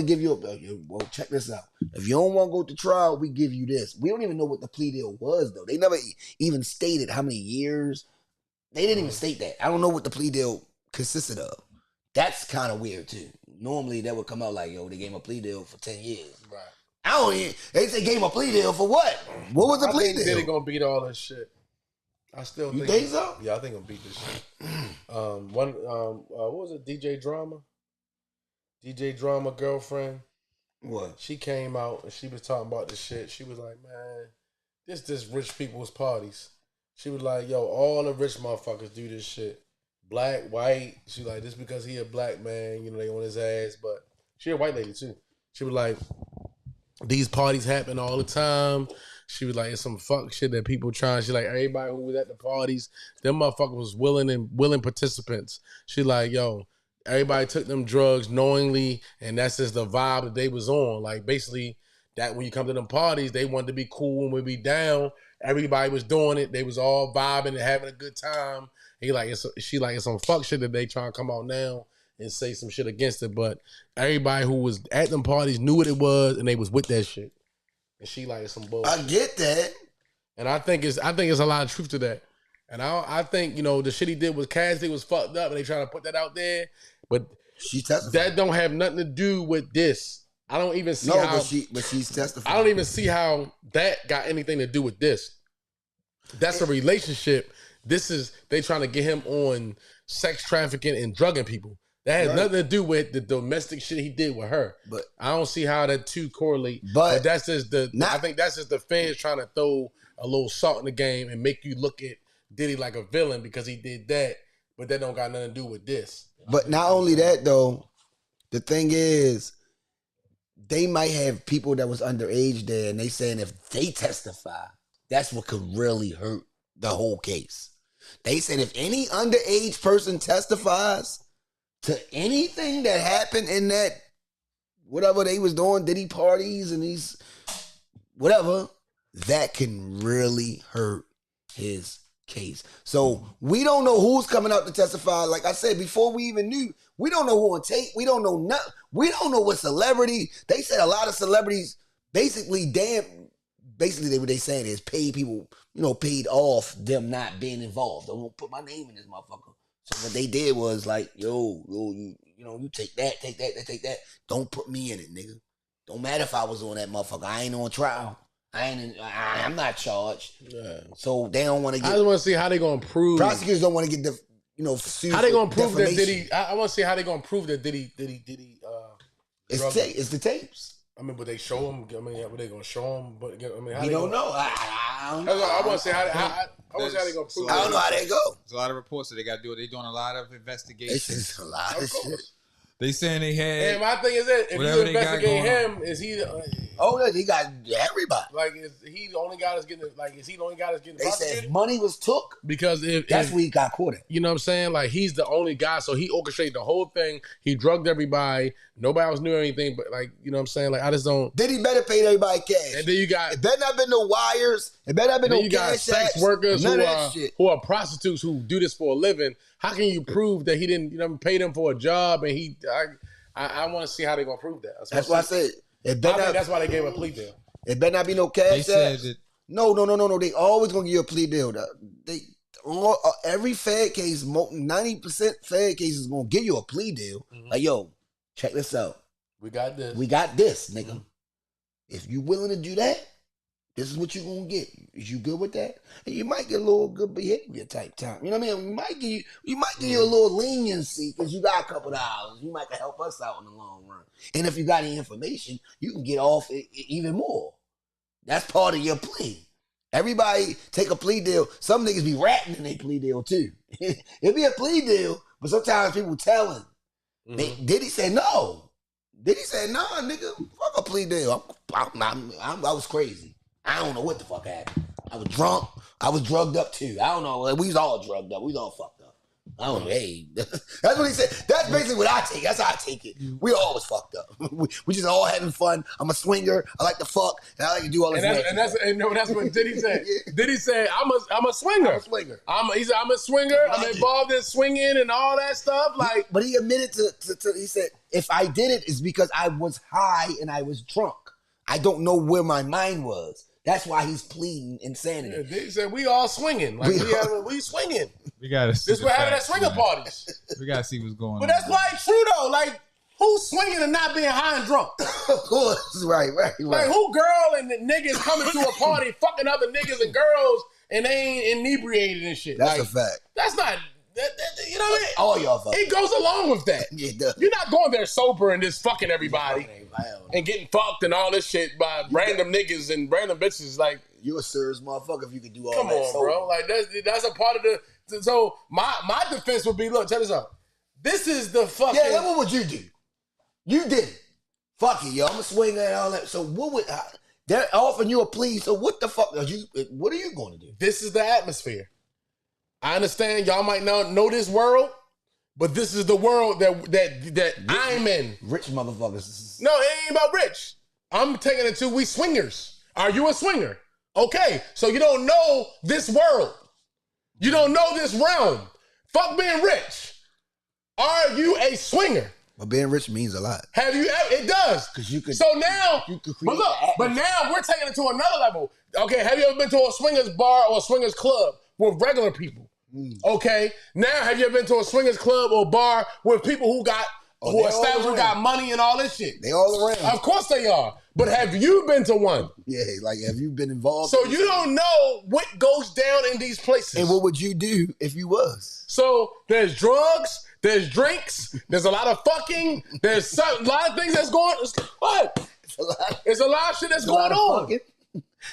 give you well, check this out. If you don't want to go to trial, we give you this. We don't even know what the plea deal was, though. They never even stated how many years. They didn't even state that. I don't know what the plea deal consisted of. That's kind of weird, too. Normally, that would come out they gave him a plea deal for 10 years. Right. They say gave him a plea deal for what? What was the plea deal? They're going to beat all this shit. I still think. You think so? Yeah, I think I'm gonna beat this shit. What was it? DJ Drama girlfriend. What? She came out and she was talking about this shit. She was like, man, this rich people's parties. She was like, yo, all the rich motherfuckers do this shit. Black, white. She like, this because he a black man, they on his ass. But she a white lady too. She was like, these parties happen all the time. She was like, it's some fuck shit that people trying. She like, everybody who was at the parties, them motherfuckers was willing participants. She like, yo, everybody took them drugs knowingly, and that's just the vibe that they was on. Basically, that when you come to them parties, they wanted to be cool and we be down. Everybody was doing it. They was all vibing and having a good time. And she like, it's some fuck shit that they trying to come out now and say some shit against it. But everybody who was at them parties knew what it was, and they was with that shit. And she like some bullshit. I get that, and I think it's a lot of truth to that. And I think the shit he did was Cassidy was fucked up, and they trying to put that out there. But that don't have nothing to do with this. I don't even see how. But she's testifying. I don't even see how that got anything to do with this. That's a relationship they trying to get him on sex trafficking and drugging people. That has nothing to do with the domestic shit he did with her. But I don't see how that two correlate. But that's just I think that's just the fans trying to throw a little salt in the game and make you look at Diddy like a villain because he did that, but that don't got nothing to do with this. But not only that though, the thing is, they might have people that was underage there, and they saying if they testify, that's what could really hurt the whole case. They said if any underage person testifies to anything that happened in that whatever they was doing, Diddy parties and these whatever, that can really hurt his case. So we don't know who's coming out to testify. Like I said, before we even knew, we don't know who on tape. We don't know nothing. We don't know what celebrity. They said a lot of celebrities basically what they saying is pay people, paid off them not being involved. They won't put my name in this motherfucker. So what they did was like, you take that. Don't put me in it, nigga. Don't matter if I was on that motherfucker. I ain't on trial. I'm not charged. Yeah. So they don't want to get. I just want to see how they gonna prove. Prosecutors don't want to get sued. How they gonna prove that Diddy? I want to see how they gonna prove that Diddy. It's the tapes. I mean, but they show them. I mean, what they gonna show them? But I mean, how we don't know. I don't know. I want to see how. I want to see how they gonna prove. I don't know how they go. There's a lot of reports that they got to do. They're doing a lot of investigations. It's a lot of shit. They saying they had. And my thing is that if you investigate him, is he? He got everybody. Like, is he the only guy that's getting? Like, is he the only guy that's getting? They said if money was took because that's where he got caught at. You know what I'm saying? Like, he's the only guy, so he orchestrated the whole thing. He drugged everybody. Nobody else knew anything, but like, you know what I'm saying? Like, I just don't. Diddy better pay everybody cash. And then you got. It better not been no wires. It better not been no you got cash sex workers who are prostitutes who do this for a living. How can you prove that he didn't pay them for a job and he? I want to see how they're going to prove that. That's why I said. That's why they gave him a plea deal. It better not be no cash. They said that. No. They always going to give you a plea deal. Every Fed case, 90% Fed case is going to give you a plea deal. Mm-hmm. Like, yo, check this out. We got this. We got this, nigga. Mm-hmm. If you willing to do that, this is what you're going to get. Is you good with that? And you might get a little good behavior type time. You know what I mean? We might give you a little leniency because you got a couple dollars. You might help us out in the long run. And if you got any information, you can get off even more. That's part of your plea. Everybody take a plea deal. Some niggas be ratting in their plea deal too. It'd be a plea deal, but sometimes people telling. Mm-hmm. Diddy said no. Diddy said, nah, nigga, fuck a plea deal. I was crazy. I don't know what the fuck happened. I was drunk. I was drugged up too. I don't know. We was all drugged up. We was all fucked up. I don't know. Hey, that's what he said. That's basically what I take. That's how I take it. We all was fucked up. We just all having fun. I'm a swinger. I like to fuck. And I like to do all this. That's what Diddy said. Diddy said, I'm a swinger. I'm a swinger. He said, I'm a swinger. I'm involved in swinging and all that stuff. Like, but he admitted to he said, if I did it, it's because I was high and I was drunk. I don't know where my mind was. That's why he's pleading insanity. Yeah, they said we all swinging. Like we swinging. We gotta see. This what happened at swinger parties. We gotta see what's going on. But that's why it's true though. Like, who's swinging and not being high and drunk? Of course, right. Like, who girl and the niggas coming to a party fucking other niggas and girls and they ain't inebriated and shit. That's a fact. That's not. You know what I mean? All y'all fuck. It goes along with that. Yeah, it does. You're not going there sober and just fucking everybody and getting fucked and all this shit by random niggas and random bitches. Like, you're a serious motherfucker if you could do all come that. Come on, sober. bro. Like, that's a part of the. So my defense would be, look, check this out. This is the fucking. Yeah, what would you do? You did it. Fuck it, yo. I'm a swinger and all that. So what would they're offering you a plea? So what the fuck what are you going to do? This is the atmosphere. I understand y'all might not know this world, but this is the world that I'm in. Rich motherfuckers. No, it ain't about rich. I'm taking it to we swingers. Are you a swinger? Okay, so you don't know this world. You don't know this realm. Fuck being rich. Are you a swinger? But being rich means a lot. Have you ever? It does. Because you could. So now, but now we're taking it to another level. Okay, have you ever been to a swingers bar or a swingers club with regular people? Okay, now have you ever been to a swingers club or bar with people who got established, who got money and all this shit? They all around. Of course they are. But have you been to one? Yeah, like have you been involved? So in you this? don't know what goes down in these places. And what would you do if you was? So there's drugs, there's drinks, there's a lot of fucking, there's a lot of things that's going. What? It's a lot of shit that's going on.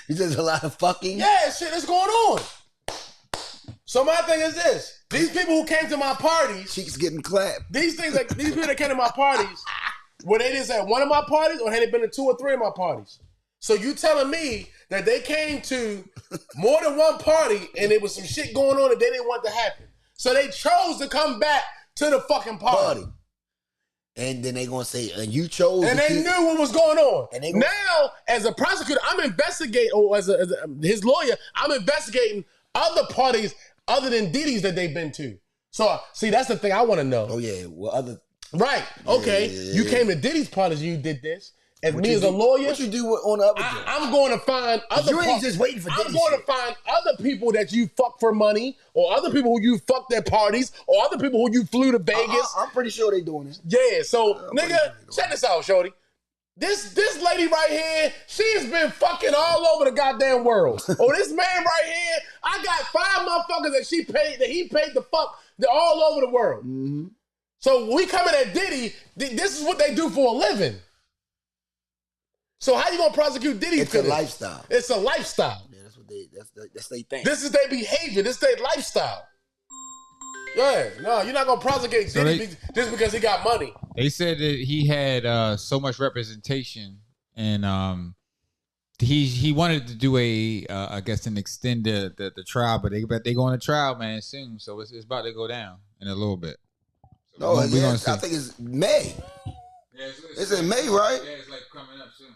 It's just a lot of fucking. Yeah, shit that's going on. So my thing is this: these people who came to my parties, Cheeks getting clapped. these people that came to my parties, were they just at one of my parties, or had they been to 2 or 3 of my parties? So you telling me that they came to more than one party and there was some shit going on that they didn't want to happen? So they chose to come back to the fucking party. And then they gonna say, and you chose. And they knew what was going on. And they now, as a prosecutor, I'm investigating, or as his lawyer, I'm investigating other parties other than Diddy's that they've been to. So, see, that's the thing I want to know. Oh yeah, well other. Right. Okay. Yeah. You came to Diddy's parties. You did this. As What me you as a do- lawyer, What you do on the other joint? I'm going to find other. You ain't just waiting for I'm Diddy going shit. to find other people that you fuck for money, or other people who you fucked at parties, or other people who you flew to Vegas. I'm pretty sure they doing this. Yeah. So, nigga, check this out, shorty. This lady right here, she's been fucking all over the goddamn world. Oh, this man right here, I got 5 motherfuckers that he paid to fuck all over the world. Mm-hmm. So when we coming at Diddy, this is what they do for a living. So how you gonna prosecute Diddy It's for a this? lifestyle. It's a lifestyle. Yeah, that's what they. That's they think. This is their behavior. This is their lifestyle. Yeah, no, you're not gonna prosecute So Diddy just because he got money. They said that he had so much representation, and he wanted to do I guess an extend the trial, but they going to trial, man, soon. So it's about to go down in a little bit. No, we yeah, gonna see. I think it's May. Yeah, It's in May, right? Yeah, it's like coming up soon.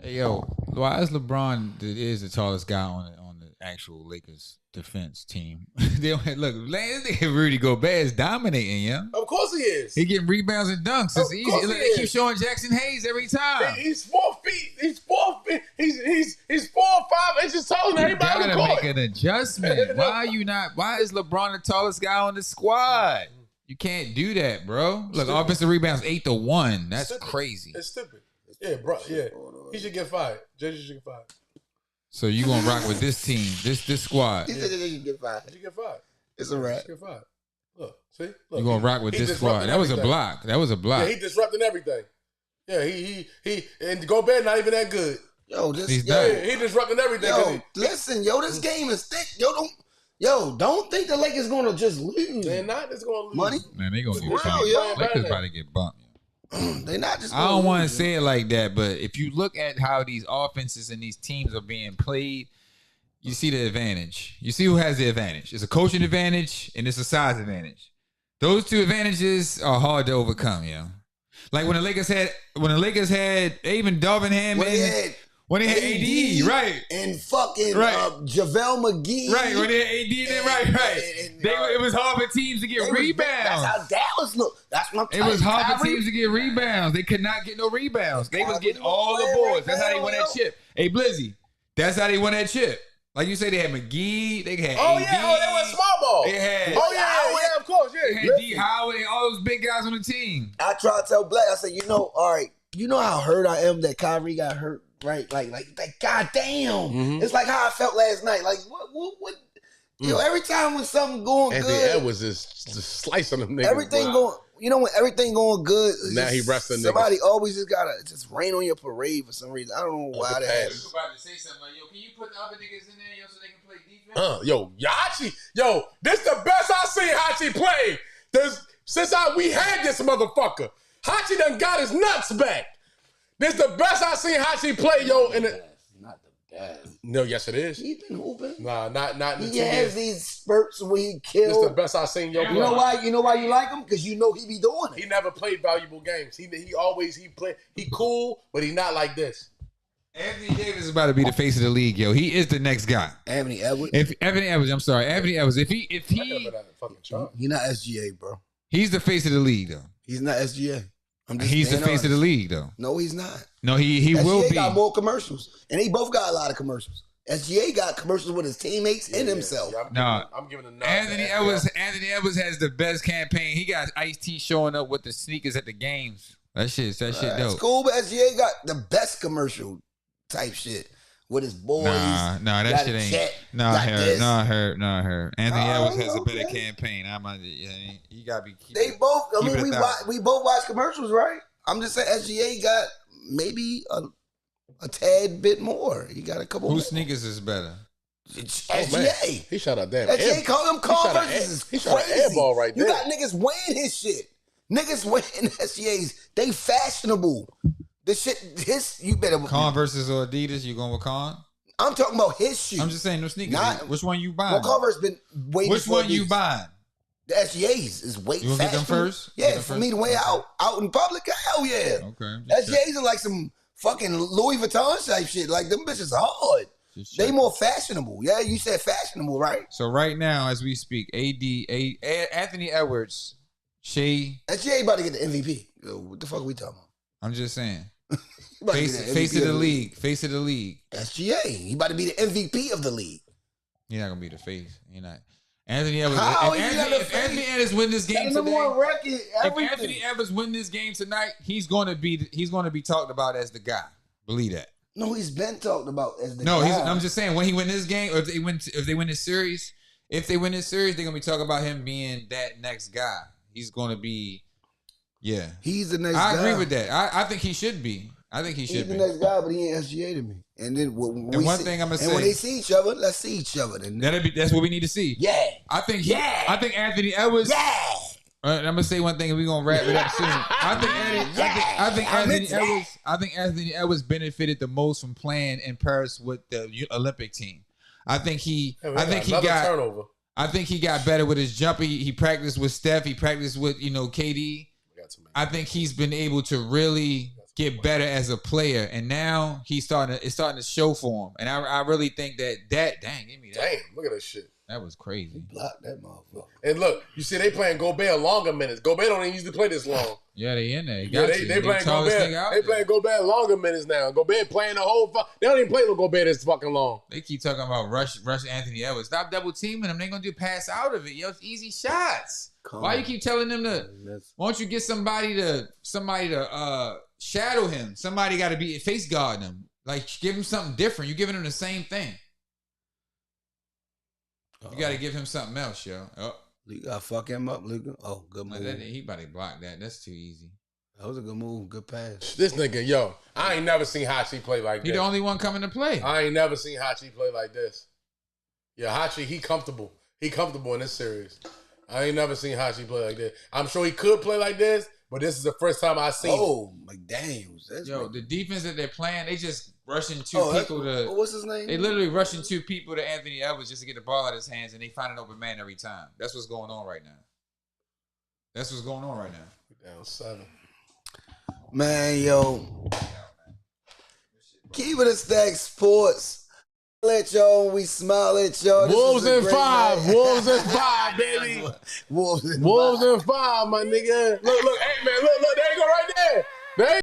Hey, yo, why is LeBron the tallest guy on the actual Lakers defense team? They don't look. This nigga Rudy Gobert is dominating, yeah. Of course he is. He getting rebounds and dunks. It's easy. course Look, he they keep is. showing Jackson Hayes every time. He's 4 feet. He's 4 feet. He's 4 or 5 inches taller than You everybody on the gotta court. make an adjustment. Why are you not? Why is LeBron the tallest guy on the squad? You can't do that, bro. Look, offensive rebounds 8-1. That's Stupid. crazy. It's stupid. Yeah, bro. Yeah, he should get fired. Judge should get fired. So you gonna rock with this team, this squad? He said that you get fired. He should get fired. It's a He wrap. should get fired. Look, see. Look, You gonna rock with he this disrupting squad? That was a everything. block. That was a block. Yeah, he disrupting everything. Yeah, he and Gobert not even that good. Yo, this. He's Yo, done. Yeah, he disrupting everything. 'cause yo, listen, yo, this game is thick. Don't think the Lakers gonna just lose. they're not. It's going to lose. Money. Man, they gonna get Real, bumped. yo. Lakers about to get bumped. They not just. I gonna don't want to lose, say it like that, but if you look at how these offenses and these teams are being played, you see the advantage. You see who has the advantage. It's a coaching advantage and it's a size advantage. Those two advantages are hard to overcome, yo. Like when the Lakers had even Darvin Ham when they had AD, right? And fucking Right. JaVale McGee. Right, when they had AD in it, right. It was hard for teams to get They was- rebounds. That's how Dallas looked. That's what I'm It telling was you, hard for Kyrie. teams to get rebounds. They could not get no rebounds. They was Kyrie getting was all the playing boards. right That's how they now, won yo. that chip. Hey, Blizzy, that's how they won that chip. Like you say, they had McGee, they had Oh AD, yeah, they went small ball. They had, Oh yeah, of course, they yeah. had D Howard and all those big guys on the team. I try to tell Black, I said, all right, you know how hurt I am that Kyrie got hurt, right? Like goddamn. Mm-hmm. It's like how I felt last night. Like what? Yo, every time when something going Anthony good, Edwards is just slicing them niggas. everything bro. going. When everything going good, it's Now just he wrestling somebody always just gotta just rain on your parade for some reason. I don't know why the that pass. happens. about to say something like, yo, can you put the other niggas in there, so they can play defense? Yo, Hachi, this the best I seen Hachi play. Since we had this motherfucker. Hachi done got his nuts back. This the best I seen Hachi play, yo. Not the best. No, yes it is. He been hooping. Nah, not in the He 2 has years. these spurts where he This kills. the best I seen, yo. You know why? You know why you like him? Because you know he be doing He it. never played valuable games. He cool, but he not like this. Anthony Davis is about to be the face of the league, yo. He is the next guy. Anthony Edwards. If Anthony Edwards, if I he remember that fucking chart. He not SGA, bro. he's the face of the league, though. He's not SGA. I'm just He's the being face of the honest. league, though. No, he's not. No, he SGA will be. got more commercials, and they both got a lot of commercials. SGA got commercials with his teammates and himself. Yeah, I'm giving a nod. Anthony to Edwards has the best campaign. He got Ice-T showing up with the sneakers at the games That shit That's dope. cool, but SGA got the best commercial type shit with his boys. Nah, that got shit a ain't. jet, Nah, got her. this. Anthony Edwards has a okay. better campaign. You gotta be. They both. I keep it mean, we both watch commercials, right? I'm just saying SGA got maybe a tad bit more. He got a couple. Whose more. sneakers is better? It's Oh, man. SGA. He shot a damn SGA call them Converse he is shot an crazy. air ball right You there. got niggas wearing his shit. Niggas wearing SGAs. They fashionable. This shit, you better. Converse or Adidas? You going with Con? I'm talking about his shoes. I'm just saying, no sneakers. Not- Which one you buying? Well, Converse been way Which before one you these. buying? The SGAs is way You gonna get them fashionable. first? Yeah, Get them for first? me to wear out in public, hell yeah. Okay. just check. SGAs are like some fucking Louis Vuitton type shit. Like them bitches are hard. Just They check. more fashionable. Yeah, you said fashionable, right? So right now, as we speak, Anthony Edwards, Shea. SGA about to get the MVP. Yo, what the fuck are we talking about? I'm just saying. He about to get the Face MVP of the league. Face of the league. SGA. He about to be the MVP of the league. You're not gonna be the face. You're not. Anthony Edwards. How If he not the Anthony face? Edwards win this game Got the number today, one record. if Everything. Anthony Edwards win this game tonight, he's gonna be talked about as the guy. Believe that. No, he's been talked about as the No, guy. I'm just saying when he win this game, or if they win this series, they're gonna be talking about him being that next guy. He's gonna be, yeah. He's the next guy. I agree with that. I think he should be. He's should the be. next guy, but he ain't SGA to me. And then when And one thing I'ma and when say- they see each other, let's see each other. Then That's what we need to see. yeah, I think Yeah. I think Anthony Edwards. yeah. I'm gonna say one thing, and we're gonna wrap it up soon. I think Anthony Edwards benefited the most from playing in Paris with the Olympic team. I think he got turnover. I think he got better with his jumper. He practiced with Steph. He practiced with KD. I think he's been able to really get better as a player, and now it's starting to show for him. And I really think that dang, give me that. Damn, look at that shit. That was crazy. Block that motherfucker. And look, you see they playing Gobert longer minutes. Gobert don't even usually play this long. Yeah, they in there. Yeah, they playing tallest Gobert. nigga out They there. playing Gobert longer minutes now. Gobert playing the whole. They don't even play with Gobert this fucking long. They keep talking about rush Anthony Edwards. Stop double teaming him. They gonna do pass out of it. Yo, it's easy shots. Why you keep telling them to? Why don't you get somebody to shadow him? Somebody got to be face guarding him. Like give him something different. You're giving him the same thing. You got to give him something else, yo. Oh, You gotta fuck him up, Luka. Oh, good move. he about to block that. That's too easy. That was a good move. Good pass. This nigga, yo, I ain't never seen Hachi play like He this. the only one coming to play. I ain't never seen Hachi play like this. Yeah, Hachi, he comfortable. He comfortable in this series. I ain't never seen Hachi play like this. I'm sure he could play like this, but this is the first time I seen it. Oh, like damn. Yo, the defense that they're playing, they just rushing what's his name? They literally rushing two people to Anthony Edwards just to get the ball out of his hands, and they find an open man every time. That's what's going on right now. Down 7. Man, yo. Keep it a stack sports. Let y'all, we smile at y'all. This Wolves was a in great 5. night. Wolves in 5, baby. Wolves in Wolves 5. in 5, my nigga. Look, hey man, look, there you go right there. There you